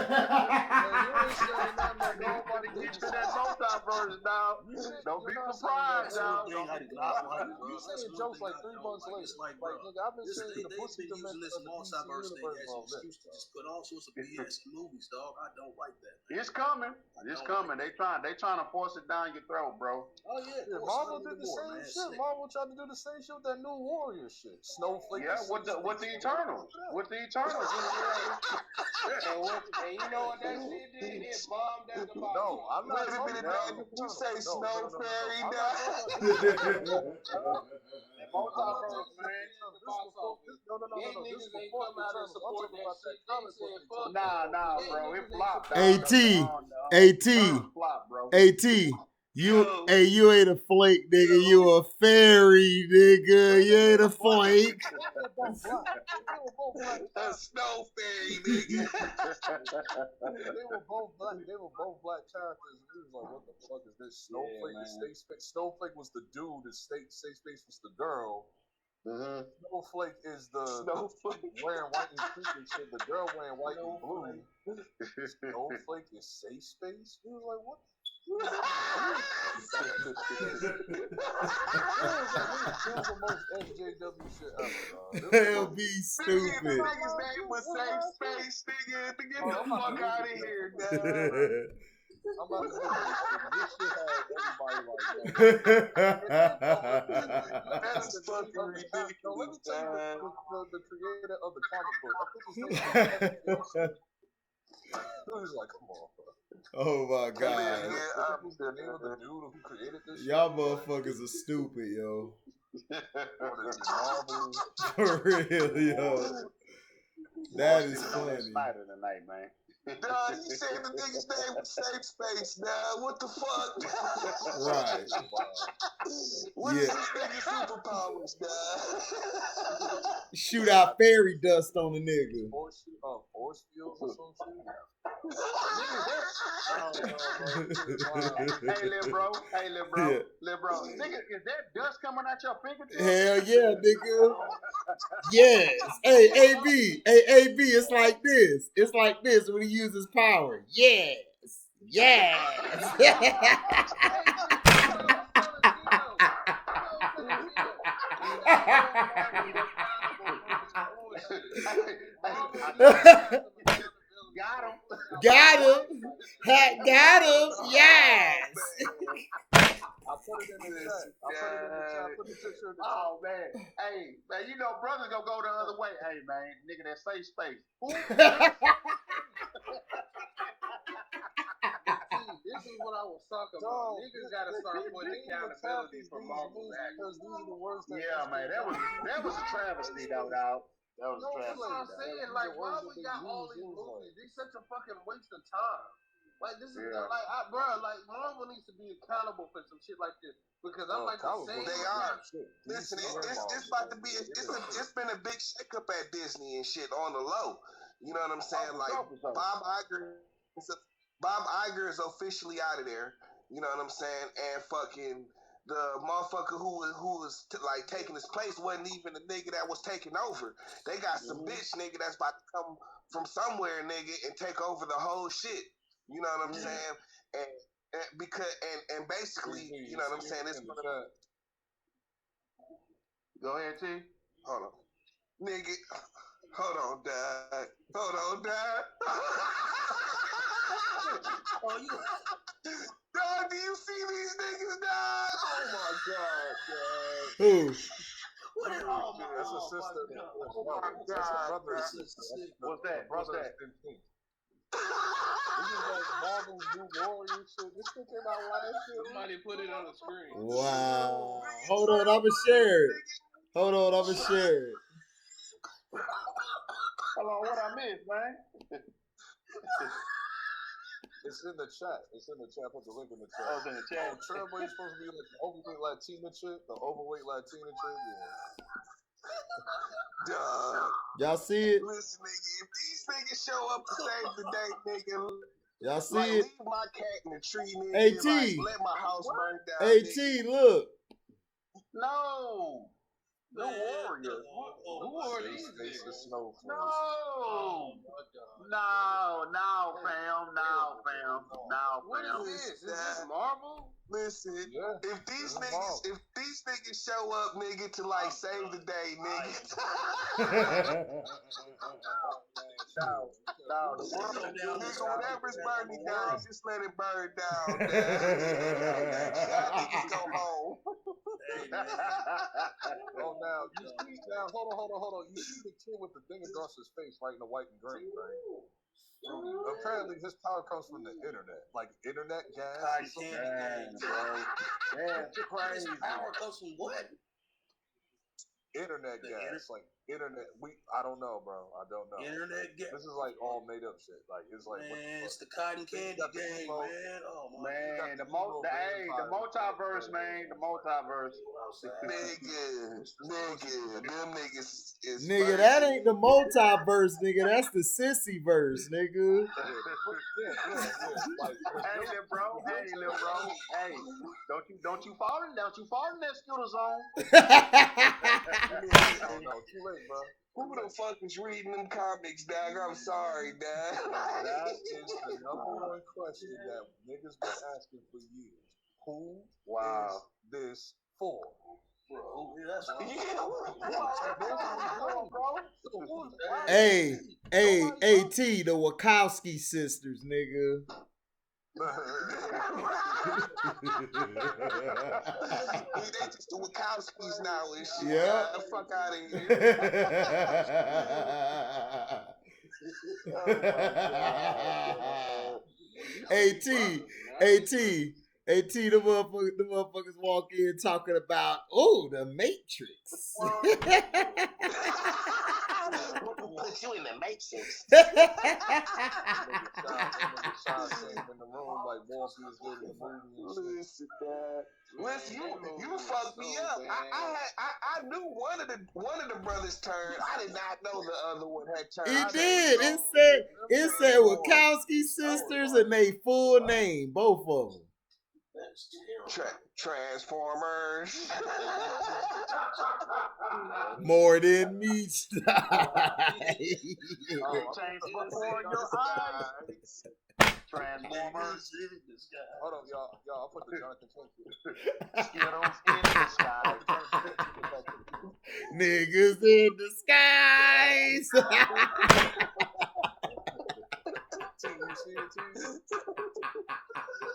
get to that multiverse now. Don't be surprised now. You saying jokes like 3 months later. Like, nigga, I've been saying the pussy been using this multiverse thing as an excuse to just put all sorts of BS in movies, dog. I don't like that. It's coming. It's coming. They trying to force it down your throat, bro. Oh yeah. Marvel did the same shit. Marvel tried to do the same shit with that new Warrior shit. Snowflake. Yeah, with the Eternals. With the Eternals. And you know what that shit did? It bombed at the bottom. No, I'm not talking about Did you say Snow Fairy? Multiverse, man. Nah, bro. It flopped. AT, you ain't a flake, nigga. You a fairy, nigga. You ain't a flake. A snow fairy, nigga. They were both black. They were both black characters. It was like, what the fuck is this? Snowflake is Safe Space. Snowflake was the dude. Safe Space was the girl. Mm-hmm. Snowflake is the wearing white and pink and shit. The girl wearing white and blue. Snowflake is Safe Space. He was like, what? That's the most SJW shit ever. They'll be stupid. Nigga's name was Safe Space, nigga. To get the fuck out of here, dog. I'm about to say this shit had everybody like, That's fucking ridiculous, the creator of the comic book. I think his name was He's like, come on, bro. Oh my god. Who's the name of the dude who created this shit? Y'all motherfuckers are stupid, yo. For real, yo. That is funny. Snyder tonight, man. Dog, you said the nigga's name was Safe Space, dog. What the fuck? Right. What is this nigga's superpowers, dog? Shoot out fairy dust on the nigga. Force fields or some shit? Hey, little bro. Yeah. Little bro. Nigga, is that dust coming out your fingertips? Hell yeah, nigga. Yes. Hey, AB. Hey, AB, it's like this. It's like this when he uses power. Yes. Yes. Got him. Got him. Got him. Yes. I put it in the chat. I put the picture in the chat. Oh, man. Hey, man, you know brothers gonna go the other way. Hey, man, nigga, that Safe Space. This is what I was talking about. Niggas gotta start putting accountability for Marvel's actions. These are the words that Yeah, man, that was a travesty, though, dog. That was a That's what I'm travesty. saying. Like, why we got all these movies? These such a fucking waste of time. Like, this is like Marvel needs to be accountable for some shit like this because I'm like the same. They are. Listen, it's about to be. It's been a big shakeup at Disney and shit on the low. You know what I'm saying? Like Bob Iger is officially out of there. You know what I'm saying? And fucking the motherfucker who was like taking his place wasn't even the nigga that was taking over. They got some bitch nigga that's about to come from somewhere, nigga, and take over the whole shit. You know what I'm saying? And because basically, you know what I'm saying? It's gonna... Go ahead, T. Hold on, nigga. Hold on, Dad. Oh, you. Dog, do you see these niggas, dog? Oh my god, dog. Who? That's a sister. Oh my god. What's that? This is like Marvel's new Warrior shit. This shit came out last year. Somebody put it on the screen. Wow. Hold on, I'ma share it. Hold on, what I missed, man? It's in the chat. Put the link in the chat. Oh, it's in the chat. Trevor, you're supposed to be like the overweight Latina chick. The overweight Latina chick. Yeah. Dog. Y'all see it? Listen, nigga, if these niggas show up to save the day, nigga, y'all see like, it? leave my cat in the tree, nigga. AT. Like, let my house burn down. AT, look. No. New Warriors. Who are these? No, fam. What is this? Is this Marvel? Listen, if these niggas show up, nigga, to like save the day, nigga. No, whatever's burning down, just let it burn down. Y'all niggas go home. Oh, now you see now. Hold on. You see the kid with the thing across his face, right in the white and green, right? Apparently, his power comes from the internet, like internet gas. That's crazy. His power comes from what? Internet gas, like internet. I don't know, bro. I don't know. Internet gas. This is like all made up shit. Like it's like man, it's the cotton candy game, man. Oh my man, the multiverse, man, the multiverse. Nigga, them niggas is nigga, that ain't the multiverse, nigga. That's the sissy verse, nigga. Hey, little bro. Hey, don't you fall in that Skittle zone. No, too late, bro. Who the fuck is reading them comics, dog? I'm sorry, dog. That is the number one question that niggas been asking for years. Who is this for? Bro, that's Hey, T, the Wachowski sisters, nigga. They just the Wachowskis now and shit. Yeah. The fuck out of here. T, the motherfuckers walk in talking about, the Matrix. Put you in the Matrix. In the room like Morpheus did in the movie. Listen, you fucked me up. I knew one of the brothers turned. I did not know the other one had turned. He did. It said Wachowski sisters and they full name, both of them. Transformers. More than meat Transformers. Hold on, y'all. I'll put the Jonathan Skittles in the sky. Niggas in the skies. You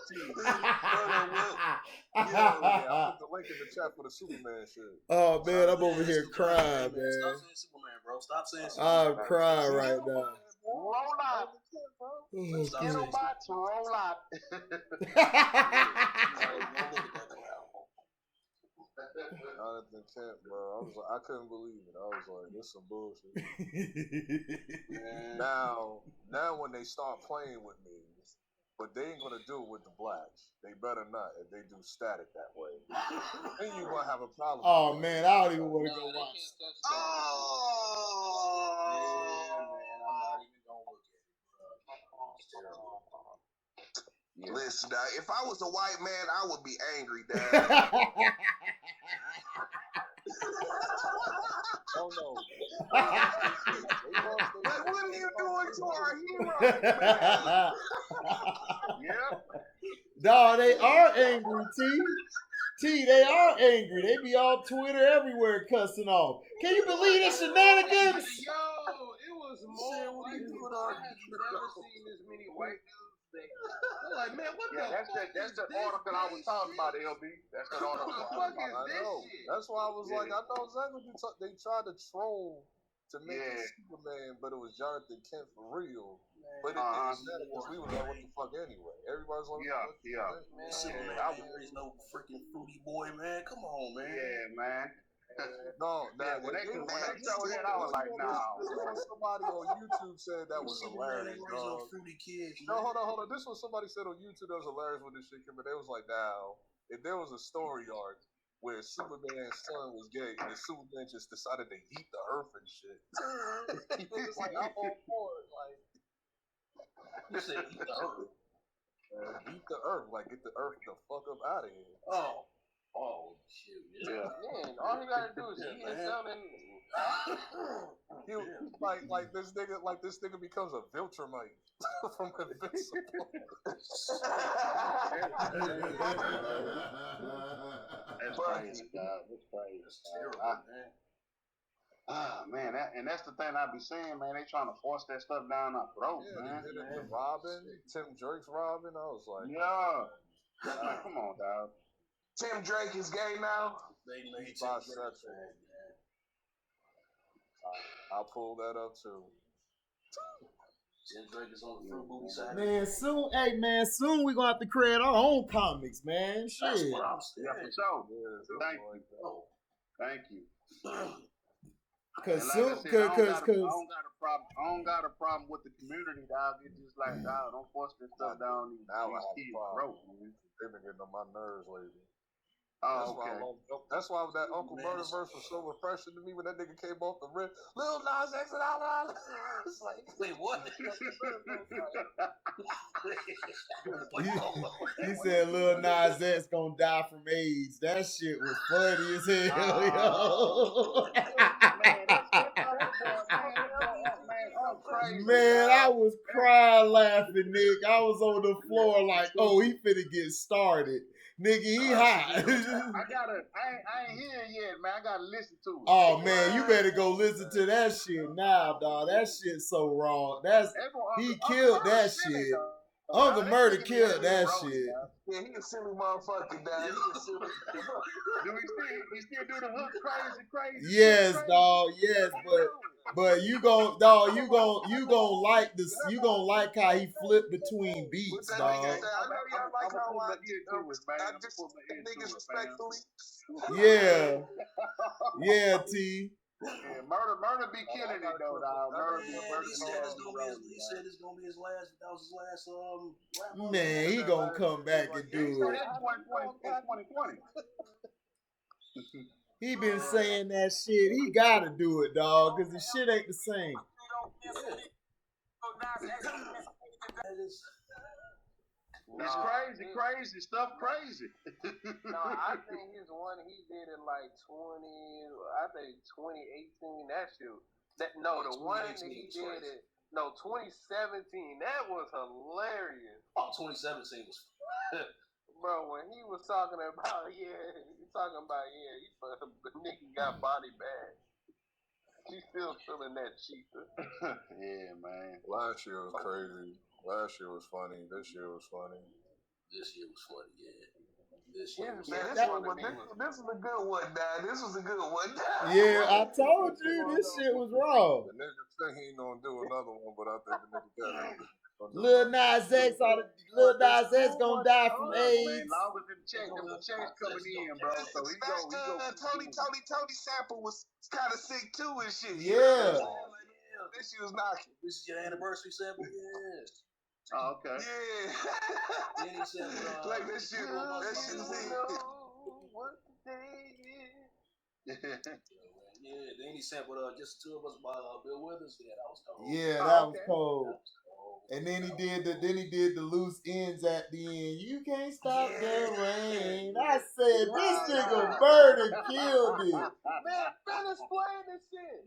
see it, I'll put the link in the chat for the Superman shit. Oh man, I'm over here crying, man. Stop saying Superman, bro. Stop saying Superman. I'm crying right now. Roll out. Skittlebots, roll out. Jonathan Kent, bro. I couldn't believe it. I was like, this is some bullshit. Now when they start playing with me, but they ain't gonna do it with the blacks. They better not if they do static that way. Then you gonna have a problem. Oh man, I don't even want to go watch. Yeah, man, I'm not even gonna look at it, bro. It's terrible. Yeah. Listen, dog, if I was a white man, I would be angry, dog. Oh no. Like, what are you doing to our hero? Yep. Dog, they are angry, T, they are angry. They be on Twitter everywhere cussing off. Can you believe this shenanigans? Yo, it was more white people. I have never seen this many white dudes. I'm like, man, what the that's the article I was talking about, LB. That's the article. What the fuck is this shit? That's why I was like, I know exactly what they tried to troll to make it Superman, but it was Jonathan Kent for real. But it didn't matter because we were like, what the fuck anyway? Everybody's like, Man, Superman, I was no freaking fruity boy, man. Come on, man. Yeah, man. No, when they showed that, I was like, nah. Somebody on YouTube said that was hilarious, dog. Fruity kids, no, hold on. This was somebody said on YouTube that was hilarious when this shit came, but they was like, now, if there was a story arc where Superman's son was gay and Superman just decided to eat the earth and shit. He was like, I'm all for it. Like, you said eat the earth. Eat the earth. Like, get the earth the fuck up out of here. Oh. Oh shit! Yeah. Man, all he gotta do is eat and something. Like this nigga becomes a Viltrumite from Invincible. That's crazy, dog. That's crazy. That's terrible, man. Man, that's the thing I be saying, man. They trying to force that stuff down our throat, Yeah, man. they did it with Robin, Tim Drake's Robin. I was like, yeah. Come on, dog. Tim Drake is gay now. He's bisexual. I'll pull that up too. Tim Drake is on the fruit movie side. Man, soon we gonna have to create our own comics, man. Shit. That's what I'm saying. Yeah, for sure. Thank you. Cause like soon, I said, I cause I don't got a problem with the community, dog. It's just like, dog, don't force this stuff down these kids' throats, man. They've been getting on my nerves lately. Oh, That's why that Uncle Murder verse was so refreshing to me when that nigga came off the rip. Lil Nas X and all. It's like, wait, what? he said Lil Nas X gonna die from AIDS. That shit was funny as hell, yo. Man, I was crying laughing, Nick. I was on the floor like, oh, he finna get started. Nigga, he hot. I ain't here yet, man. I gotta listen to it. Oh man, you better go listen to that shit now, dog. That shit's so wrong. He killed that shit. Uncle Murder killed that shit. Yeah, he a silly motherfucker, dog. He a silly. Do he still do the hook crazy? Yes, dog. Yes, but you gon' like this. You gon' like how he flipped between beats, dog. I know y'all like how I just niggas respectfully. Yeah, T. Yeah, murder be killing it though, dog. He said it's gonna be his last. That was his last rap. Man, he gonna come back and do it. That's 2020. He been saying that shit. He gotta do it, dog, because the shit ain't the same. It's crazy stuff, crazy. No, I think his one he did in like 2018. That shit. The one that he did in 2017. That was hilarious. Oh, 2017 was. Bro, when he was talking about nigga got body bag. She's still feeling that cheaper. Yeah, man. Last year was crazy. Last year was funny. This year was funny. This year was funny, yeah. This year was this is a good one, dad. This was a good one. Yeah, I told you this shit was wrong. The nigga said he ain't gonna do another one, but I think the nigga got it. Lil Nas X gonna die from AIDS. Long as them checks coming in, bro. So he go. Tony sample was kind of sick too and shit. Yeah. This shit was knocking. This is your anniversary sample, yeah. Oh, okay. Yeah. Then he said, like that shit was what the day is. Yeah, then he sampled Just Two of Us by Bill Withers. Yeah, that was cold. Yeah, that was cold. And then he did the loose ends at the end. You can't stop the rain. I said this nigga Bird killed it. Man, finish playing this shit.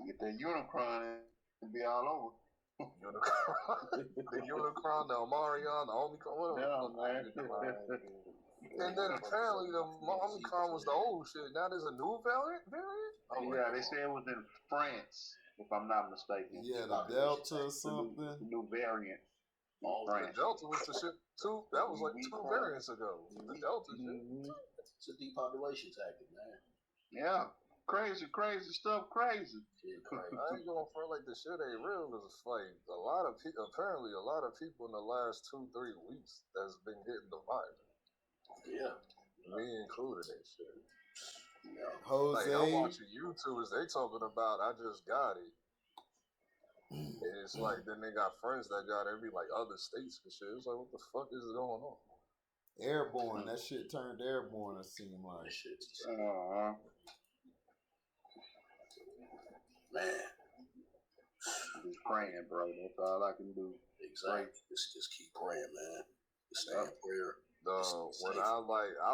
Get that Unicron and be all over. The Unicron, the Omarion, the Omicron. Man. And then apparently the Omicron was the old shit. Now there's a new variant? Oh, yeah, they said it was in France, if I'm not mistaken. Yeah, the Delta or something. The new variant. The Delta was the shit too. That was like 2 variants ago. The Delta shit. It's a depopulation tactic, man. Yeah. Crazy stuff, crazy. I ain't going for like the shit ain't real because it's like apparently a lot of people in the last 2-3 weeks that's been getting the virus. Yeah. Me included and shit. Yeah. Jose. Like I'm watching YouTubers, they talking about I just got it. And it's like then they got friends that got every like other states and shit. It's like what the fuck is going on? Airborne, that shit turned airborne, it seemed like. Man. just praying, bro. That's all I can do. Exactly. Just keep praying, man. Just stay in prayer. When I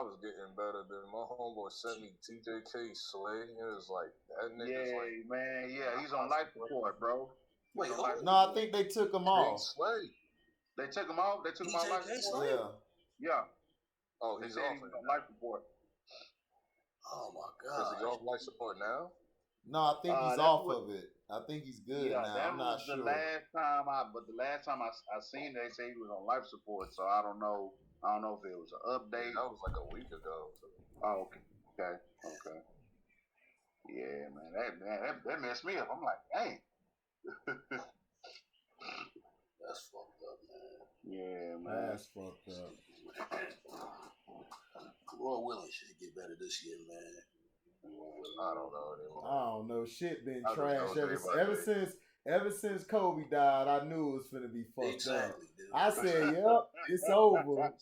was getting better, then my homeboy sent me TJK Slay. It was like that nigga's man, he's on life support, bro. Wait, no, I think they took him off. Slay. They took him off. They took him off life support. Yeah. Oh, he's off on life support. Oh my God. Is he off life support now? No, I think he's off of it. I think he's good now. I'm not sure. The last time I seen, they say he was on life support. So I don't know. I don't know if it was an update. That was like a week ago. Oh, okay. Yeah, man, that messed me up. I'm like, dang. That's fucked up, man. Yeah, man. That's fucked up. Lord willing, should get better this year, man. I don't know anymore. I don't know. Shit been trash ever since Kobe died. I knew it was finna be fucked up. Dude. I said, "Yep, it's over."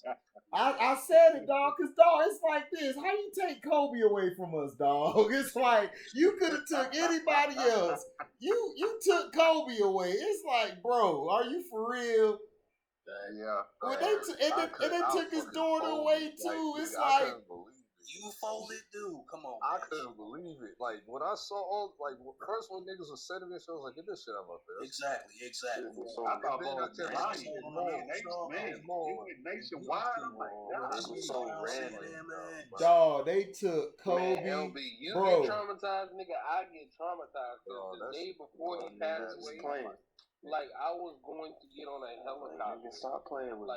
I said it, dog. Cause dog, it's like this. How you take Kobe away from us, dog? It's like you could have took anybody else. You took Kobe away. It's like, bro, are you for real? Yeah. When they took his daughter away too. It's like. You folded, dude. Come on. I couldn't believe it. Like when I saw first when niggas was sending me, I was like, get this shit out of my face. Exactly. So I thought nationwide. I'm like, God, this was so random, man. Dog, they took Kobe. Man, LB, you bro. get traumatized, nigga. I get traumatized. The day before he passed away, like I was going to get on a helicopter. Stop playing with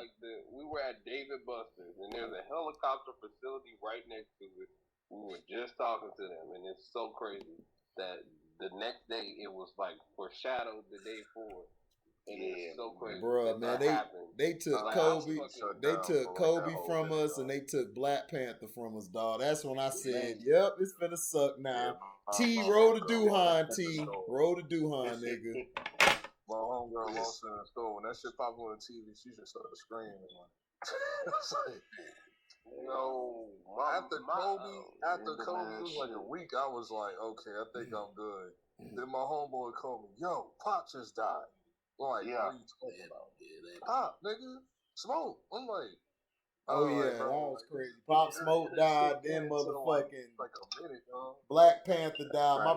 we were at David Buster's, and there's a helicopter facility right next to it. We were just talking to them, and it's so crazy that the next day it was like foreshadowed the day before. And it's so crazy. Bruh, man, they took Kobe. They took Kobe from us, and they took Black Panther from us, dog. That's when I said, "Yep, it's finna suck now." T, roll the Duhan, T, roll the Duhan, nigga. My homegirl walks in the store. When that shit popped on the TV, she just started screaming. After Kobe, it was like a week. I was like, okay, I think I'm good. Then my homeboy called me, yo, Pop just died. I'm like, what are you talking about? Pop, nigga, Smoke. I'm like, oh yeah, that was crazy. Pop Smoke died, then motherfucking like a minute, Black Panther died. My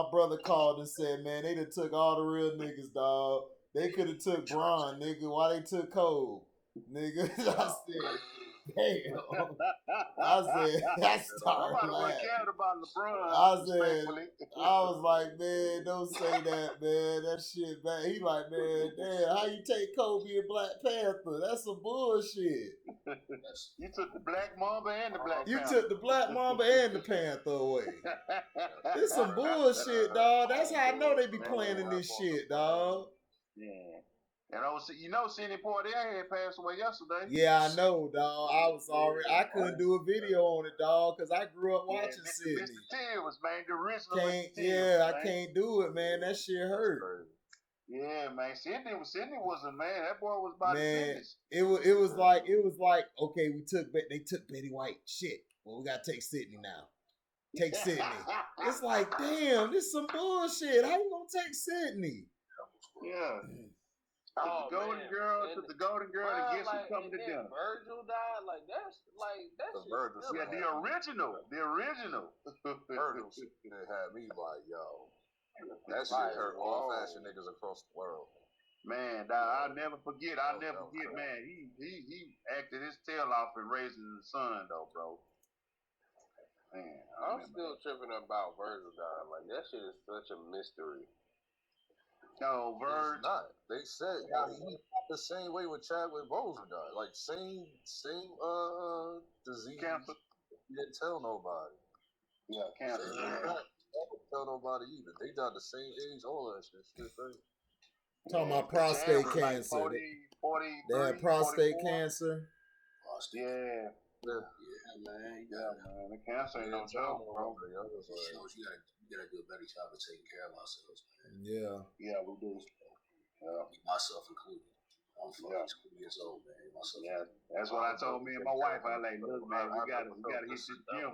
brother called and said, man, they done took all the real niggas, dog. They could have took Bron, nigga. Why they took Cole, nigga? I said, damn. I said, I started laughing. I was like, man, don't say that, man. That shit, man. He like, man, damn, how you take Kobe and Black Panther? That's some bullshit. You took the Black Mamba and the Black Panther. You took the Black Mamba and the Panther away. It's some bullshit, dog. That's how I know they be planning this shit, dog. Yeah. And Sidney Poitier had passed away yesterday. Yeah, I know, dog. I couldn't do a video on it, dog, because I grew up watching Sidney. Mr. Tears, man, the original. I can't do it, man. That shit hurt. Yeah, man. Sidney was a man. That boy was about to finish. It was like, okay, they took Betty White. Shit. Well, we gotta take Sidney now. Take Sidney. It's like, damn, this is some bullshit. How you gonna take Sidney? Yeah. The Golden Girl to get some coming to dinner. Virgil died, that's Virgil. Yeah, the original. Virgil had me like, yo, that shit hurt all fashion niggas across the world. Man, I'll never forget. Man. He acted his tail off in Raising the Sun, though, bro. Man, I'm still tripping about Virgil dying. Like that shit is such a mystery. No, Virg. Not. They said he the same way with Chadwick Boseman died. Like same disease. Cancer. He didn't tell nobody. Yeah, cancer. They didn't tell nobody either. They died the same age, all that shit. Talking about prostate cancer. 40, they had prostate cancer. Yeah. Man. The cancer ain't no joke, bro. We gotta do a better job of taking care of ourselves, man. Yeah, we do. Myself included. I'm 42 years old, man. Yeah, that's what I told me and my wife. I like, look, man, we gotta hit this gym.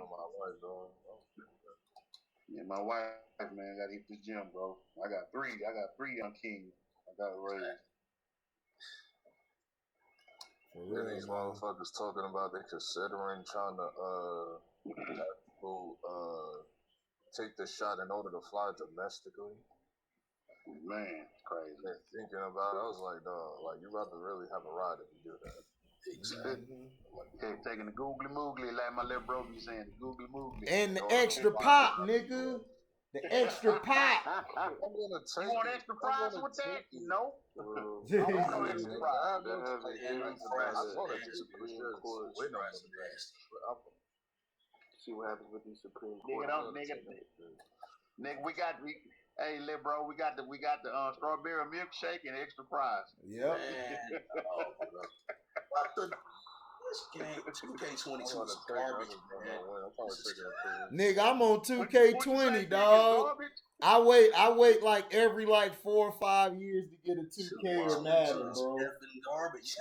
Yeah, my wife, man, got to hit the gym, bro. I got three young kings. I got to raise. Yeah, these motherfuckers talking about they considering trying to have people take the shot in order to fly domestically. Man, crazy. They're thinking about it. I was like, dog, like you about to really have a ride if you do that. Exactly. Taking the googly moogly, like my little bro be saying, the googly moogly. And the extra pop, nigga. The extra pop. I'm gonna take You want it. extra fries with that? No. I want no extra fries. See what happens with these Supreme Court. Nigga, hey, little bro, we got the strawberry milkshake and extra fries. Yep. This game 2K22 is garbage, man. Nigga, I'm on 2K20, dog. I wait like every 4 or 5 years to get a 2K or Madden, bro. Garbage.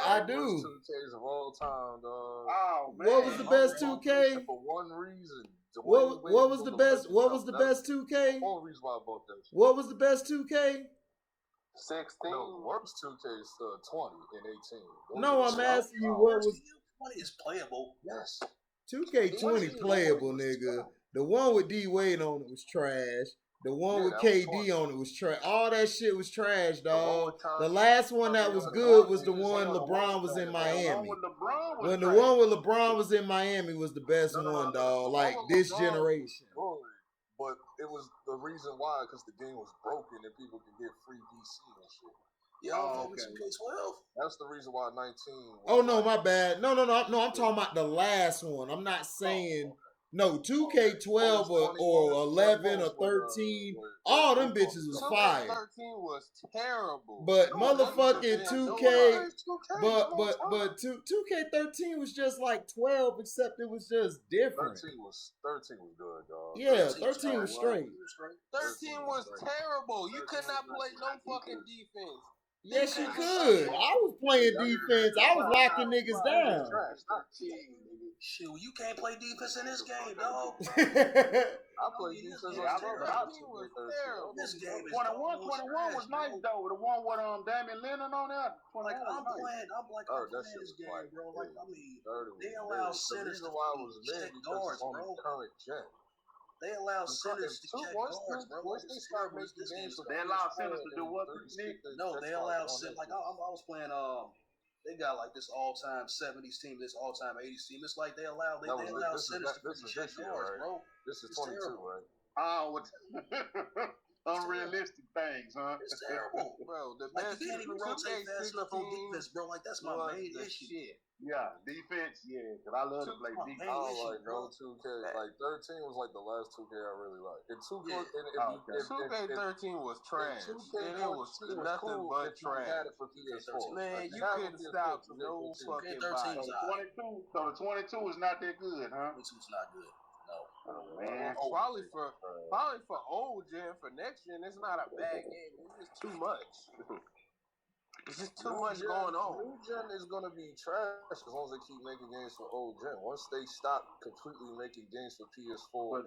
I do. 2Ks of all time, dog. Oh man. What was the best 2K? For one reason. What was the best 2K? Only reason why I bought that. What was the best 2K? 16. No, worst 2K is 20 and 18. No, I'm asking you what was 20 is playable. Yes. 2K20 playable, nigga. The one with D Wade on it was trash. The one with KD on it was trash. All that shit was trash, dog. The last one that was good was the one LeBron was in Miami. When the one with LeBron was in Miami was the best one, dog. Like this generation. But it was the reason why, because the game was broken and people could get free DC and shit. Yeah, okay. 2K12. That's the reason why 19. Oh no, my bad. No. I'm talking about the last one. I'm not saying. No, 2K12 or 11 or 13, all them bitches was fire. 2K13 was terrible. But motherfucking 2K, but 2K13 was just like 12, except it was just different. 13 was good, dog. Yeah, 13 was straight. 13 was terrible. You could not play no fucking defense. Yes, you could. I was playing defense. I was locking niggas down. Shit, you can't play defense in this game, dog. I play defense. This game is 21 was nice though. The one with Damian Lillard on there. I'm playing this game, bro. Like I mean, they allow centers to check guards, bro. They allow centers to check guards, bro. Once they start making games, they allow centers to do what? No, they allow centers. Like I was playing. They got like this all-time 70s team, this all-time 80s team. It's like they allow centers to check guards, bro. This is 22, right? Oh, unrealistic things, huh? It's terrible, bro. You can't even rotate fast enough on defense, bro. Like that's my main issue. Yeah, defense. Yeah, because I love to play defense. I don't like no 2K. Like 13 was like the last 2K I really liked. And 2K13 was trash. And it was nothing but trash. Man, you couldn't stop no fucking body. So the 22 is not that good, huh? 22 is not good. No. Oh, man. Probably for old gen, for next gen, it's not a bad game. It's just too much. It's just too much going on. New gen is going to be trash as long as they keep making games for old gen. Once they stop completely making games for PS4 for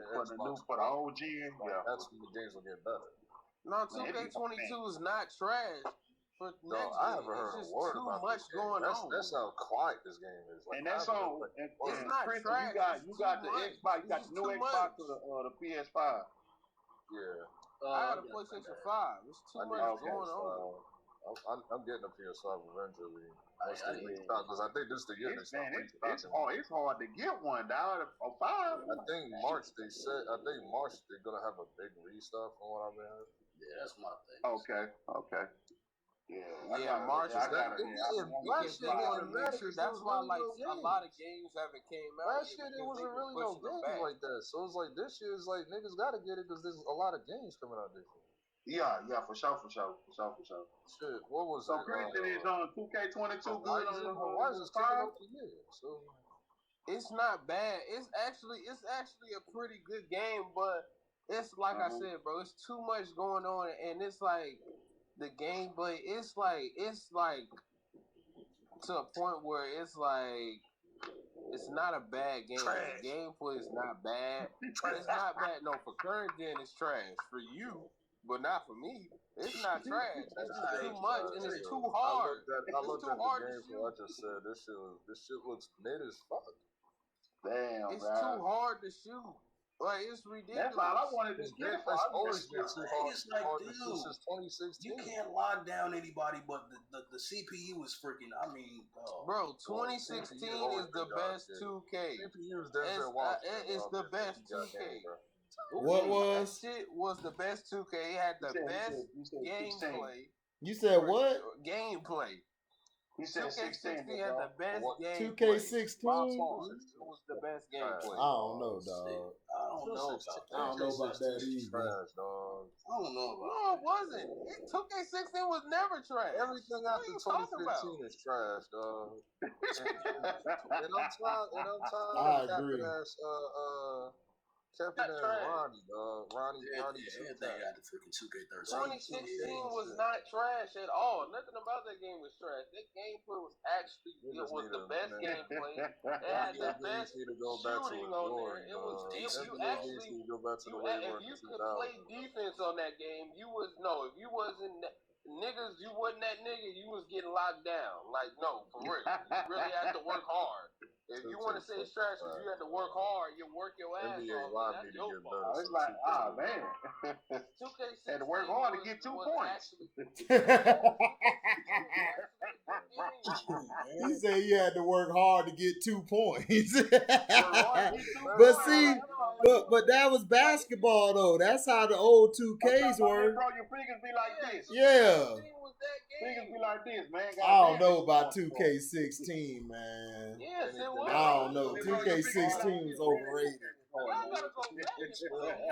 the old gen, that's when the games will get better. No, 2K22 is not trash. For next I haven't heard a word about too much going on. That's how quiet this game is. Like, and that's on. It's not Chris, trash. You got the Xbox. You got the new Xbox or the PS5. Yeah. I got a PlayStation 5. It's too much going on. I'm getting a PS5 eventually. Because I think this is the year it's hard to get one down a 5. I think March they're gonna have a big restock from what I've heard. Yeah, that's my thing. Okay. Yeah, March is that. That's why a lot of games haven't came out. Last year there wasn't really no games like that. So it's like this year is like niggas gotta get it because there's a lot of games coming out this year. Yeah, for sure. Shit, what was so Christian is on 2K22 good on why is this kicking up the year? So it's not bad. It's actually a pretty good game, but it's like I said, bro, it's too much going on, and it's like the game, but it's like to a point where it's like It's not a bad game. Trash. The gameplay is not bad. It's not bad. No, for current gen, it's trash. For you, but not for me. It's not trash. It's just too much, and it's too hard. I looked It's at too hard the to game, shoot. so I just said this shit looks mid as fuck. Damn, It's bro. too hard to shoot. Like, it's ridiculous. That's all I wanted to get it for. It's always been too hard. It's like, dude, since 2016. you can't lock down anybody, but the CPU is freaking. I mean, bro, 2016 is the best 2K. It's the best 2K. What was? That shit was the best 2K. It had the best gameplay. You said what? Gameplay. He said 2K16 had the best gameplay. 2K16 was the best gameplay. I don't know, dog. I don't know about that either. Trash, dog. I don't know about No, it wasn't. 2K16 was never trash. Everything after 2015 is trash, dog. and I'm tired. I agree. Captain Ronnie, dog. Ronnie. Everything got the freaking 2K13. 2016 was not trash at all. Nothing about that game was trash. That gameplay was actually the best gameplay. It had the best shooting on there. It was if you actually if you could play defense on that game, you was if you wasn't niggas, you wasn't that nigga, you was getting locked down. Like no, for real. You really had to work hard. If you want to say it's trash, because you had to work hard, you work your ass off. That's your fault. It's like, man. 2K16 Had to work hard to get 2 points. He said you had to work hard to get 2 points. But see, but that was basketball though. That's how the old 2Ks were. Bro, your fingers be like this. Yeah. Fingers be like this, man. I don't know about 2K16, man. Yes, it was. I don't know. 2K16 was overrated.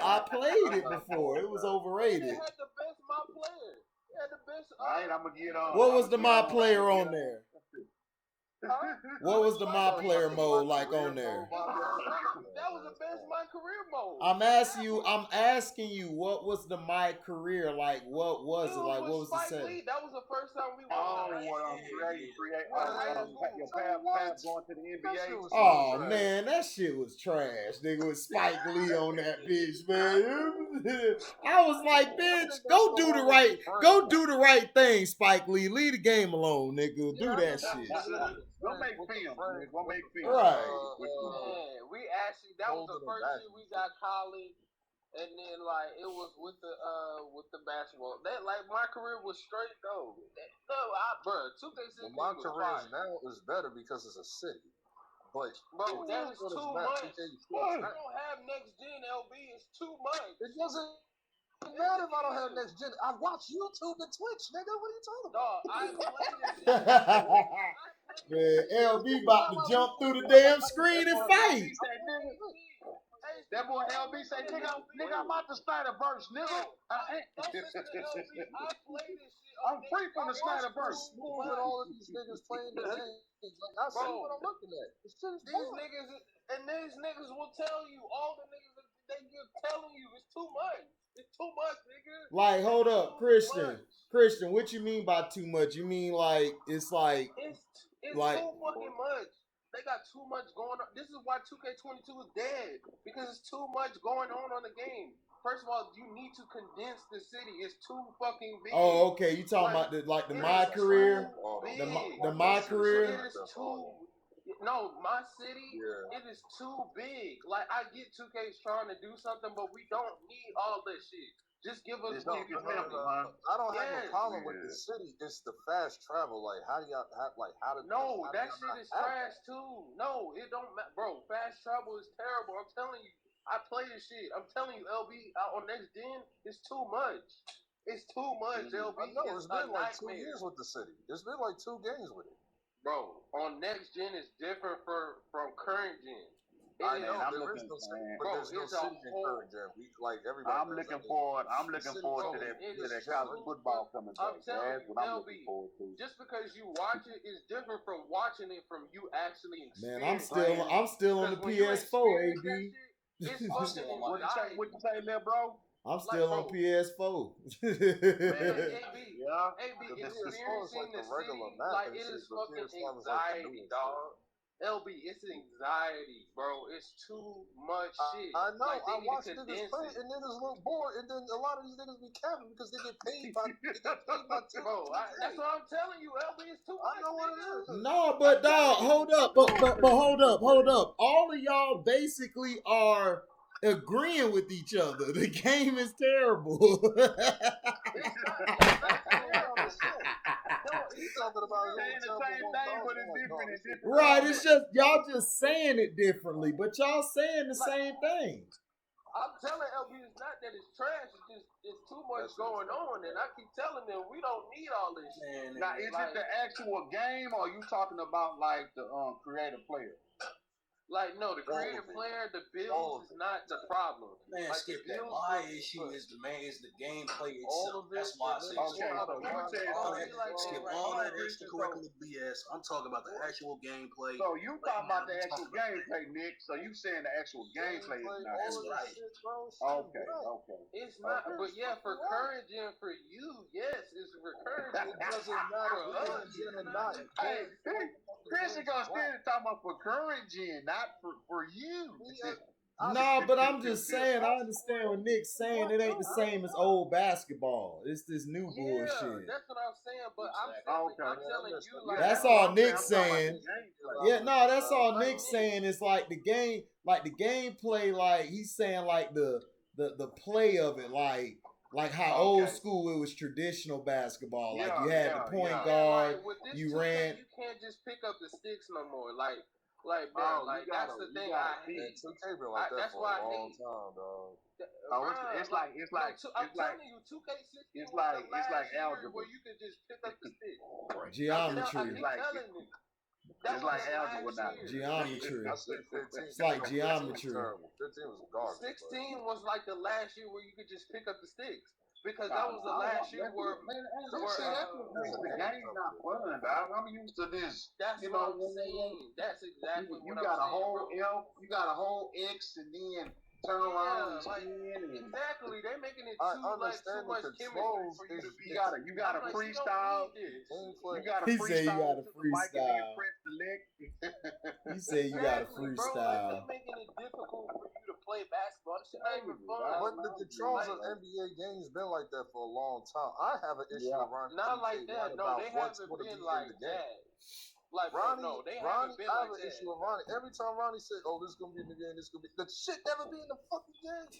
I played it before. It was overrated. It had the best my player. It had the best. Alright, I'm gonna get on. What was the my player on there? Huh? What was the my player mode like on there? That was the best my career mode. I'm asking you, what was the my career like? What was it like? What was the setting? That was the first time we Your path going to the NBA. Oh man, that shit was trash, nigga. With Spike Lee on that bitch, man. I was like, bitch, go do the right thing, Spike Lee. Leave the game alone, nigga. Do that shit. We'll make film. Right. We actually that was the first year we got college, and then like it was with the basketball. That like my career was straight though. Bro, 2K16. My career now is better because it's a city. But bro, that is too much. I don't have next gen LB. It's too much. It doesn't matter if I don't have next gen. I watch YouTube and Twitch, nigga. What are you talking about? Dog, I played it. Man, LB about to jump through the damn screen and fight. That boy LB say, nigga, I'm about to start a verse, nigga. I'm free from the Snyder verse. Smooth with all of these niggas playing the game. Like, I see what I'm looking at. These niggas will tell you, all the niggas they just telling you it's too much. It's too much, nigga. Like, hold up, Christian, what you mean by too much? You mean like it's like it's like too fucking much. They got too much going on. This is why 2K22 is dead, because it's too much going on the game. First of all, you need to condense the city. It's too fucking big. Oh, okay. You talking about the my career? The my career? It is too. No, my city, it is too big. Like, I get 2K's trying to do something, but we don't need all this shit. Just give us I don't have a problem with the city. It's the fast travel. Like, how do y'all No, that shit is trash too. No, it don't matter. Bro, fast travel is terrible. I'm telling you. I play this shit. I'm telling you, LB, on next gen, it's too much. It's too much, LB. I know, it's been like 2 years with the city. It's been like 2 games with it. Bro, on next gen is different from current gen. I know there is no city, but there's no city in current gen. Everybody. I'm looking forward to that college football coming back. That's what I'm looking forward to. Just because you watch it is different from watching it from you actually experiencing. Man, I'm still on the PS4, AB. What you say, little bro? I'm still on PS4. Man, AB, experiencing the city, like, it is fucking anxiety, dog. LB, it's anxiety, bro. It's too much shit. I know. Like, I watch niggas play, and niggas look bored, and then a lot of these niggas be capping because they get paid by bro. That's what I'm telling you, LB. It's too much. I know what it is. No, but dog, hold up, but hold up. All of y'all basically are agreeing with each other. The game is terrible. He's talking about saying the same thing, but it's different. It's different. Right, it's just y'all just saying it differently, but y'all saying the same thing. I'm telling LB, it's not that it's trash. It's just it's too much going on, and I keep telling them we don't need all this shit. Now, is it the actual game, or are you talking about like the creative player? Like, no, the creative player, the builds is not the problem. Man, like, skip that. My issue is the gameplay itself. That's why I say skip all that extracurricular BS. I'm talking about the actual gameplay. So you talking about the actual gameplay, Nick? So you saying the actual gameplay is not? That's right. Okay. It's not, but yeah, for current gen, for you, yes, it's for current gen. It doesn't matter for us. Hey, Chris is gonna still talking about for current gen, not for you. No, but I'm just saying, I understand what Nick's saying. It ain't the same as old basketball. It's this new bullshit. That's what I'm saying, but I'm telling you, like, that's all Nick's saying. Yeah, no, that's all Nick's saying. It's like the game, like the gameplay, like he's saying, like the play of it, like how old school it was traditional basketball. Like you had the point guard, like, you ran. You can't just pick up the sticks no more. Bro, that's the thing I hate. That's why I hate. It's like I'm telling you, 2K16 it's like algebra where you can just pick up the stick. Geometry. It's like algebra now. Geometry. It's like geometry. 16 was like the last year where you could just pick up the sticks. Because that was the last year where the game's not fun, dog. I'm used to this. That's what I'm saying. That's exactly what I'm saying. You got a whole L, you got a whole X, and then turn around and spin. Exactly, they're making it too much chemistry for you to be. You got a freestyle. You got a He said you got a freestyle. He said you got a freestyle. They're making it difficult for you to play basketball. It's not even fun. But the controls of NBA games been like that for a long time. I have an issue with Ronnie. Not like that. No, they haven't been like that. Like, Ronnie, no, they haven't been like that. I have an issue with Ronnie. Every time Ronnie said, "Oh, this is gonna be in the game. This is gonna be," the shit never be in the fucking game.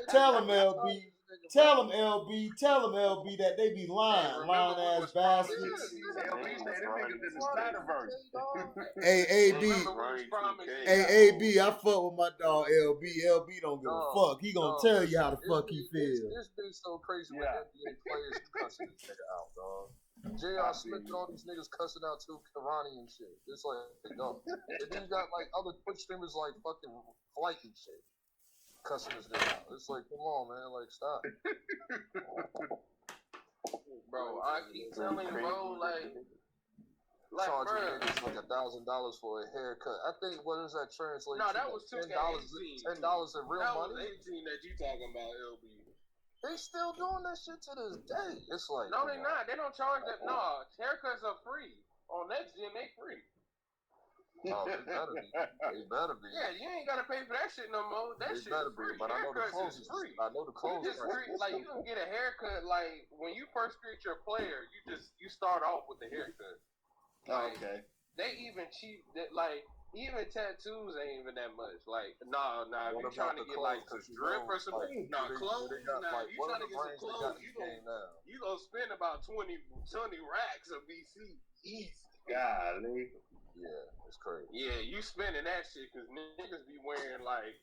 Tell him, LB. Tell him, LB. Tell him, LB, that they be lying ass bastards. Hey, AB. Hey, AB. I fuck with my dog, LB. LB don't give a fuck. He gonna tell you how the fuck he feels. It's been so crazy when NBA players cussing this nigga out, dog. J.R. Smith and all these niggas cussing out to Karani and shit. It's like, no. And then you got like other Twitch streamers like fucking Flight and shit cussing this nigga out. It's like, come on, man, like, stop. Bro, I keep telling you, bro, charging niggas like $1,000 for a haircut. I think, what is that translation? No, that was $10 in real money. That was 18 that you talking about, LB. They still doing that shit to this day. It's like, no, they not. They don't charge that. No, haircuts are free. On next gen, they free. Oh, they better be. They better be. Yeah, you ain't gotta pay for that shit no more. That shit better be. Free. But I know the clothes is free. I know the clothes is free. Like, you can get a haircut. Like, when you first create your player, you start off with the haircut. Like, okay. They even cheap. Like, even tattoos ain't even that much. Like, nah. If you trying to get like a drip or some, clothes. If you trying to get some clothes, you gonna spend about 20 racks of BC easy. Golly. Yeah, it's crazy. Yeah, you spending that shit because niggas be wearing like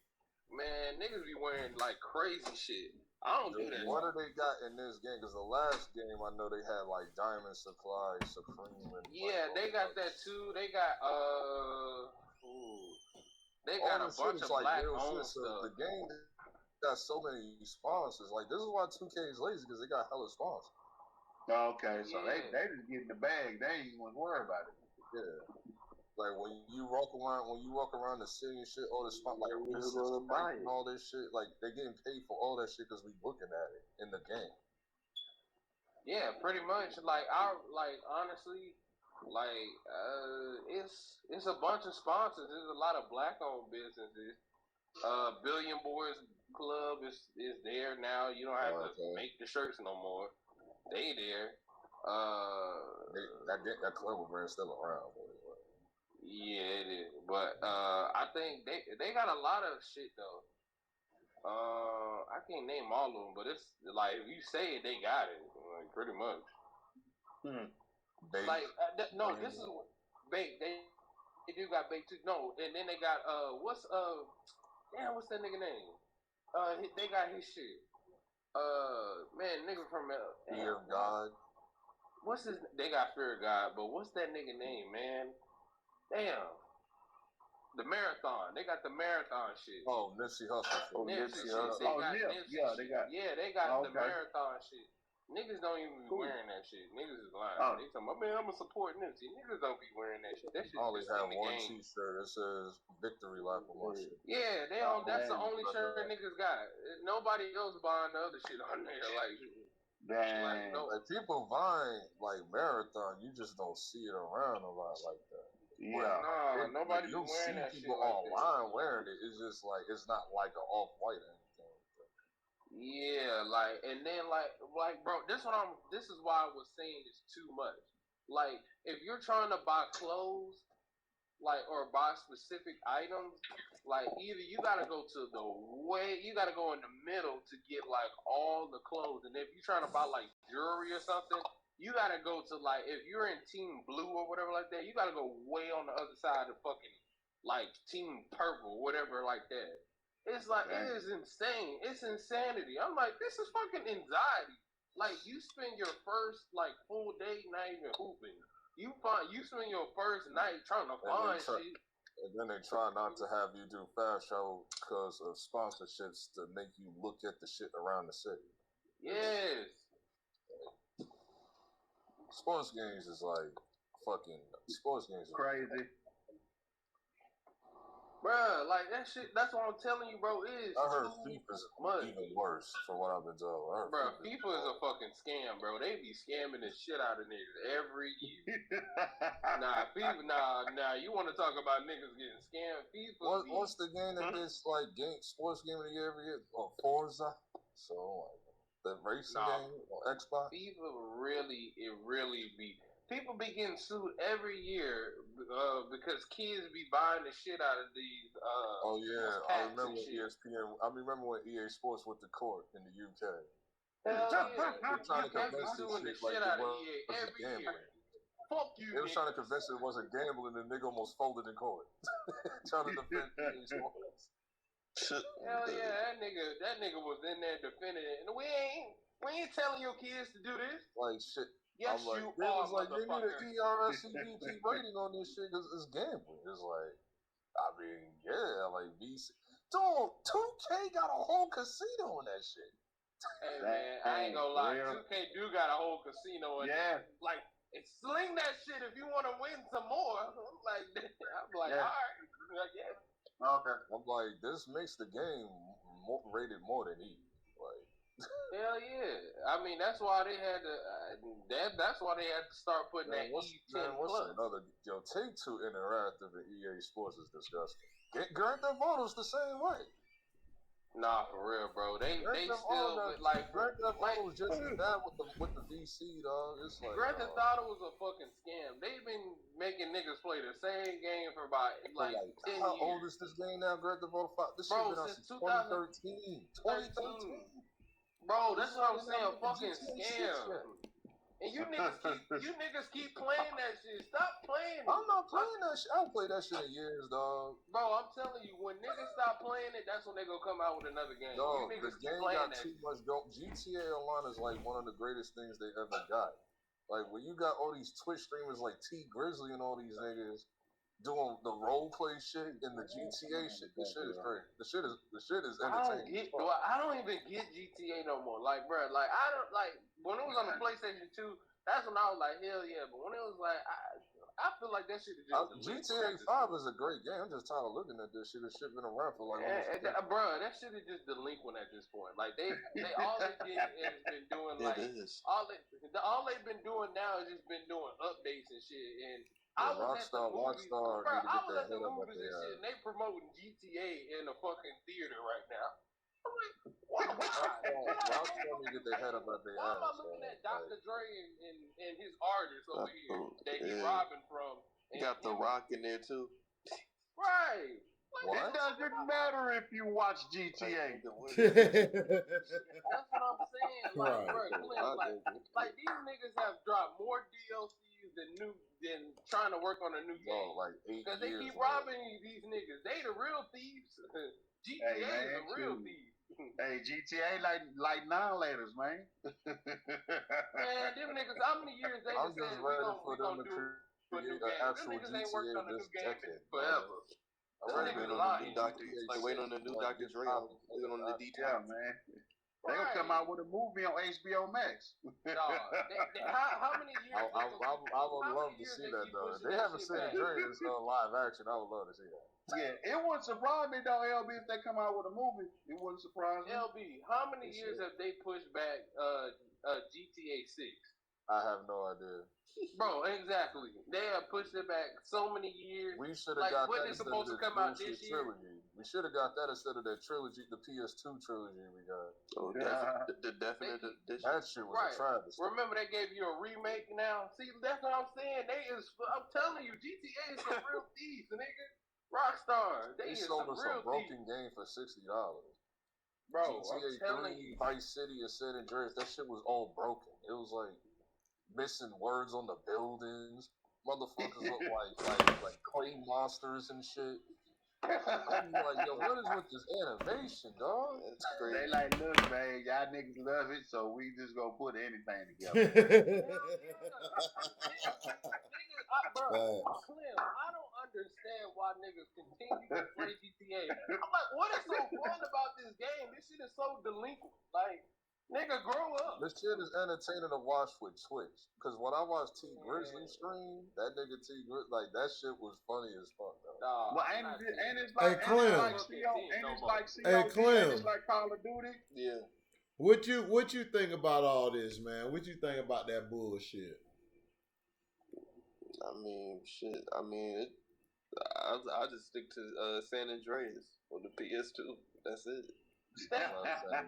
crazy shit. I don't do that. What do they got in this game? Because the last game I know they had like Diamond Supply, Supreme, and they got that too. They got they got a bunch of black owned stuff. The game got so many sponsors. Like, this is why 2K is lazy, because they got hella sponsors. Okay, so they just getting the bag. They ain't even worry about it. Yeah. Like, when you walk around the city and shit, all this spot, like, all this shit, like, they getting paid for all that shit because we looking at it in the game. Yeah, pretty much. Like, honestly, Like, it's a bunch of sponsors. There's a lot of black-owned businesses. Billion Boys Club is there now. You don't have to make the shirts no more. They there. That Clever brand's still around. Yeah, it is. But I think they got a lot of shit though. I can't name all of them, but it's like if you say it, they got it. Like pretty much. Bake. Like no, this is Bake. They do got Bake too. No, and then they got what's that nigga name? They got his shit. Man, nigga from Fear of God. What's his? They got Fear of God, but what's that nigga name, man? Damn. The marathon. They got the marathon shit. Oh, Nipsey Hussle. Nipsey shit. They got the marathon shit. Niggas don't even be wearing that shit. Niggas is lying. They talking about, man, I'm gonna support Nipsey. Niggas don't be wearing that shit. That shit. I only have one T-shirt. It says "Victory Lap" on my shit. Yeah, they all. That's the only shirt niggas got. Nobody else buying the other shit on there. Dang. Like people buying like marathon, you just don't see it around a lot like that. Yeah, nobody you wearing that see shit people like online wearing it. It's just like it's not like an off-white or anything. Yeah, like, and then like, bro, this is why I was saying it's too much. Like, if you're trying to buy clothes, like, or buy specific items, like, either you gotta go you gotta go in the middle to get like all the clothes, and if you're trying to buy like jewelry or something, you gotta go to like, if you're in Team Blue or whatever like that, you gotta go way on the other side of fucking like Team Purple, whatever like that. It's like, it is insane. It's insanity. I'm like, this is fucking anxiety. Like, you spend your first, like, full day not even hooping. You spend your first night trying to find shit. And then they try not to have you do fast travel because of sponsorships to make you look at the shit around the city. Yes. Sports games is like fucking, sports games is crazy. Bruh, like that shit, that's what I'm telling you, bro. I heard FIFA's even worse from what I've been told. Bro, FIFA is a fucking scam, bro. They be scamming the shit out of niggas every year. FIFA, you want to talk about niggas getting scammed? FIFA. What's the game that gets like sports game of the year every year? Forza. So like the racing game on Xbox. FIFA really be. People be getting sued every year because kids be buying the shit out of these. I remember when ESPN. I remember when EA Sports went to court in the UK. Hell yeah! They're trying to convince suing the shit shit out of EA every year. Fuck you. They were trying to convince it wasn't gambling, and the nigga almost folded in court. Trying to defend EA Sports. Hell yeah, that nigga was in there defending it, and we ain't telling your kids to do this. Like shit. Yes, I'm like, you they are, was like, they need an ERS-CBT rating on this shit because it's gambling. It's like, I mean, yeah, like VC. Dude, 2K got a whole casino in that shit. Hey man, I ain't gonna lie, 2K do got a whole casino in there. Like, sling that shit if you want to win some more. I'm like, all right, yeah. Okay. I'm like, this makes the game rated more than E. Like. Hell yeah! I mean, that's why they had to. That's why they had to start putting that E10 plus. Take-Two Interactive and EA Sports is disgusting. Grand Theft Auto's the same way. Nah, for real, bro. They still like Grand Theft Auto was just as bad with the VC, dog. It's like Grand Theft Auto was a fucking scam. They've been making niggas play the same game for about like 10 years. How old is this game now? Grand Theft Auto 5. This shit been out since 2013. 2013. Bro, that's what I'm saying. Fucking scam. And you niggas keep playing that shit. Stop playing it. I'm not playing that shit. I don't play that shit in years, dog. Bro, I'm telling you, when niggas stop playing it, that's when they gonna come out with another game. Dog, the game got too much go. GTA Online is like one of the greatest things they ever got. Like when you got all these Twitch streamers like T Grizzly and all these niggas doing the role play shit and the GTA shit. This shit is crazy. The shit is entertaining. I don't even get GTA no more. Like, bro, like I don't like when it was on the PlayStation 2. That's when I was like, hell yeah. But when it was like, I feel like that shit is just GTA 5 is a great game. I'm just tired of looking at this shit. This shit been around for like bro, that shit is just delinquent at this point. Like they all they did has been doing like all they've been doing now is just been doing updates and shit. And I was at the movies, bro. I was at the movies and shit, and they promoting GTA in a fucking theater right now. I'm like, why am I looking at Dr. Dre and his artists over here that he robbing from? Got The Rock in there too. Right. It doesn't matter if you watch GTA. That's what I'm saying. Like, bro, like these niggas have dropped more DLCs than trying to work on a new game. Like 8 because they keep robbing these niggas. They the real thieves. GTA is the real thief. Hey, GTA like now-laters, man. Man, them niggas, how many years they I'm just just said ready we for them to create an actual them niggas ain't worked GTA on a new this game decade. forever. I'm waiting on the new Doctor. Like waiting on the new Dr. Dre. Waiting on the details. Yeah, man. They gonna come out with a movie on HBO Max. How many years? I would love to see that though. They haven't seen Dre's live action. I would love to see that. Yeah, it wouldn't surprise me though, LB, if they come out with a movie. It wouldn't surprise me. LB, how many years have they pushed back GTA 6? I have no idea. Bro, exactly. They have pushed it back so many years. We should have got that instead of supposed to come out this year? trilogy. We should have got that instead of that trilogy, the PS2 trilogy we got. Oh, the definite edition. That shit was a travesty. Remember they gave you a remake now? See, that's what I'm saying. I'm telling you, GTA is some real thieves, nigga. Rockstar. They sold us a broken thieves. game for $60. Bro, GTA 3, Vice City, and San Andreas, that shit was all broken. It was like missing words on the buildings. Motherfuckers look like clay monsters and shit. I'm like, yo, what is with this animation, dog? That's crazy. They like, look, man, y'all niggas love it, so we just gonna put anything together. Bro, Clem, I don't understand why niggas continue to play GTA. I'm like, what is so fun about this game? This shit is so delinquent. Like, nigga, grow up. This shit is entertaining to watch with Twitch. Because when I watched T Grizzly stream, that nigga T Grizzly, like, that shit was funny as fuck, though. Well, ain't it Hey, like, Clem. Hey, Clem. It's like Call of Duty? Yeah. What you think about all this, man? What you think about that bullshit? I mean, shit. I mean, I just stick to San Andreas on the PS2. That's it. I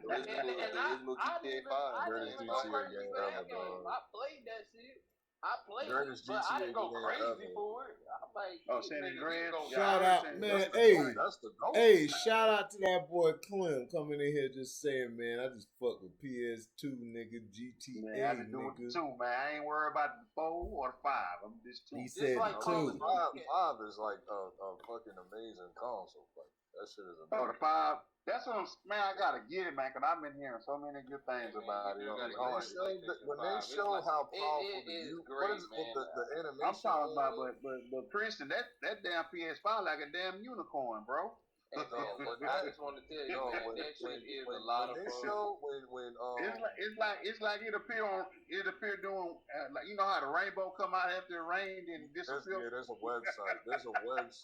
played that shit. I played it, but I didn't go crazy for it. I'm like, San Andreas. Shout out, man. Hey, shout out to that boy Clem coming in here just saying, man, I just fuck with PS2, nigga, GTA, man, I just do it with 2, man. I ain't worried about the 4 or the 5. I'm just 2. He said like 2. 5 is like a fucking amazing console. Like, that shit is amazing. Oh, the 5. That's what man, I gotta get it, man, because I've been hearing so many good things about it. When they show how powerful the animation I'm talking about, but Princeton, that damn PS5 like a damn unicorn, bro. I just want to tell you, that shit is a lot of fun. It's like it appear doing like, you know how the rainbow come out after it rained and disappear. Yeah, there's a website.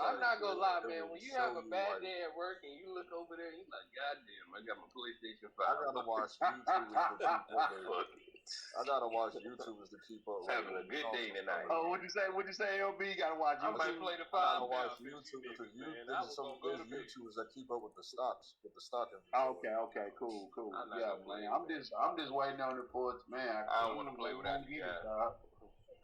I'm not gonna lie, man. When you have a bad day at work and you look over there, and you're like, God damn, I got my PlayStation 5. I gotta watch YouTube. I gotta watch YouTubers to keep up. Having a good day tonight. Oh, what'd you say, LB? You gotta watch YouTube. I might play the 5. I gotta watch YouTube because there's YouTubers that keep up with the stocks, Okay, cool. Yeah, man. I'm just waiting on it for it, man. I don't want to play without you guys.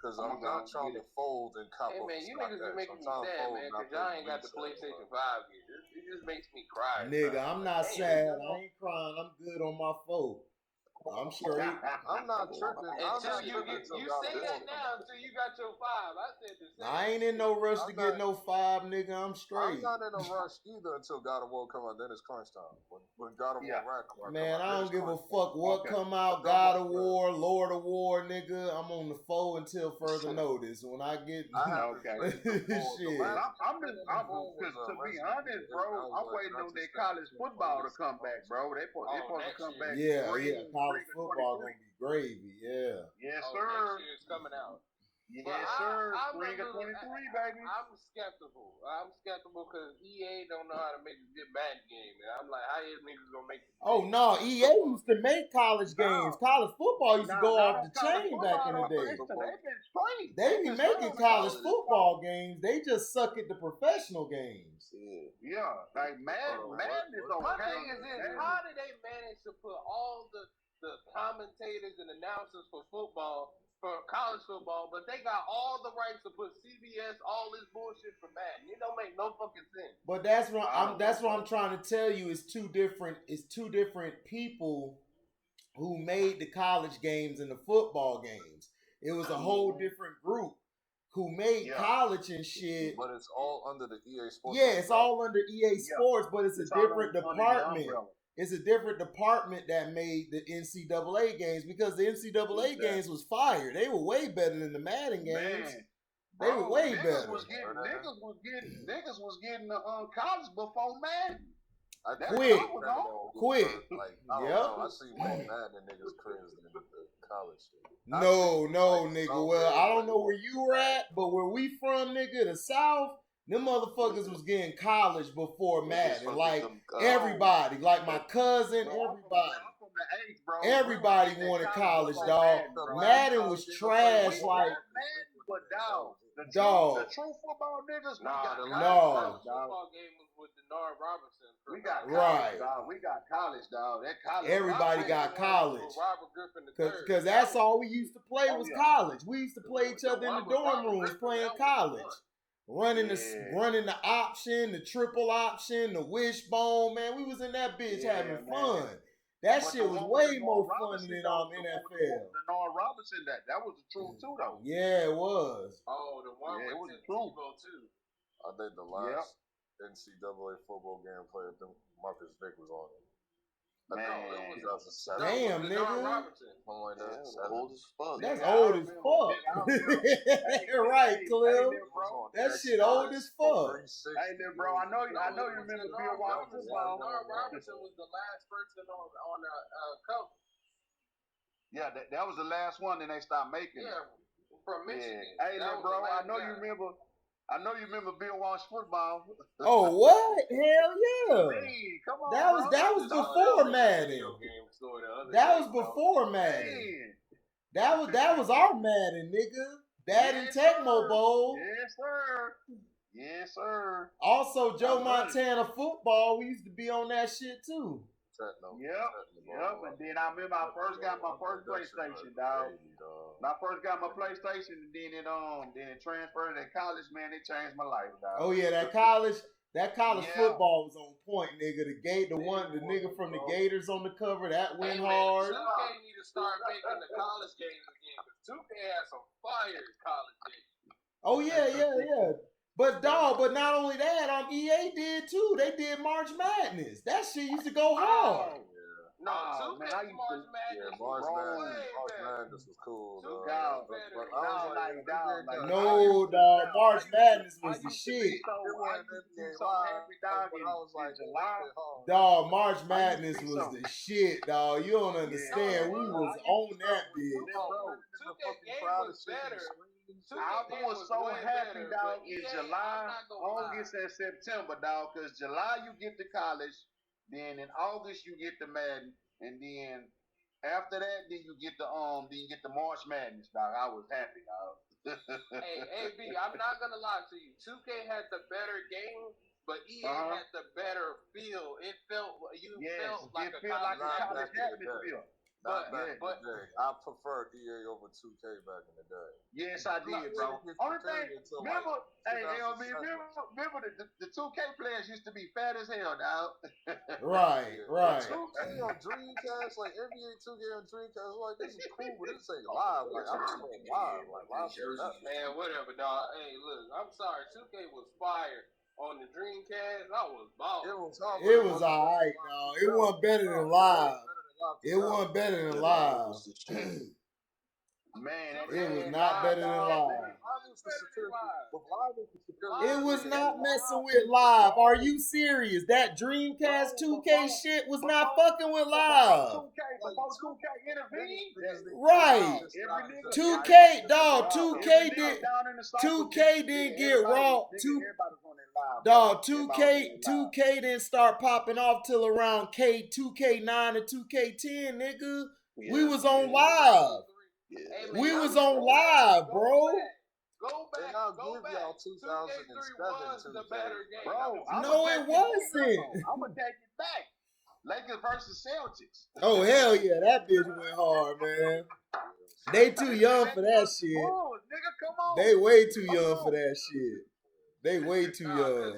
Because I'm not trying to fold and cop Hey, up man, the you stock niggas be X. making me sad, man, because y'all ain't got the PlayStation 5 yet. It just makes me cry. Nigga, I'm not sad. I ain't crying. I'm good on my 4. I'm straight. I'm not tripping. You say that now until you got your 5. I said the same. I ain't in no rush to get no 5, nigga. I'm straight. I'm not in a rush either until God of War come out. Then it's crunch time. When God of War Ragnarok man, I don't give a fuck what come out. God of War, Lord of War, nigga. I'm on the 4 until further notice. When I get shit. I'm because to be honest, bro, I'm waiting on their college football to come back, bro. They supposed to come back. Yeah. College football gonna be gravy. Yeah. Yes, Next sir. year is coming out. Yes, sir. Spring of 23, baby. I'm skeptical. Because EA don't know how to make a good Madden game. And I'm like, how is niggas gonna make? Oh no, EA used to make college games. College football used to go off the chain back in the day. They've been straight. They be making college football games. They just suck at the professional games. Yeah, like Madden is okay. My thing is this: how did they manage to put all the commentators and announcers for football? For college football, but they got all the rights to put CBS, all this bullshit for Madden. It don't make no fucking sense. But that's what I'm trying to tell you. It's two different people who made the college games and the football games. It was a whole different group who made college and shit. But it's all under the EA Sports. Yeah, it's all under EA Sports, but it's a different department. It's a different department that made the NCAA games because the NCAA games was fire. They were way better than the Madden games. They were way better. Niggas was getting the college before Madden. Quick. Like, I see more Madden than niggas crazy than the college shit. No, nigga. Well, I don't know where you were at, but where we from, nigga, the South, them motherfuckers was getting college before Madden. Like, everybody. Like, my cousin, everybody wanted college, dog. Madden was trash, like... Dog. The true football niggas, football game was with Denard Robinson. We got college, dog. We got college, dog. That college. Everybody got college. Because that's all we used to play was college. We used to play each other in the dorm rooms playing college. Running the option, the triple option, the wishbone, man. We was in that bitch having fun. That shit was way more fun than NFL. Denard Robinson, that was the truth too, though. Yeah, it was. Oh, the one with the truth too. I think the last NCAA football game player, Marcus Vick was on it. Man, it was 2007. Damn, nigga. That's old as fuck. That's old as fuck. Right, Cliff. That shit old as fuck. Hey, bro, I know you remember Bill Watson. Denard Robinson was the last person on the cover. Yeah, that was the last one, then they stopped making it. Yeah, from Michigan. Hey, bro, I know you remember Bill Walsh football. Oh, what? Hell yeah! Hey, come on, that was before Madden. That was before Madden. That was our Madden, nigga. That and Tecmo Bowl. Yes, sir. Also, Joe Montana football. We used to be on that shit too. Yep. And then I remember I first got my first PlayStation, dog. When I first got my PlayStation, and then it transferred to college, man. It changed my life, dog. Oh yeah, that college football was on point, nigga. The nigga from the Gators on the cover, that went hard. 2K need to start making the college games again, because 2K has some fire college games. Oh yeah. But not only that, EA did too. They did March Madness. That shit used to go hard. No, 2K March Madness. March Madness was cool. No, dog. March Madness was the shit. Dog, March Madness was the shit, dog. You don't understand. We was on that bitch. 2K game was better. I was so happy, dog, in July, August, and September, dog, because July you get to college, then in August you get to Madden, and then after that, then you get the March Madness, dog. I was happy, dog. Hey, B, I'm not gonna lie to you. 2K had the better game, but EA had the better feel. It felt like a college atmosphere. But I preferred EA over 2K back in the day. Yes, I did, bro. Only thing, remember the 2K players used to be fat as hell, dog. Right. 2K on Dreamcast, like NBA 2K on Dreamcast, like this is cool, but this ain't live. Like I'm just playing live, man, whatever, dog. Hey, look, I'm sorry, 2K was fire. On the Dreamcast, I was balling. It was alright, dog. It wasn't better than live. It wasn't better than live. Man, It was not better than live. It was not messing with live. Are you serious? That Dreamcast 2K shit was not fucking with live. Before 2K intervened, Right. 2K, dog. 2K didn't get raw. Dog. 2K didn't start popping off till around 2K9 or 2K10, nigga. We was on live. We was on live, bro. Go back. I'll give y'all 2007 the better game. Bro, no, it wasn't. I'm gonna take it back. Lakers versus Celtics. Oh hell yeah, that bitch went hard, man. They too young for that shit. Oh, nigga, come on. They way too young for that shit. They way too young.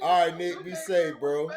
All right, Nick, be safe, bro.